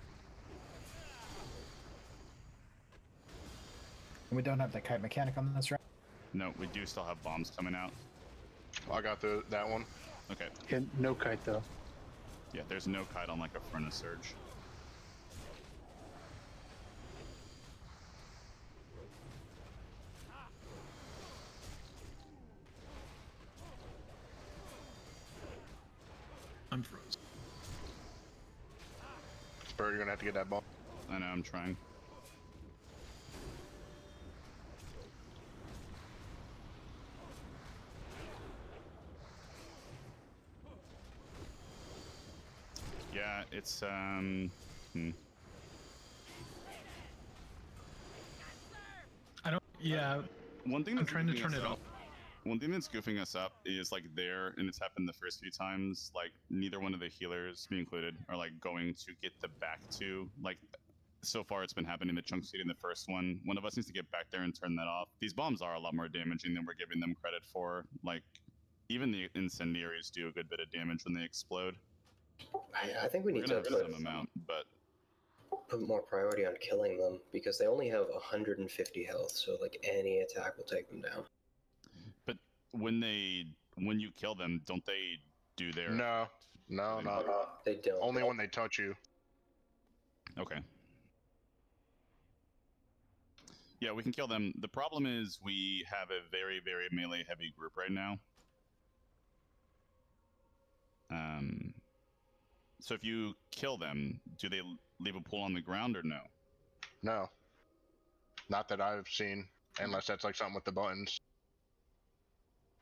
And we don't have the kite mechanic on this round. No, we do still have bombs coming out. I got that one. Okay. And no kite though. Yeah, there's no kite on like a Furnace Surge. I'm frozen. Bird, you're gonna have to get that ball. I know, I'm trying. Yeah, it's I don't. Yeah. One thing I'm that's trying to goofing turn us it up- off. One thing that's goofing us up is like there, and it's happened the first few times, like neither one of the healers, me included, are like going to get the back to, like, so far it's been happening the chunk seed in the first one. One of us needs to get back there and turn that off. These bombs are a lot more damaging than we're giving them credit for. Like, even the incendiaries do a good bit of damage when they explode. I think we We're need gonna to have some amount, but put more priority on killing them because they only have 150 health, so like any attack will take them down. but when you kill them, don't they do their No, effect? no, They not They don't. only when they touch you. Okay. Yeah, we can kill them. The problem is we have a very, very melee heavy group right now. So if you kill them, do they leave a pool on the ground or no? No, not that I've seen, unless that's like something with the buttons.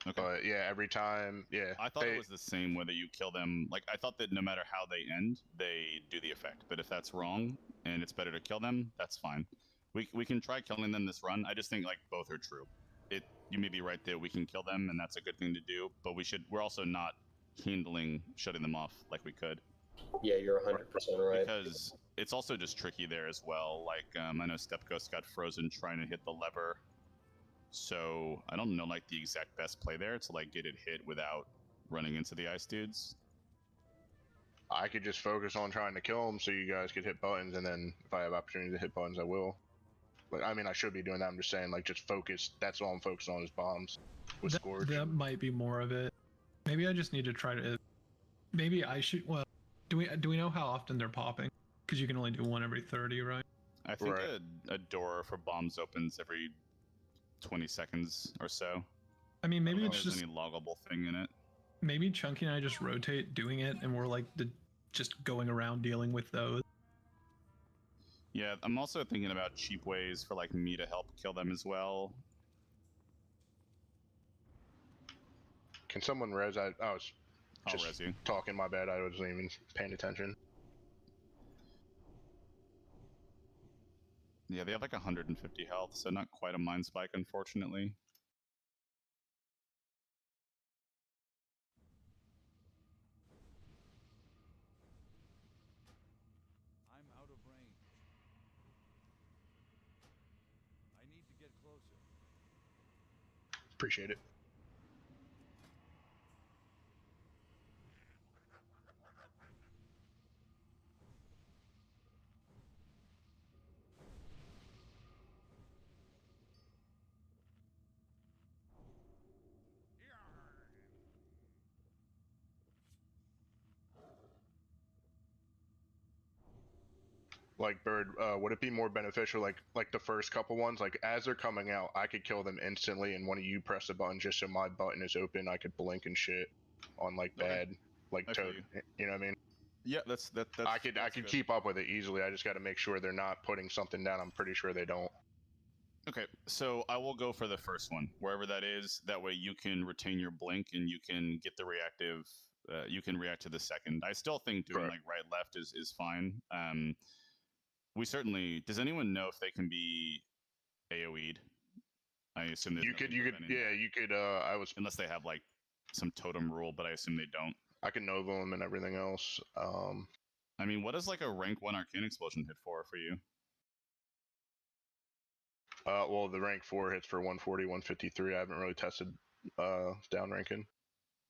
Okay. But yeah, every time, yeah. I thought it was the same whether you kill them. Like, I thought that no matter how they end, they do the effect. But if that's wrong and it's better to kill them, that's fine. We can try killing them this run. I just think like both are true. You may be right that we can kill them and that's a good thing to do, but we're also not handling shutting them off like we could. Yeah, you're 100% right. Because it's also just tricky there as well. Like, I know Stepghost got frozen trying to hit the lever. So I don't know like the exact best play there to like get it hit without running into the ice dudes. I could just focus on trying to kill them so you guys could hit buttons, and then if I have opportunity to hit buttons, I will. But I mean, I should be doing that. I'm just saying, like, just focus. That's all I'm focused on is bombs with Scourge. That might be more of it. Maybe I just need to try to. Maybe I should. Well, do we know how often they're popping? Because you can only do one every 30, right? I think a door for bombs opens every 20 seconds or so. I mean, maybe I don't it's think there's just any loggable thing in it. maybe Chunky and I just rotate doing it, and we're like just going around dealing with those. Yeah, I'm also thinking about cheap ways for like me to help kill them as well. Can someone res? I was I'll just res you. talking. My bad. I wasn't even paying attention. Yeah, they have like 150 health, so not quite a mind spike, unfortunately. I'm out of range. I need to get closer. Appreciate it. Like Bird, would it be more beneficial, like the first couple ones, like as they're coming out, I could kill them instantly, and when you press a button, just so my button is open, I could blink and shit on like bad, like Toad. You know what I mean? Yeah, that's I could good. keep up with it easily. I just got to make sure they're not putting something down. I'm pretty sure they don't. Okay, so I will go for the first one, wherever that is. That way you can retain your blink and you can get the reactive. You can react to the second. I still think doing like right left is fine. We certainly. Does anyone know if they can be AoE'd? I assume there's You could, nothing preventing yeah, that. you could. I was, Unless they have like some totem rule, but I assume they don't. I can Nova them and everything else. I mean, what does like a rank 1 arcane explosion hit for you? Well, the rank 4 hits for 140, 153. I haven't really tested down ranking.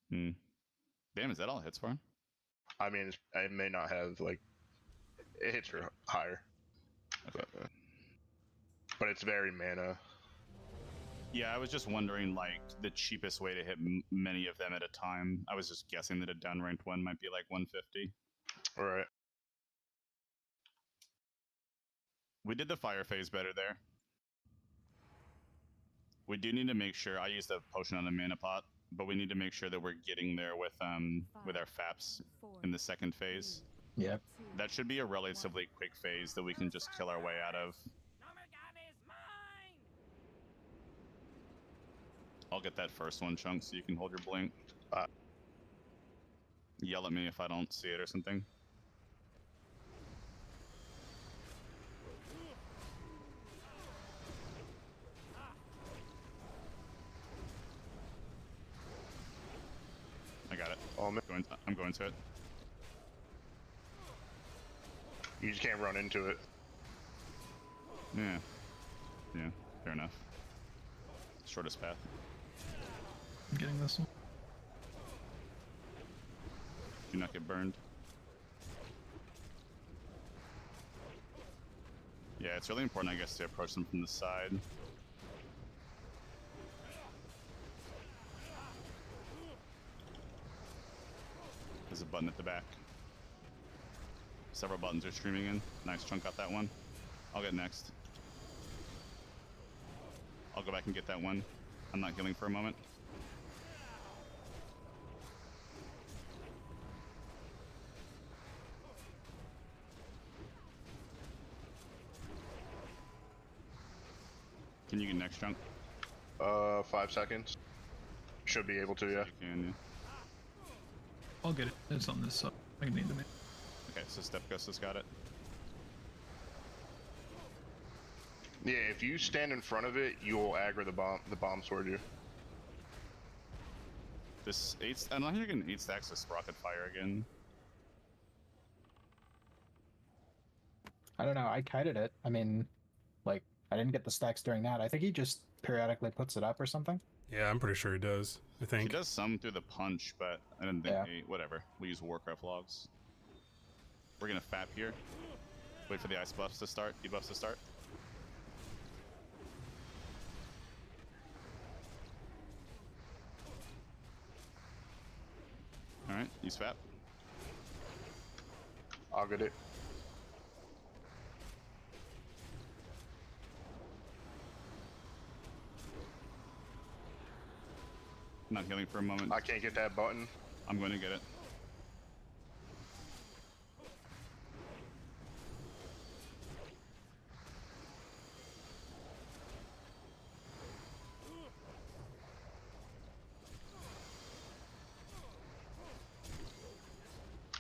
Hmm. Damn, is that all it hits for? I mean, it may not have like it hits for higher. Okay. But it's very mana. Yeah, I was just wondering like the cheapest way to hit many of them at a time. I was just guessing that a downranked one might be like 150. Right. We did the fire phase better there. We do need to make sure I used a potion on the mana pot, but we need to make sure that we're getting there with our FAPs in the second phase. Yep. That should be a relatively quick phase that we can just kill our way out of. I'll get that first one, Chunk, so you can hold your blink. Yell at me if I don't see it or something. I got it. Oh, I'm going to it. You just can't run into it. Yeah. Yeah, fair enough. Shortest path. I'm getting this one. Do not get burned. Yeah, it's really important, I guess, to approach them from the side. There's a button at the back. Several buttons are streaming in. Nice chunk got that one. I'll get next. I'll go back and get that one. I'm not healing for a moment. Can you get next chunk? 5 seconds. Should be able to, yeah. You can, yeah. I'll get it. It's on this side. I need the man. Okay, so Step Ghost has got it. Yeah, if you stand in front of it, you will aggro the bombs toward you. This 8... I'm not getting 8 stacks of Sprocket Fire again. I don't know. I kited it. I mean, like, I didn't get the stacks during that. I think he just periodically puts it up or something. Yeah, I'm pretty sure he does. I think. He does some through the punch, but I didn't think whatever. We use Warcraft logs. We're gonna FAP here. Wait for the ice buffs to start, debuffs to start. Alright, use FAP. I'll get it. Not healing for a moment. I can't get that button. I'm going to get it.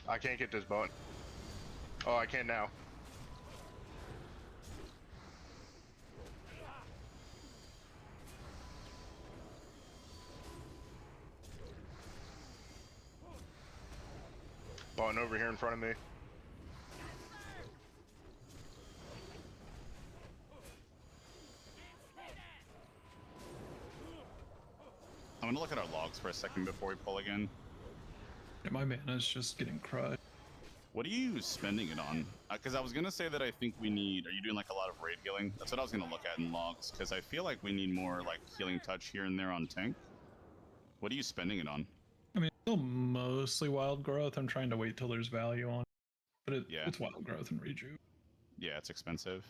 I can't get this button. Oh, I can now. Button over here in front of me. I'm gonna look at our logs for a second before we pull again. Yeah, my mana's just getting crushed. What are you spending it on? Because I was gonna say that I think we need... Are you doing like a lot of raid healing? That's what I was gonna look at in logs, because I feel like we need more like healing touch here and there on tank. What are you spending it on? I mean, still mostly wild growth. I'm trying to wait till there's value on it. But it's wild growth and rejuve. Yeah, it's expensive.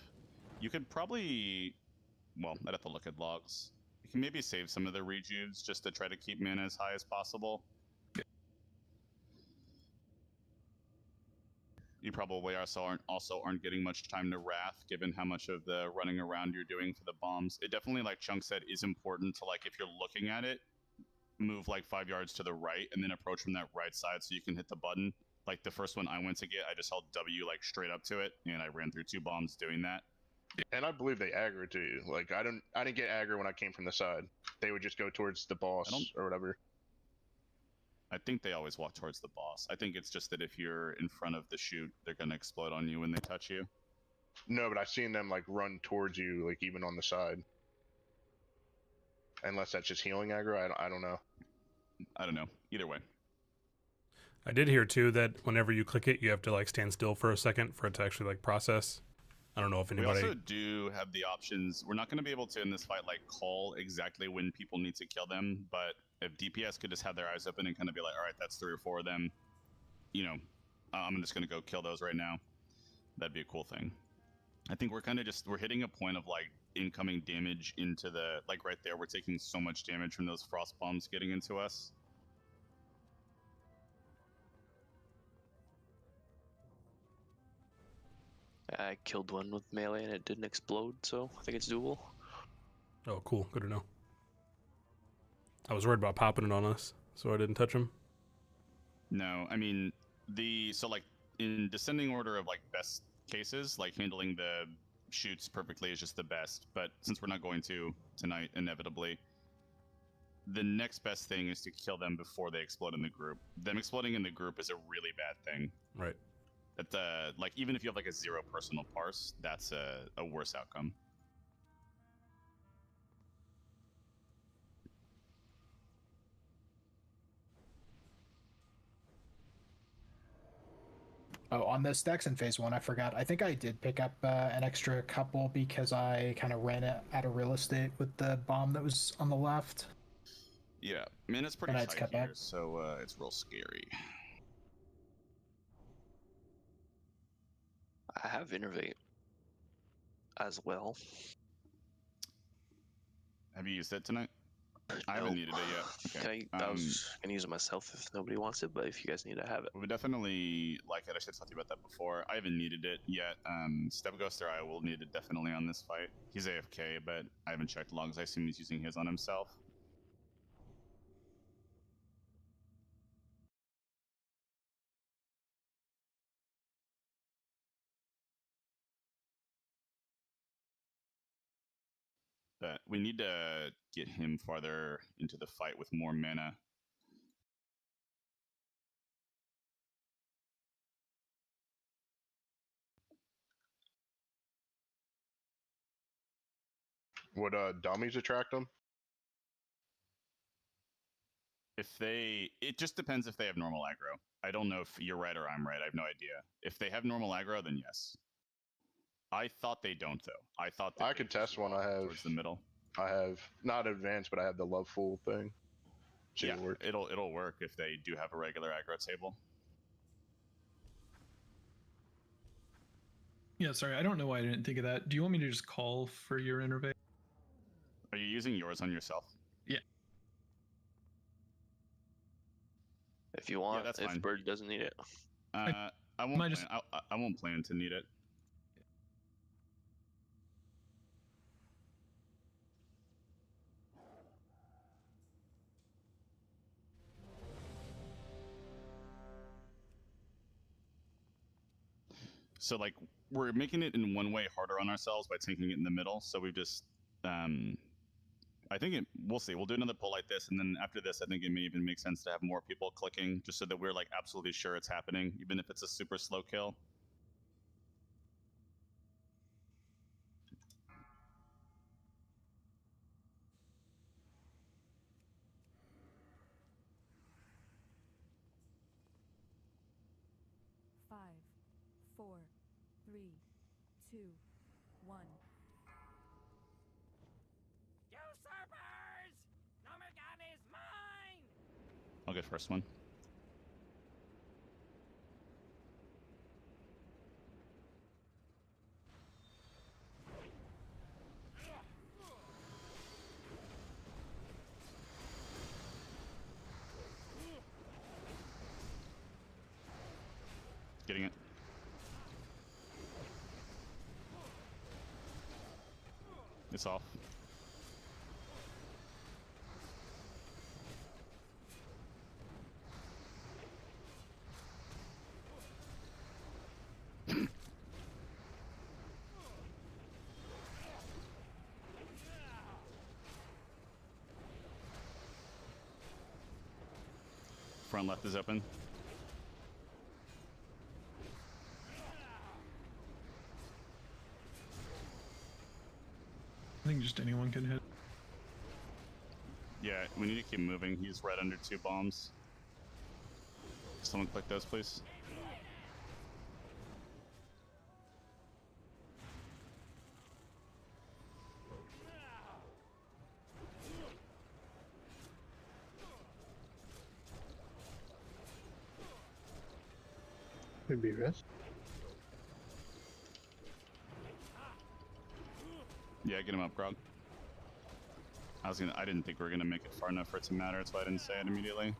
You could probably... Well, I'd have to look at logs. You can maybe save some of the rejuves just to try to keep mana as high as possible. You probably also aren't getting much time to Wrath, given how much of the running around you're doing for the bombs. It definitely, like Chunk said, is important to, like, if you're looking at it, move like 5 yards to the right and then approach from that right side so you can hit the button. Like the first one I went to get, I just held W like straight up to it and I ran through 2 bombs doing that. And I believe they aggro too. Like I didn't get aggro when I came from the side. They would just go towards the boss or whatever. I think they always walk towards the boss. I think it's just that if you're in front of the chute, they're gonna explode on you when they touch you. No, but I've seen them like run towards you, like even on the side. Unless that's just healing aggro, I don't know. I don't know. Either way. I did hear too that whenever you click it, you have to like stand still for a second for it to actually like process. I don't know if anybody. We also do have the options. We're not going to be able to in this fight like call exactly when people need to kill them, but if DPS could just have their eyes open and kind of be like, all right, that's 3 or 4 of them, you know, I'm just going to go kill those right now. That'd be a cool thing. I think we're kind of we're hitting a point of like incoming damage into the, like right there, we're taking so much damage from those frost bombs getting into us. I killed one with melee and it didn't explode, so I think it's doable. Oh, cool. Good to know. I was worried about popping it on us, so I didn't touch him. No, I mean, so like in descending order of like best cases, like handling the shoots perfectly is just the best. But since we're not going to tonight, inevitably, the next best thing is to kill them before they explode in the group. Them exploding in the group is a really bad thing. Right. That like even if you have like a 0 personal parse, that's a worse outcome. Oh, on the stacks in phase 1, I forgot. I think I did pick up an extra couple because I kind of ran it out of real estate with the bomb that was on the left. Yeah, man, it's pretty And I had to tight cut here, back. so it's real scary. I have Innervate as well. Have you used it tonight? I haven't needed it yet. Okay. I was gonna use it myself if nobody wants it, but if you guys need it, I have it. We would definitely like it. I should have talked to you about that before. I haven't needed it yet. Step Ghoster I will need it definitely on this fight. He's AFK, but I haven't checked logs. I assume he's using his on himself. But we need to get him farther into the fight with more mana. Would dummies attract them? It just depends if they have normal aggro. I don't know if you're right or I'm right. I have no idea. If they have normal aggro, then yes. I thought they don't though. I thought that I could test one. I have towards the middle. I have not advanced, but I have the loveful thing. See Yeah, it'll work if they do have a regular aggro table. Yeah, sorry, I don't know why I didn't think of that. Do you want me to just call for your Innervate? Are you using yours on yourself? Yeah. If you want, that's if fine. Bird doesn't need it. I won't plan to need it. So like we're making it in one way harder on ourselves by taking it in the middle. So we've just I think we'll see. We'll do another pull like this, and then after this, I think it may even make sense to have more people clicking, just so that we're like absolutely sure it's happening, even if it's a super slow kill. Five, 4, 3, 2, 1. Usurpers! Nomergan is mine! I'll get first one. Getting it. It's off. Front left is open. I think just anyone can hit. Yeah, we need to keep moving. He's right under 2 bombs. Someone click those, please. Could be risk. Yeah, get him up, Grog. I didn't think we were gonna make it far enough for it to matter, that's why I didn't say it immediately.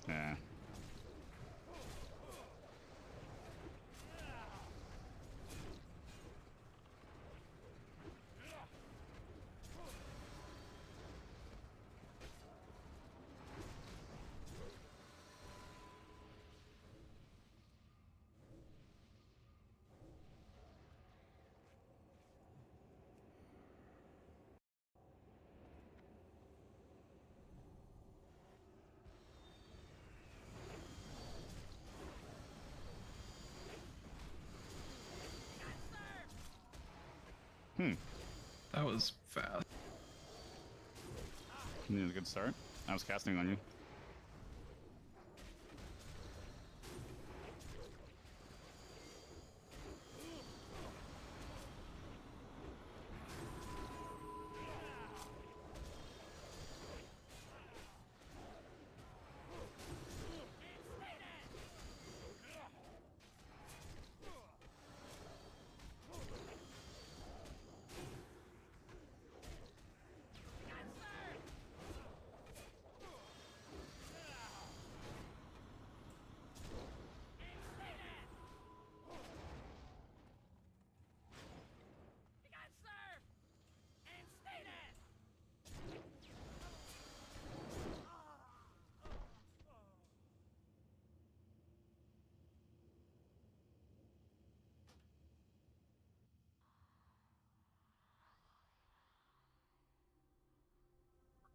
Yeah. That was fast. You need a good start. I was casting on you.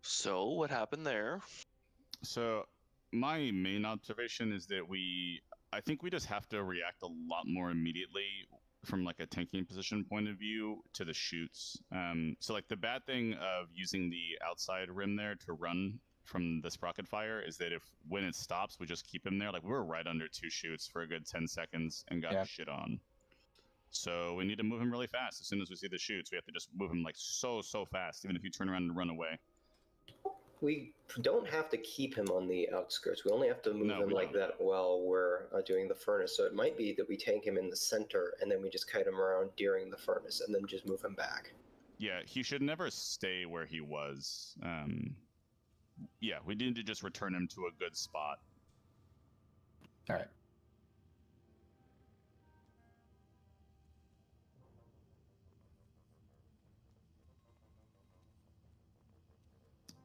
So what happened there? So my main observation is that I think we just have to react a lot more immediately from like a tanking position point of view to the shoots. So like the bad thing of using the outside rim there to run from the sprocket fire is that when it stops, we just keep him there. Like we were right under 2 shoots for a good 10 seconds and got shit on. So we need to move him really fast. As soon as we see the shoots, we have to just move him like so fast, even if you turn around and run away. We don't have to keep him on the outskirts. We only have to move him like that while we're doing the furnace. So it might be that we tank him in the center and then we just kite him around during the furnace and then just move him back. Yeah, he should never stay where he was. Yeah, we need to just return him to a good spot. All right.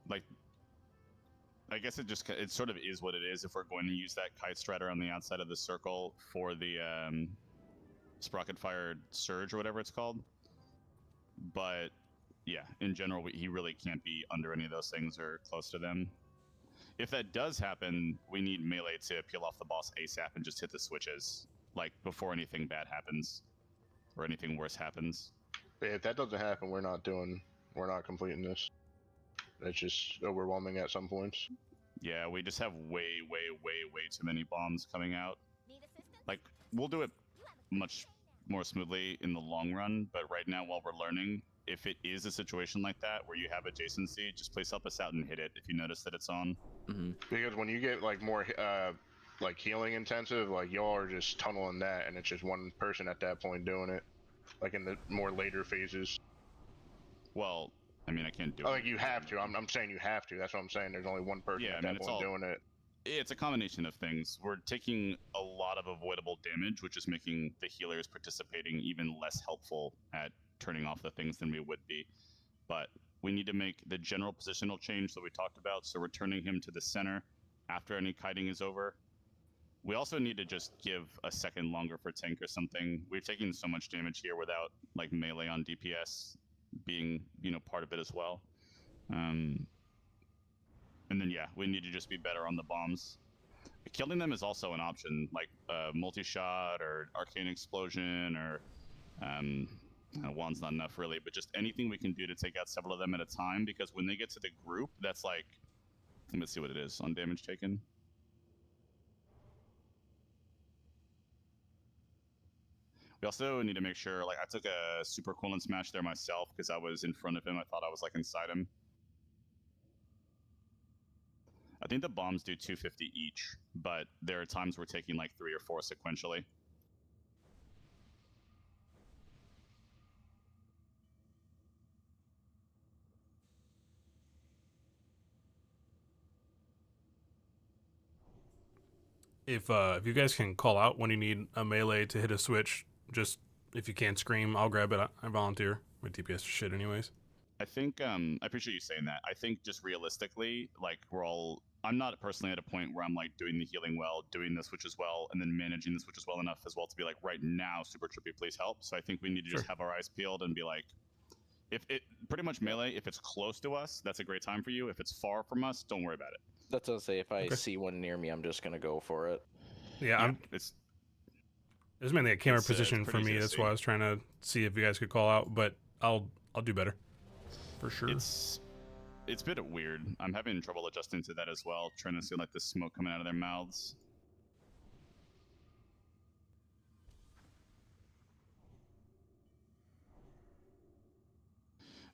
Like, I guess it sort of is what it is if we're going to use that kite strider on the outside of the circle for the sprocket fire surge or whatever it's called. But yeah, in general, he really can't be under any of those things or close to them. If that does happen, we need melee to peel off the boss ASAP and just hit the switches, like before anything bad happens or anything worse happens. If that doesn't happen, we're not completing this. It's just overwhelming at some points. Yeah, we just have way too many bombs coming out. Like, we'll do it much more smoothly in the long run, but right now, while we're learning, if it is a situation like that where you have adjacency, just please help us out and hit it if you notice that it's on. Because when you get like more like healing intensive, like y'all are just tunneling that, and it's just one person at that point doing it, like in the more later phases. Well, I mean, I can't do it. Like you have to. I'm saying you have to. That's what I'm saying. There's only one person at that point doing it. It's a combination of things. We're taking a lot of avoidable damage, which is making the healers participating even less helpful at turning off the things than we would be. But we need to make the general positional change that we talked about, so returning him to the center after any kiting is over. We also need to just give a second longer for tank or something. We're taking so much damage here without like melee on DPS. being, part of it as well. And then yeah, we need to just be better on the bombs. Killing them is also an option, like multi-shot or arcane explosion or wand's not enough really, but just anything we can do to take out several of them at a time, because when they get to the group, that's like, let me see what it is on damage taken. We also need to make sure, like, I took a super equivalent smash there myself because I was in front of him. I thought I was like inside him. I think the bombs do 250 each, but there are times we're taking like 3 or 4 sequentially. If you guys can call out when you need a melee to hit a switch, just if you can't scream, I'll grab it. I volunteer. My DPS is shit anyways. I think I appreciate you saying that. I think just realistically, like I'm not personally at a point where I'm like doing the healing well, doing the switches well, and then managing the switches well enough as well to be like, right now, Super Trippy, please help. So I think we need to just have our eyes peeled and be like, if it pretty much melee, if it's close to us, that's a great time for you. If it's far from us, don't worry about it. That's what I say. If I see one near me, I'm just gonna go for it. Yeah, it's mainly a camera position for me. That's why I was trying to see if you guys could call out, but I'll do better. For sure. It's a bit weird. I'm having trouble adjusting to that as well, trying to see like the smoke coming out of their mouths.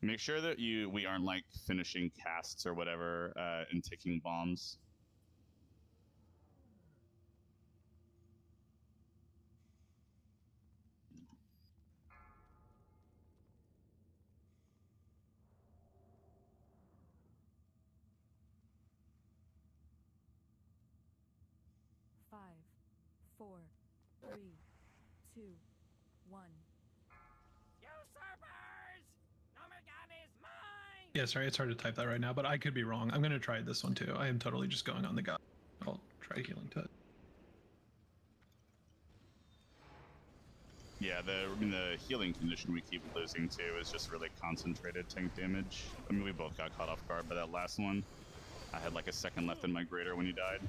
Make sure that we aren't like finishing casts or whatever and taking bombs. Five, 4, 3, 2, 1. Usurpers! Nomergan is mine! Yeah, sorry, it's hard to type that right now, but I could be wrong. I'm gonna try this one too. I am totally just going on the gut. I'll try healing to it. Yeah, the healing condition we keep losing to is just really concentrated tank damage. I mean, we both got caught off guard by that last one. I had like a second left in my greater when he died.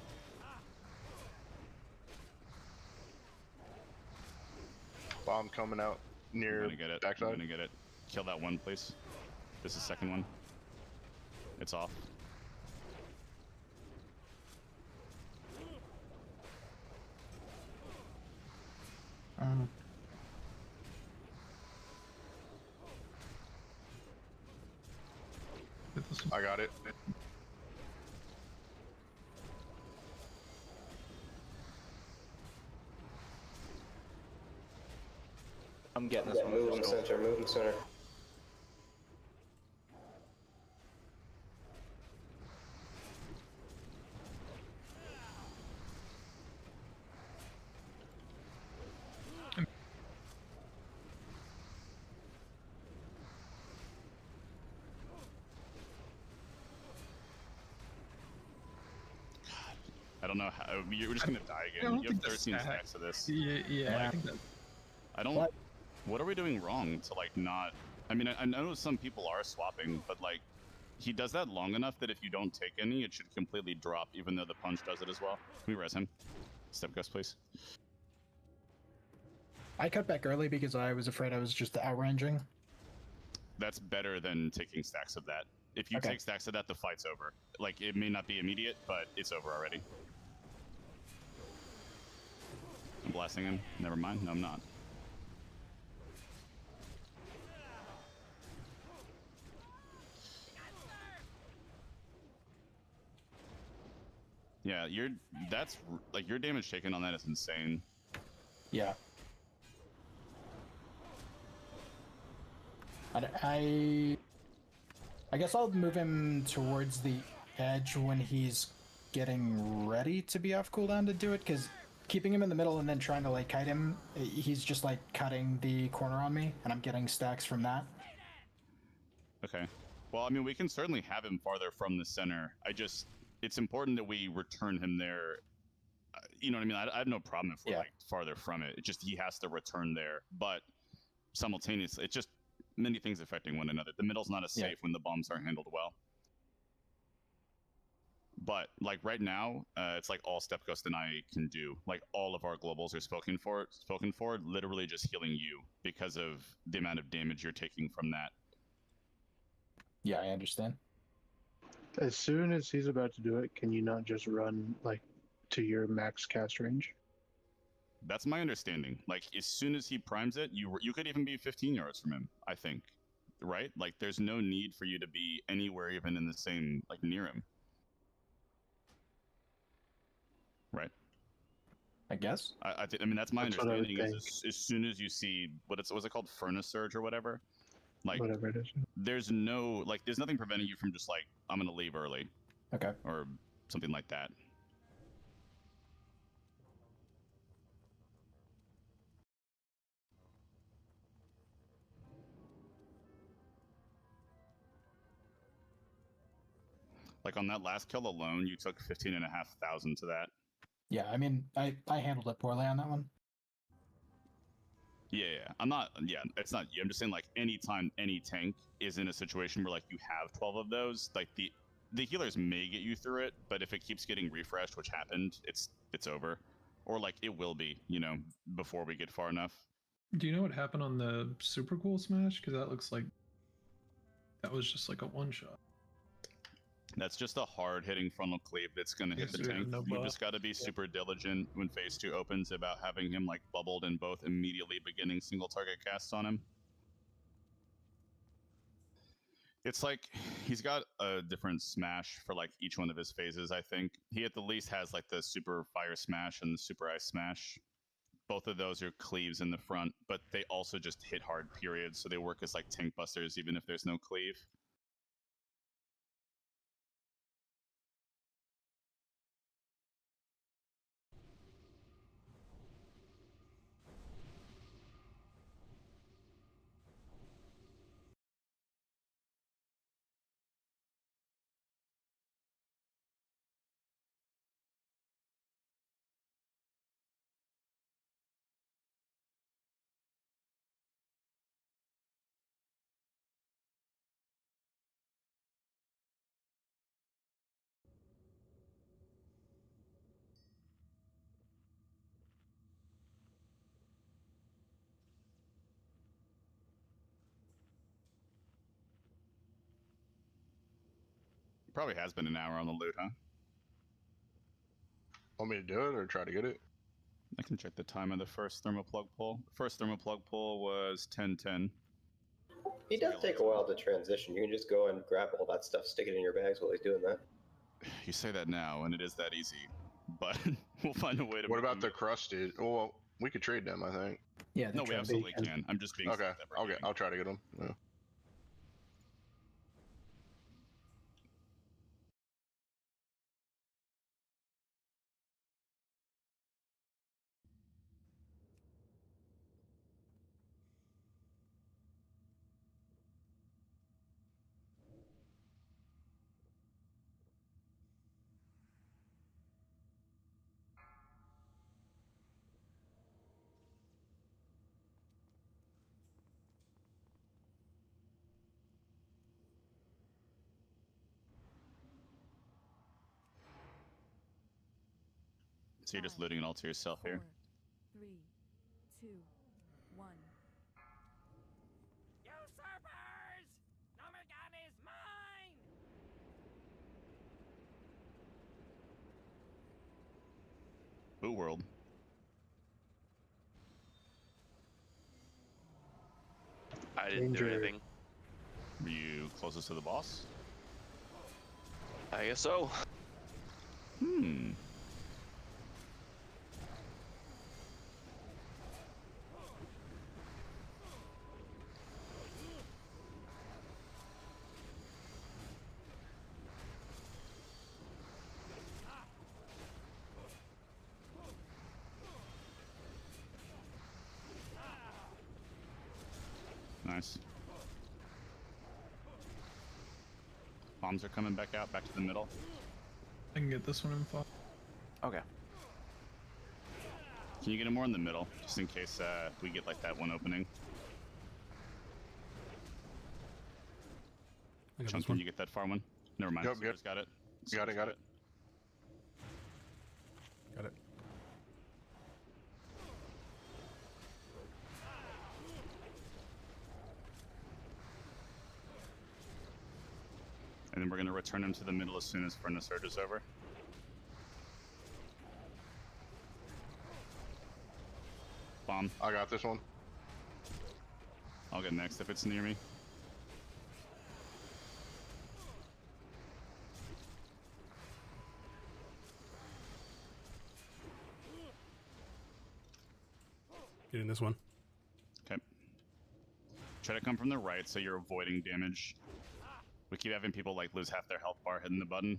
Bomb coming out near I'm gonna get it. backside. I'm gonna get it. Kill that one, please. This is the second one. It's off. I got it. I'm getting this one. Move in center, move in center. I don't know how. We're just gonna die again. You have 13 stacks of this. Yeah, I think that. I don't. What are we doing wrong to like not? I mean, I know some people are swapping, but like, he does that long enough that if you don't take any, it should completely drop, even though the punch does it as well. Can we res him? Step ghost, please. I cut back early because I was afraid I was just outranging. That's better than taking stacks of that. If you take stacks of that, the fight's over. Like, it may not be immediate, but it's over already. I'm blasting him. Never mind. No, I'm not. Yeah, your damage taken on that is insane. Yeah. I guess I'll move him towards the edge when he's getting ready to be off cooldown to do it, because keeping him in the middle and then trying to like kite him, he's just like cutting the corner on me, and I'm getting stacks from that. Okay. Well, I mean, we can certainly have him farther from the center. It's important that we return him there. You know what I mean? I have no problem if we're like farther from it. It's just he has to return there. But simultaneously, many things affecting one another. The middle's not as safe when the bombs aren't handled well. But like right now, it's like all Step Ghost and I can do. Like all of our globals are spoken for, literally just healing you because of the amount of damage you're taking from that. Yeah, I understand. As soon as he's about to do it, can you not just run like to your max cast range? That's my understanding. Like as soon as he primes it, you could even be 15 yards from him, I think. Right? Like there's no need for you to be anywhere even in the same like near him. Right. I guess. I mean that's my That's what I would understanding. Is as soon as you see what's it called, furnace surge or whatever, like whatever it is. There's nothing preventing you from just like I'm gonna leave early. Okay. Or something like that. Like on that last kill alone, you took 15,500 to that. Yeah, I mean, I handled it poorly on that one. Yeah, I'm not. Yeah, it's not you. I'm just saying, like, anytime any tank is in a situation where like you have 12 of those, like the healers may get you through it, but if it keeps getting refreshed, which happened, it's over, or like it will be, before we get far enough. Do you know what happened on the super cool smash? Because that looks like that was just like a one shot. That's just a hard hitting frontal cleave that's going to hit the tank. You just got to be super diligent when phase 2 opens about having him like bubbled and both immediately beginning single target casts on him. It's like he's got a different smash for like each one of his phases, I think. He at the least has like the super fire smash and the super ice smash. Both of those are cleaves in the front, but they also just hit hard, period. So they work as like tank busters even if there's no cleave. Probably has been an hour on the loot, huh? Want me to do it or try to get it? I can check the time of the first thermal plug pull. The first thermal plug pull was 10:10. He does take a while to transition. You can just go and grab all that stuff, stick it in your bags while he's doing that. You say that now, and it is that easy. But we'll find a way to. What about the crusted? Well, we could trade them, I think. Yeah, no, we absolutely can. I'm just being. Okay, I'll try to get them. Yeah. So you're just looting it all to yourself here. 4, 3, 2, 1. Usurpers! Gnomer is mine! Boo world. I didn't do anything. Were you closest to the boss? I guess so. Hmm. Nice. Bombs are coming back out, back to the middle. I can get this one in 5. Okay. Can you get him more in the middle, just in case we get like that one opening? I got Chunk, this can one. you get that far one? Never mind. Yep, Super's yep. got it. Got it, Super's got it. Got it. And then we're going to return him to the middle as soon as Furnace Surge is over. Bomb. I got this one. I'll get next if it's near me. Getting this one. Okay. Try to come from the right so you're avoiding damage. We keep having people like lose half their health bar hitting the button.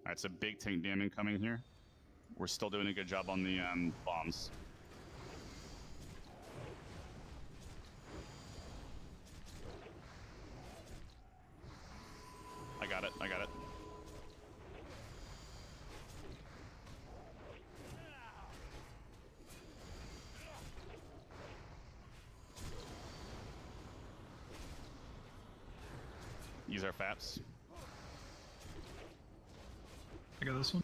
Alright, it's a big tank dam incoming here. We're still doing a good job on the bombs. I got it, I got it. Use our FAPs. I got this one.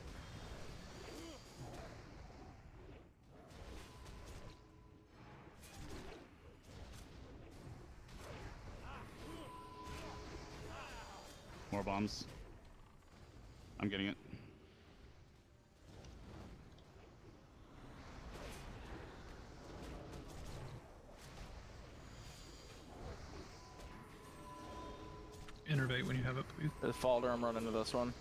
More bombs. I'm getting it. Innervate when you have it, please. The Falder, I'm running to this one.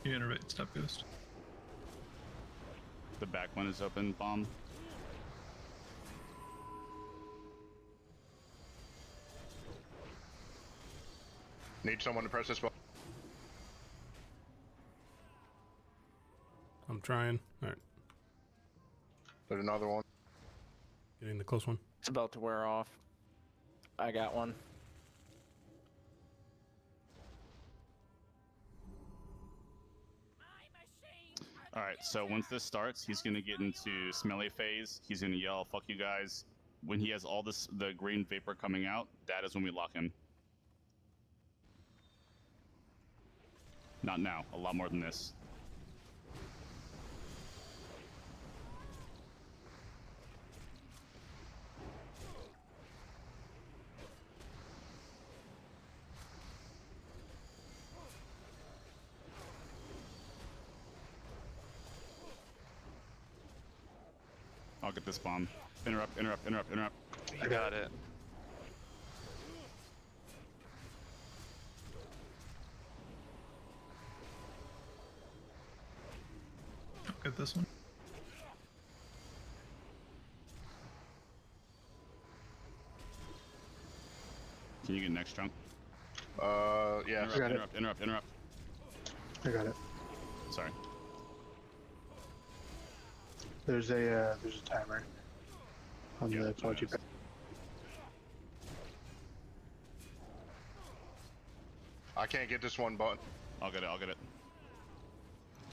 You innervate, step ghost. The back one is open, bomb. Need someone to press this button. I'm trying. All right. There's another one. Getting the close one. It's about to wear off. I got one. Alright, so once this starts, he's going to get into smelly phase. He's going to yell, fuck you guys. When he has all this, the green vapor coming out, that is when we lock him. Not now, a lot more than this. I'll get this bomb. Interrupt, interrupt, interrupt, interrupt. You got it. I'll get this one. Can you get next chunk? Yeah. Interrupt, interrupt, interrupt, interrupt. I got it. Sorry. There's a timer on Yeah, the 4G pad. I can't get this one button. I'll get it, I'll get it.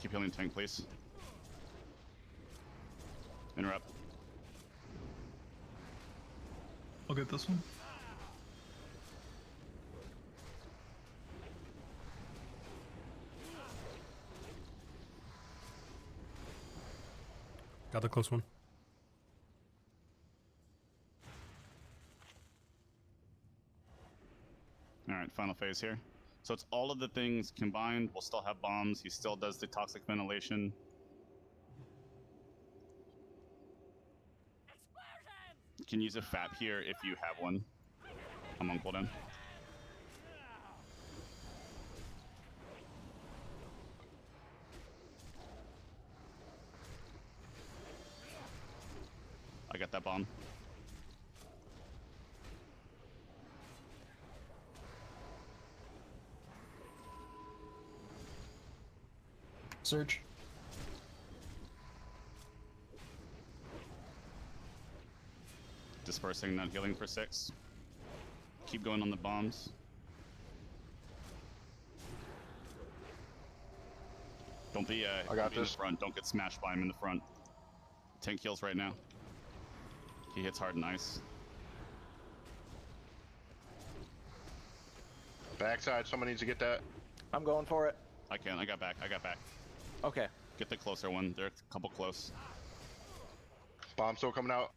Keep healing tank, please. Interrupt. I'll get this one. Got the close one. Alright, final phase here. So it's all of the things combined. We'll still have bombs. He still does the toxic ventilation. You can use a FAP here if you have one. I'm on cooldown. I got that bomb. Search. Dispersing, not healing for 6. Keep going on the bombs. Don't be I got don't be in the this. front. Don't get smashed by him in the front. Tank heals right now. He hits hard and ice. Backside, someone needs to get that. I'm going for it. I can. I got back. I got back. Okay. Get the closer one. They're a couple close. Bomb still coming out.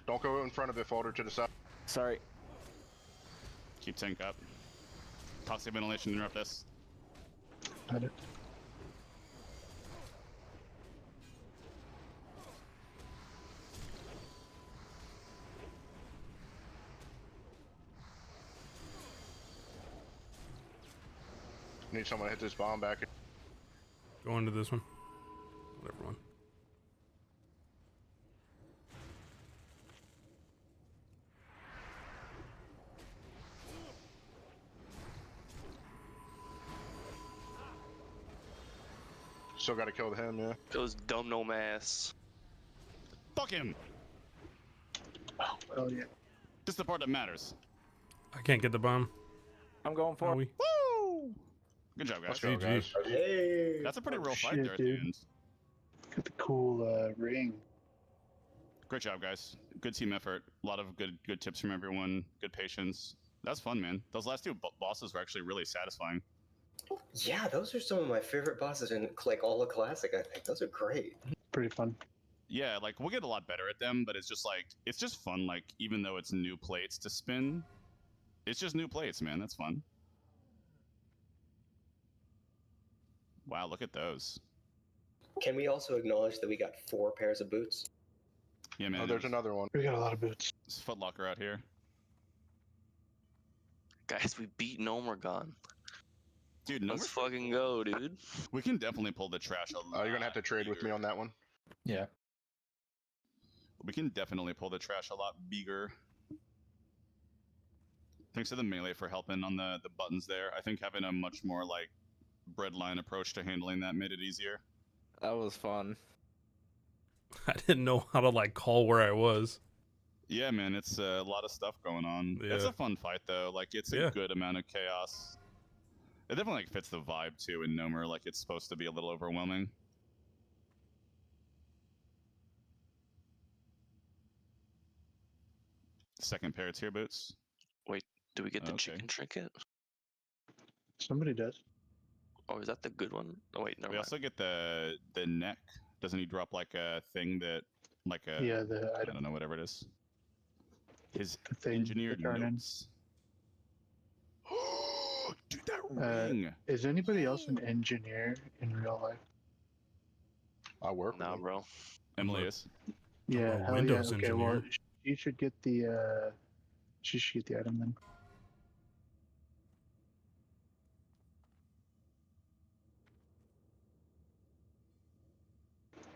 Don't go in front of it, Folder to the side. Sorry. Keep tank up. Toxic ventilation, interrupt this. Got it. Need someone to hit this bomb back. Go into this one. Whatever one. Still got to kill him, yeah. Those dumb nomads. Fuck him! Oh yeah. This is the part that matters. I can't get the bomb. I'm going for Are it. we? Woo! Good job, guys. Let's go, guys. Hey. That's a pretty real fight shit, there at the dude. end. Got the cool ring. Great job, guys. Good team effort. A lot of good tips from everyone. Good patience. That's fun, man. Those last two bosses were actually really satisfying. Yeah, those are some of my favorite bosses in like all of Classic. I think those are great. Pretty fun. Yeah, like we'll get a lot better at them, but it's just fun. Like even though it's new plates to spin, it's just new plates, man. That's fun. Wow, look at those. Can we also acknowledge that we got 4 pairs of boots? Yeah, man. Oh, there's another one. We got a lot of boots. It's Foot Locker out here. Guys, we beat Gnomer gone. Dude, Let's fucking go, dude. We can definitely pull the trash a lot. You're gonna have to trade with me on that one. Yeah. We can definitely pull the trash a lot bigger. Thanks to the melee for helping on the buttons there. I think having a much more like breadline approach to handling that made it easier. That was fun. I didn't know how to like call where I was. Yeah, man, it's a lot of stuff going on. Yeah. It's a fun fight though. Like it's a good amount of chaos. It definitely like fits the vibe too in Gnomer. Like it's supposed to be a little overwhelming. Second pair of tier boots. Wait, do we get the Okay. chicken trinket? Somebody does. Oh, is that the good one? Oh wait, never We mind. also get the neck. Doesn't he drop like a thing that like a Yeah, the I item. don't know whatever it is. His The thing. engineered the turn-in. notes. Dude, that ring. Is anybody else an engineer in real life? I work. Nah, with bro. Emily is. Yeah, a hell Windows yeah. Okay, well, engineer. she should get the she should get the item then.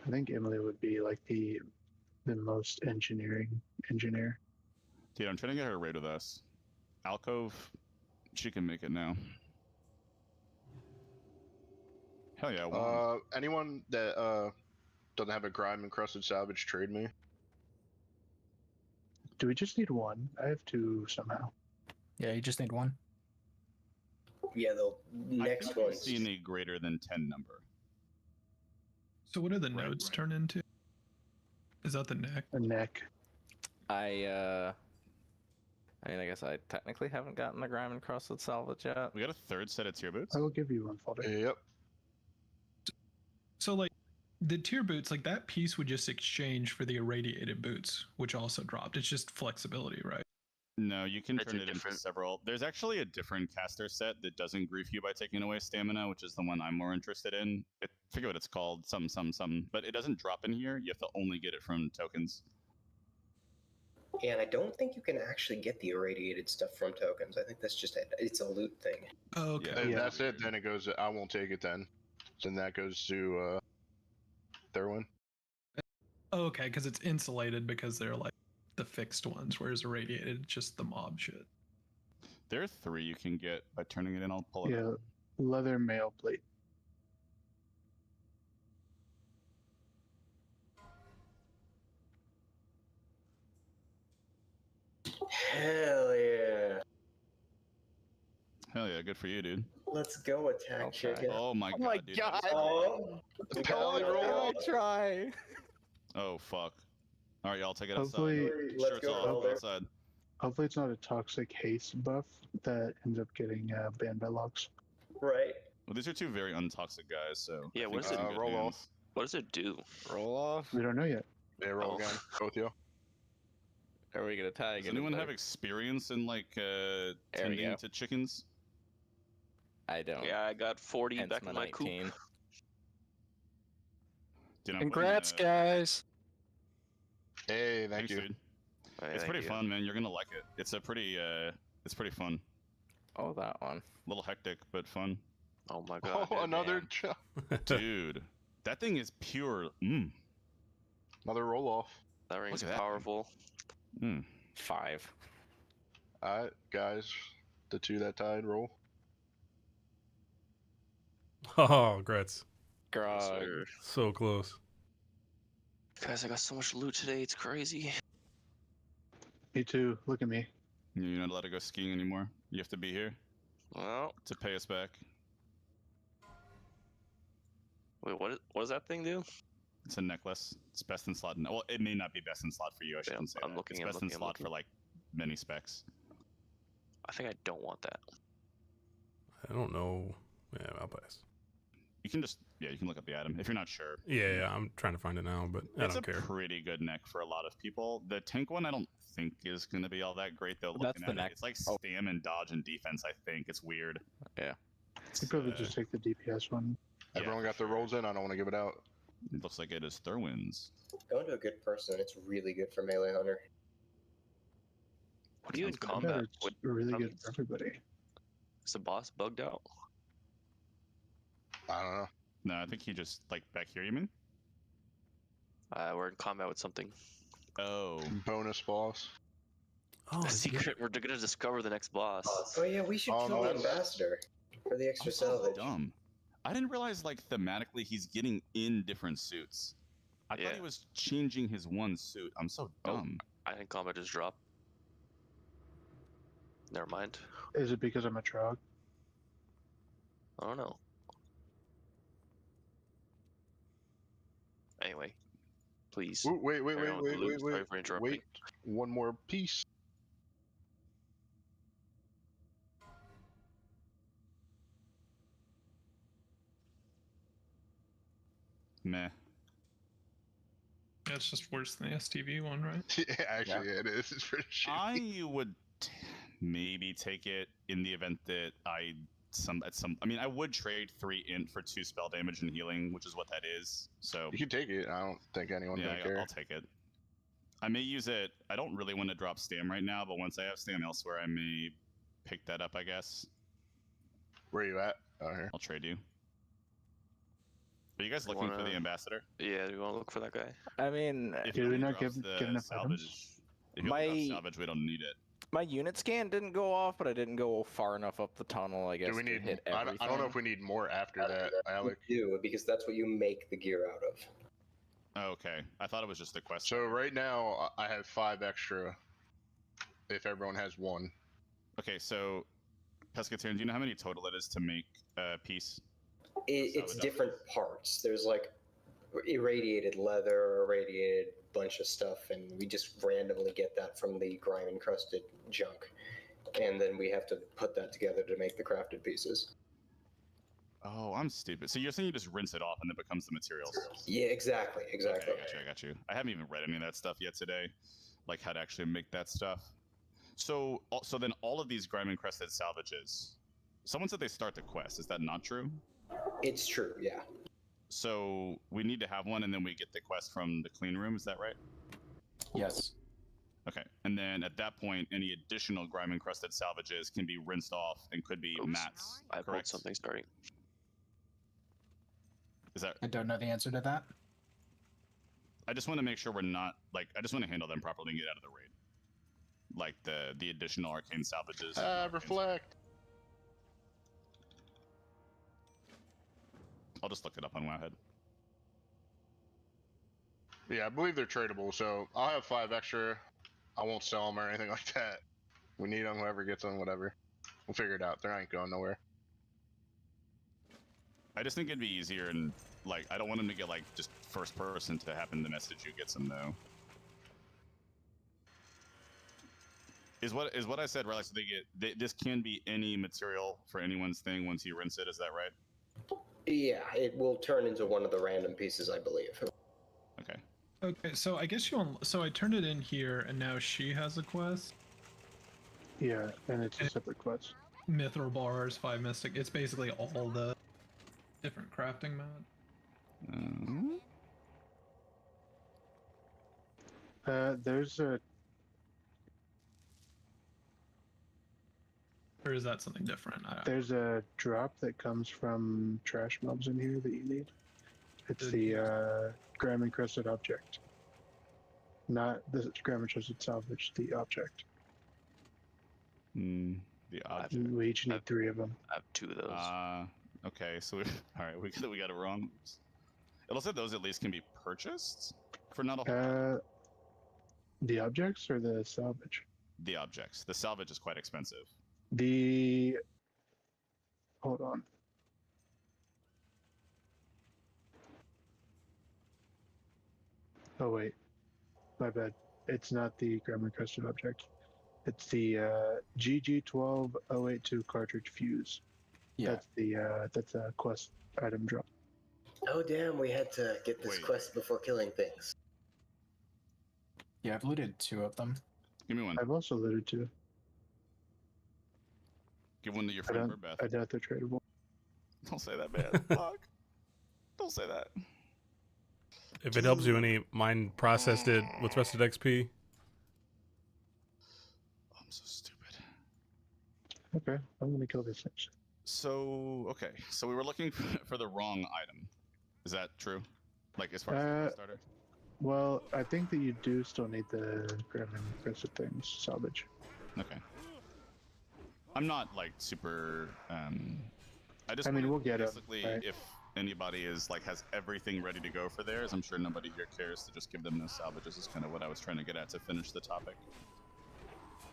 I think Emily would be like the most engineer. Dude, I'm trying to get her to raid with us. Alcove, she can make it now. Hell yeah, one. Anyone that doesn't have a grime encrusted salvage, trade me. Do we just need one? I have 2 somehow. Yeah, you just need one. Yeah, the I next think I've one. seen a greater than 10 number. So what do the nodes turn into? Is that the neck? A neck. I mean, I guess I technically haven't gotten the grime encrusted salvage yet. We got a third set of tier boots. I will give you one folder. Yep. So like the tier boots, like that piece would just exchange for the irradiated boots, which also dropped. It's just flexibility, right? No, you can It's turn a it into different- several. There's actually a different caster set that doesn't grief you by taking away stamina, which is the one I'm more interested in. I forget what it's called, some, but it doesn't drop in here. You have to only get it from tokens. And I don't think you can actually get the irradiated stuff from tokens. I think that's just it's a loot thing. Oh, okay. Yeah. If that's it, then it goes. I won't take it then. Then that goes to Therwin. Oh, okay, because it's insulated because they're like the fixed ones, whereas irradiated, just the mob shit. There are 3 you can get by turning it in. I'll pull it Yeah, up. leather mail plate. Hell yeah! Hell yeah, good for you, dude. Let's go, attack chicken. Oh my Oh my god, dude. that was- Oh, we got it. I try. Oh fuck. All right, y'all take it Hopefully- outside. Let's Shirts go, off. Go Elder. outside. Hopefully it's not a toxic haste buff that ends up getting banned by logs. Right. Well, these are two very untoxic guys, so Yeah, I what think is it's it? in good Roll hands. off. What does it do? Roll off. We don't know yet. Yeah, roll Oh. again. Both you. Are we gonna tag Does it? anyone have experience in like we tending go. to chickens? I don't. Yeah, I got 40 Hence back my in my coop. 19. Dude, I'm Congrats, putting, guys. Hey, thank thanks, you. dude. Hey, It's thank pretty you. fun, man. You're gonna like it. It's pretty fun. Oh, that one. A little hectic, but fun. Oh my god. Oh, another Dude, that thing is pure. another roll off. That ring's Look at that. powerful. 5. Alright, guys. The two that tied, roll. Oh, Gretz. Grog. Sir. So close. Guys, I got so much loot today. It's crazy. Me too. Look at me. You're not allowed to go skiing anymore. You have to be here Well, to pay us back. wait, what does that thing do? It's a necklace. It's best in slot. Well, it may not be best in slot for you. I shouldn't say I'm that. looking, It's I'm best looking, in I'm slot for looking. like many specs. I think I don't want that. I don't know. Yeah, I'll pass. You can just you can look up the item if you're not sure. Yeah, I'm trying to find it now, but I It's don't a care. pretty good neck for a lot of people. The tank one I don't think is going to be all that great though. That's Looking the at it, neck. it's like Oh. stam and dodge and defense. I think it's weird. Yeah. I'd probably just take the DPS one. Yeah, Everyone for got their sure. rolls in. I don't want to give it out. It looks like it is Thurwinds. Going to a good person. It's really good for melee hunter. What are you in Sounds good. I bet combat? it's What, really um, good for everybody. is the boss bugged out? I don't know. No, I think he just like back here. You mean? We're in combat with something. Oh, Bonus boss. Oh, A is it- secret. We're gonna discover the next boss. Oh yeah, we should Oh, kill no, the that's- ambassador for the extra I'm so salvage. dumb. I didn't realize like thematically he's getting in different suits. I thought Yeah. he was changing his one suit. I'm so Oh. dumb. I think combat just dropped. Never mind. Is it because I'm a trog? I don't know. Anyway, please. Ooh, wait, Everyone with loot, sorry for interrupting. wait. One more piece. Meh. Yeah, it's just worse than the STV one, right? Yeah, actually, it is. It's pretty shitty. I would maybe take it in the event that I mean, I would trade 3 int for 2 spell damage and healing, which is what that is. So You can take it. I don't think anyone's yeah, gonna care. I'll take it. I may use it. I don't really want to drop stam right now, but once I have stam elsewhere, I may pick that up. I guess Where are you at? Oh, here. I'll trade you. Are you guys You looking for wanna- the ambassador? Yeah, do you want to look for that guy? I mean, If Did he we only not drops give- the give enough salvage, items? if he only drops My- salvage, we don't need it. my unit scan didn't go off, but I didn't go far enough up the tunnel, I guess, Do we to need? hit I everything. don't know if we need more after that, Alec. You do, because that's what you make the gear out of. Oh, okay, I thought it was just a quest. So right now I have 5 extra. If everyone has 1. Okay, so Pescatarian, do you know how many total it is to make a piece? It's Salvage different parts. There's like irradiated leather, irradiated bunch of stuff, and we just randomly get that from the grime encrusted junk. And then we have to put that together to make the crafted pieces. Oh, I'm stupid. So you're saying you just rinse it off and it becomes the materials? Yeah, exactly. Okay, I got you. I haven't even read any of that stuff yet today, like how to actually make that stuff. So then all of these grime encrusted salvages. Someone said they start the quest. Is that not true? It's true, yeah. So we need to have one, and then we get the quest from the clean room. Is that right? Yes. Okay. And then at that point, any additional grime encrusted salvages can be rinsed off and could be Oops. mats. I pulled correct? something starting. Is that? I don't know the answer to that. I just want to make sure we're not like. I just want to handle them properly and get out of the raid. Like the additional arcane salvages. Reflect. I'll just look it up on Wowhead. Yeah, I believe they're tradable, so I'll have 5 extra. I won't sell them or anything like that. We need them, whoever gets them, whatever. We'll figure it out. They ain't going nowhere. I just think it'd be easier, and like I don't want him to get like just first person to happen to message you gets him though. Is what I said, right? So this can be any material for anyone's thing once you rinse it. Is that right? Yeah, it will turn into one of the random pieces, I believe. Okay. Okay, so I guess so I turned it in here, and now she has a quest. Yeah, and it's a separate quest. Mithril bars, 5 mystic. It's basically all the different crafting mod. There's a. Or is that something different? There's a drop that comes from trash mobs in here that you need. It's the Graham encrusted object. Not the Graham encrusted salvage, the object. The object. We each need 3 of them. I have 2 of those. Okay, so all right, we got it wrong. It also said those at least can be purchased for not a whole lot. The objects or the salvage? The objects. The salvage is quite expensive. Hold on. Oh wait, my bad. It's not the Graham encrusted object. It's the GG12082 cartridge fuse. Yeah. That's a quest item drop. Oh damn, we had to get this quest before killing things. Yeah, I've looted 2 of them. Give me one. I've also looted 2. Give one to your friend Beth. I doubt they're tradable. Don't say that, man. Fuck. Don't say that. If it helps you any, mine processed it with Rusted XP. I'm so stupid. Okay, I'm gonna kill this thing. So we were looking for the wrong item. Is that true? Like as far as the starter? Well, I think that you do still need the Graham encrusted things salvage. Okay. I'm not like super. I mean, we'll get it. Basically, right? if anybody is like has everything ready to go for theirs, I'm sure nobody here cares to just give them no salvages. Is kind of what I was trying to get at to finish the topic.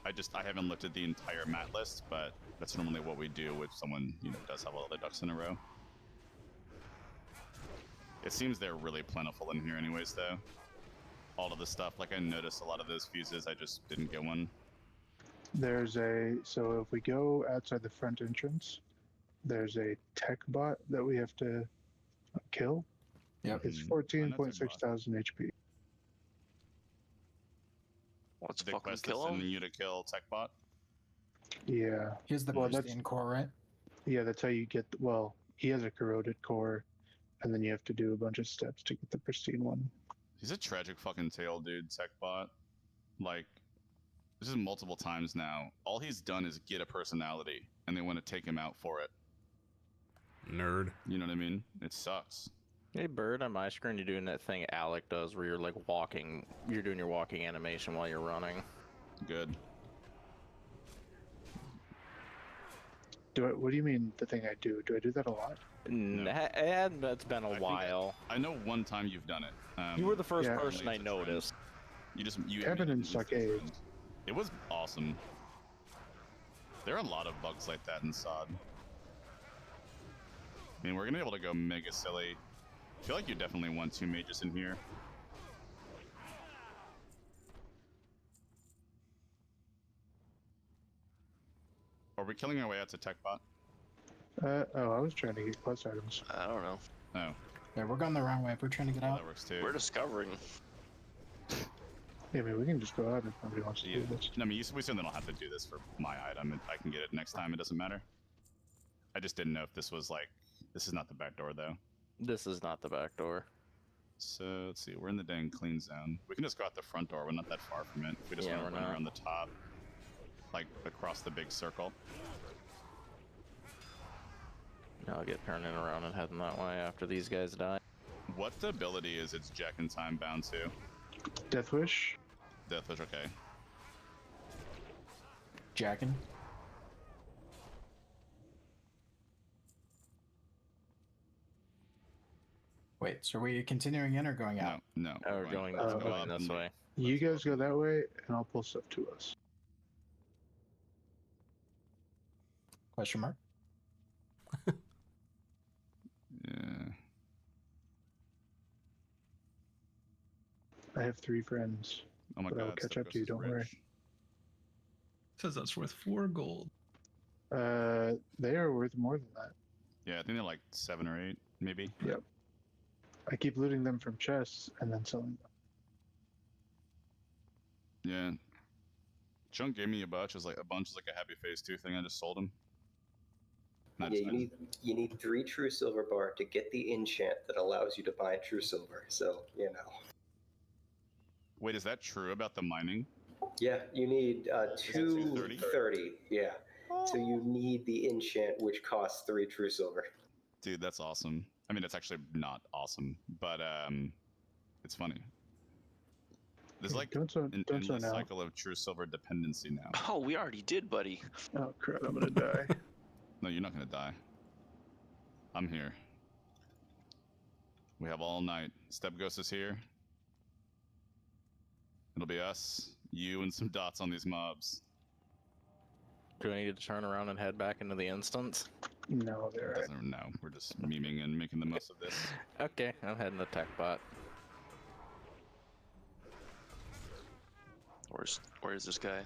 I haven't looked at the entire mat list, but that's normally what we do with someone does have all the ducks in a row. It seems they're really plentiful in here, anyways. Though, all of the stuff, like I noticed a lot of those fuses, I just didn't get one. So if we go outside the front entrance, there's a tech bot that we have to kill. Yep. It's 14.6 thousand HP. Let's the fucking quest kill is him. sending you to kill TechBot. Yeah. He has the pristine core, right? Yeah, that's how you get. Well, he has a corroded core, and then you have to do a bunch of steps to get the pristine one. He's a tragic fucking tale, dude. TechBot. Like, this is multiple times now. All he's done is get a personality, and they want to take him out for it. Nerd. You know what I mean? It sucks. Hey, Bird, on my screen, you're doing that thing Alec does where you're like walking, you're doing your walking animation while you're running. Good. What do you mean the thing I do? Do I do that a lot? It's been a while. I know one time you've done it. You were the first person I noticed. You evidence like a. It was awesome. There are a lot of bugs like that in SOD. I mean, we're gonna be able to go mega silly. I feel like you definitely want 2 mages in here. Are we killing our way out to TechBot? I was trying to get quest items. I don't know. Oh. Yeah, we're going the wrong way. We're trying to get out. That works too. We're discovering. Yeah, I mean, we can just go out if nobody wants to do this. I mean, we certainly don't have to do this for my item. If I can get it next time, it doesn't matter. I just didn't know if this was like... This is not the back door, though. This is not the back door. So, let's see. We're in the dang clean zone. We can just go out the front door. We're not that far from it. If we just want to run around the top. Like, across the big circle. I'll get turning around and heading that way after these guys die. What the ability is it's Jack and Time bound to? Death Wish? Death Wish, okay. Jackin'. Wait, so are we continuing in or going out? No. Oh, we're going this way. You guys go that way, and I'll pull stuff to us. Question mark. Yeah. I have 3 friends, Oh my but god. I will catch Steph up to you. is Don't worry. rich. Says that's worth 4 gold. They are worth more than that. Yeah, I think they're like 7 or 8, maybe. Yep. I keep looting them from chests and then selling them. Yeah. Chunk gave me a bunch as like a happy face 2 thing. I just sold him. And Yeah, you need 3 true silver bar to get the enchant that allows you to buy true silver. So, you know. Wait, is that true about the mining? Yeah, you need Is it 230? 230. Yeah. So you need the enchant, which costs 3 true silver. Dude, that's awesome. I mean, it's actually not awesome, but it's funny. There's like an endless cycle of true silver dependency now. Oh, we already did, buddy. Oh crap! I'm gonna die. No, you're not gonna die. I'm here. We have all night. Step Ghost is here. It'll be us, you, and some dots on these mobs. Do I need to turn around and head back into the instance? No, they're right. No, we're just memeing and making the most of this. Okay, I'm heading to tech bot. Where is this guy?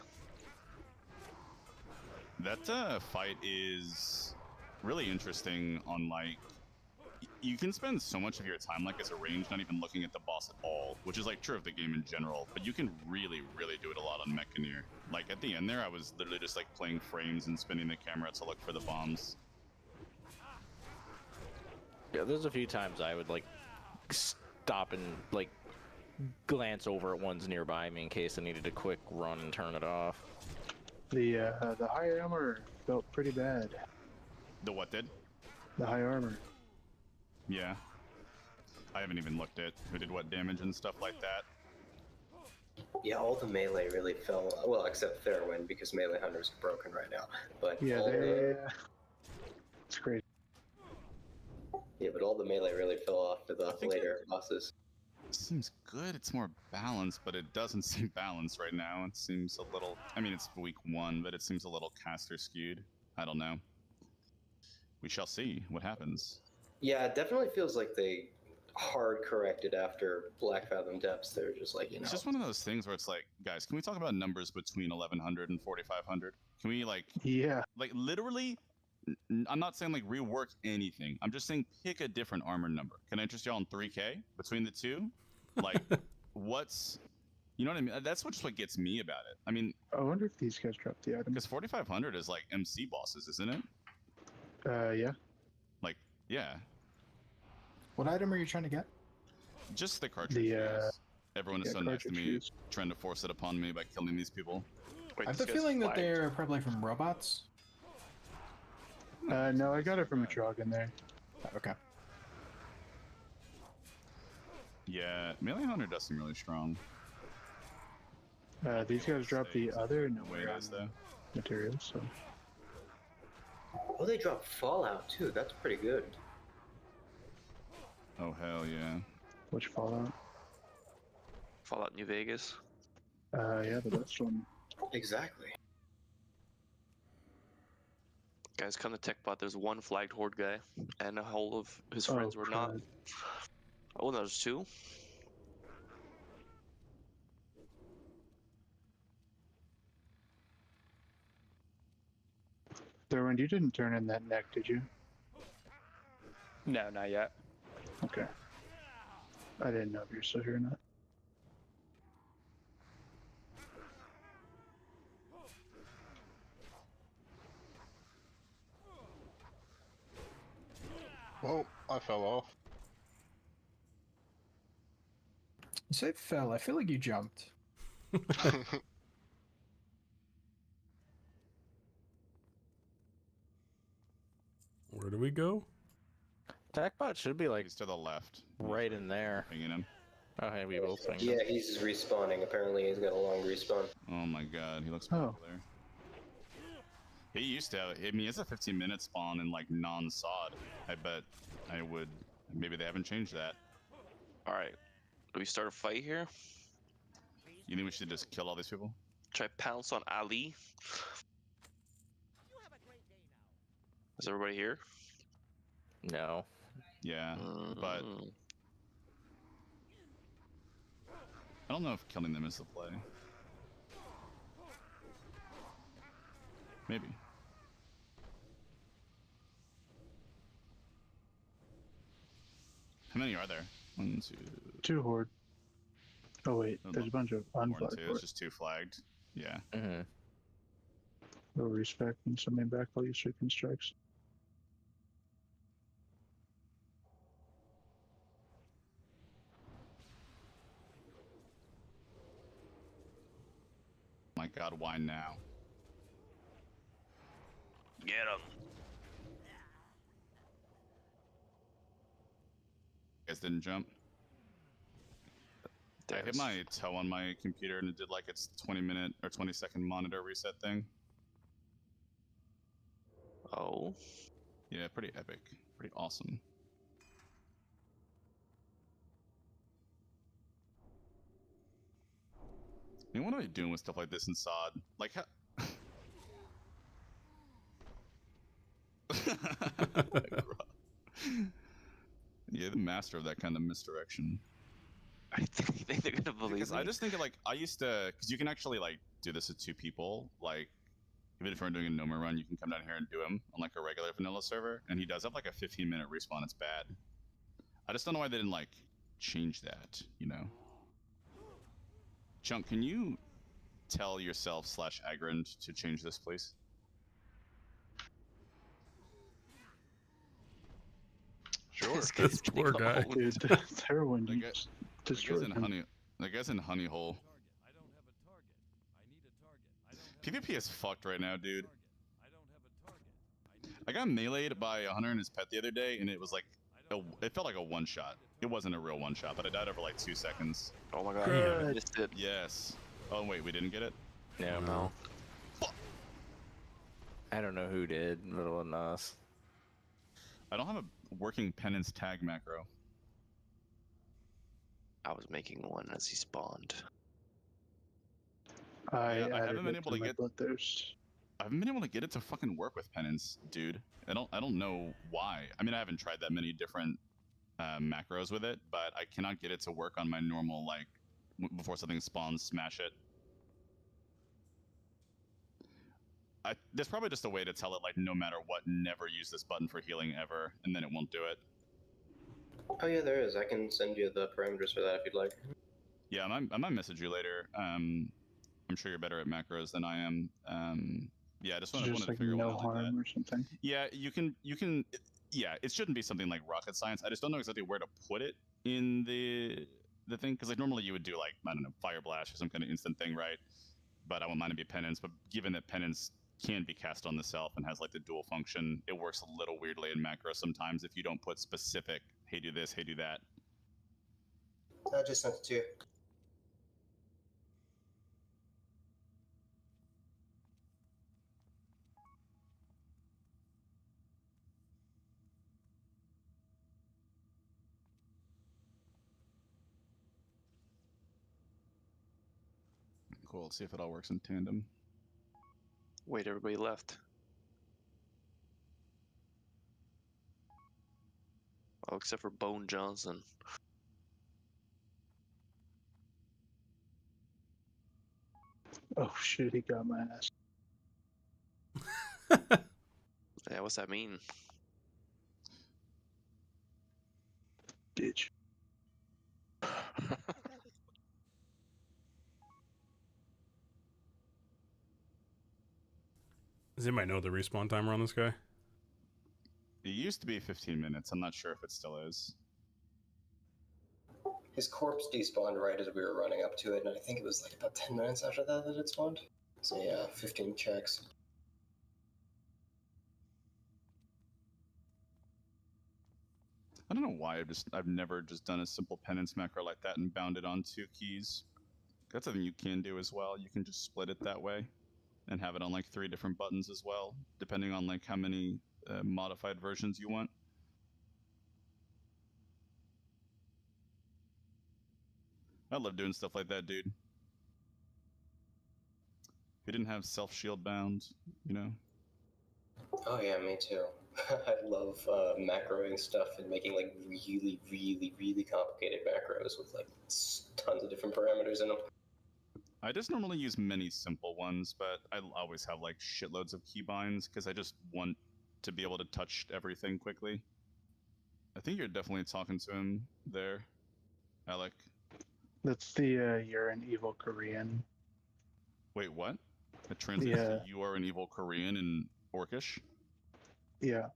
That fight is really interesting on like you can spend so much of your time like as a range not even looking at the boss at all, which is like true of the game in general, but you can really do it a lot on Mechaneer. Like at the end there I was literally just like playing frames and spinning the camera to look for the bombs. Yeah, there's a few times I would like stop and like glance over at ones nearby me in case I needed a quick run and turn it off. The high armor felt pretty bad. The what did? The high armor. Yeah. I haven't even looked at who did what damage and stuff like that. Yeah, all the melee really fell. Well, except Fairwind because melee hunters are broken right now. But yeah, it's crazy. Yeah, but all the melee really fell off to the later bosses. Seems good. It's more balanced, but it doesn't seem balanced right now. It seems a little. I mean, it's week 1, but it seems a little caster skewed. I don't know. We shall see what happens. Yeah, it definitely feels like they hard corrected after Black Fathom Depths. They're just like, you know. It's just one of those things where it's like, guys, can we talk about numbers between 1100 and 4500? Can we like? Yeah. Like literally. I'm not saying like rework anything. I'm just saying pick a different armor number. Can I interest y'all in 3K between the two? Like, what's, you know what I mean? That's what gets me about it. I mean, I wonder if these guys dropped the item. Because 4500 is like MC bosses, isn't it? Yeah. Like, yeah. What item are you trying to get? Just the cartridge. Everyone is so nice to me, fuse. trying to force it upon me by killing these people. Wait, I have the feeling that they're probably from robots. No, I got it from a Trog in there. Okay. Yeah, Melee Hunter does seem really strong. These guys dropped the other Way it is, though. materials, so. Oh, they dropped Fallout too. That's pretty good. Oh, hell yeah. Which Fallout? Fallout New Vegas. Yeah, the best one. Exactly. Guys, come to TechBot. There's one flagged horde guy, and a whole of his friends were not. crud. Oh, no, there's 2. Thurwind, you didn't turn in that neck, did you? No, not yet. Okay. I didn't know if you're still here or not. Well, I fell off. You say fell. I feel like you jumped. Where do we go? TechBot should be like He's to the left. right in there. Pinging him. Oh, hey, we both think. Yeah, he's respawning. Apparently, he's got a long respawn. Oh my god, he looks Oh. popular. He used to have, I mean, it's a 15-minute spawn in like non-sod. I bet I would, maybe they haven't changed that. Alright. Do we start a fight here? You think we should just kill all these people? Try pounce on Ali? Is everybody here? No. Yeah, but I don't know if killing them is the play. Maybe. How many are there? 1, 2. 2 horde. Oh wait, Oh, there's a bunch of more than unflagged 2. It's horde. just 2 flagged. Yeah. Mm-hmm. No respect and something back while you sweeping strikes. My God, why now? Get him. You guys didn't jump. I hit my toe on my computer and it did like its 20-minute or 20-second monitor reset thing. Oh. Yeah, pretty epic. Pretty awesome. I mean, what are we doing with stuff like this in SOD? Like, how... Yeah, the master of that kind of misdirection. I think they're gonna believe Because me. I just think of, like, I used to, because you can actually like do this with 2 people. Like, even if we're doing a Gnomer run, you can come down here and do him on like a regular vanilla server, and he does have like a 15-minute respawn. It's bad. I just don't know why they didn't like change that. You know. Chunk, can you tell yourself / Agrand to change this, please? Sure. This poor guy. Dude, the heroin That guy, just that guy's destroyed in him. honey. That guy's in honey hole. PvP is fucked right now, dude. I got meleeed by a hunter and his pet the other day, and it was like, it felt like a one-shot. It wasn't a real one-shot, but I died over like 2 seconds. Oh my God. Good. I missed it. Yes. Oh wait, we didn't get it? No. No. I don't know who did, but it wasn't us. I don't have a working penance tag macro. I was making one as he spawned. I Yeah, I added haven't been it able to to my get. bloodthirst. I haven't been able to get it to fucking work with penance, dude. I don't know why. I mean, I haven't tried that many different macros with it, but I cannot get it to work on my normal, like, before something spawns, smash it. There's probably just a way to tell it, like, no matter what, never use this button for healing ever, and then it won't do it. Oh yeah, there is. I can send you the parameters for that if you'd like. Yeah, I might message you later. I'm sure you're better at macros than I am. Yeah, I just wanted Just to like figure no one out like harm that. or something. Yeah, you can. Yeah, it shouldn't be something like rocket science. I just don't know exactly where to put it in the thing, because like normally you would do like, I don't know, fire blast or some kind of instant thing, right? But I want mine to be penance. But given that penance can be cast on the self and has like the dual function, it works a little weirdly in macro sometimes if you don't put specific, hey do this, hey do that. I just sent it to you. Cool. Let's see if it all works in tandem. Wait, everybody left. Oh, except for Bone Johnson. Oh shit, he got my ass. Yeah, what's that mean? Ditch. Does anybody know the respawn timer on this guy? It used to be 15 minutes. I'm not sure if it still is. His corpse despawned right as we were running up to it, and I think it was like about 10 minutes after that it spawned. So yeah, 15 checks. I don't know why I've never just done a simple penance macro like that and bound it on 2 keys. That's something you can do as well. You can just split it that way and have it on like 3 different buttons as well, depending on like how many modified versions you want. I love doing stuff like that, dude. If you didn't have self-shield bound, you know? Oh yeah, me too. I love macroing stuff and making like really, really, really complicated macros with like tons of different parameters in them. I just normally use many simple ones, but I always have like shitloads of keybinds because I just want to be able to touch everything quickly. I think you're definitely talking to him there, Alec. That's the you're an evil Korean. Wait, what? It translates Yeah. to you are an evil Korean in Orcish? Yeah.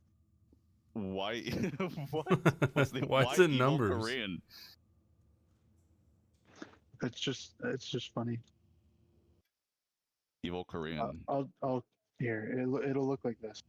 Why? What? What's the Why why is it evil numbers? Korean? It's just funny. Evil Korean. I'll here. It'll look like this.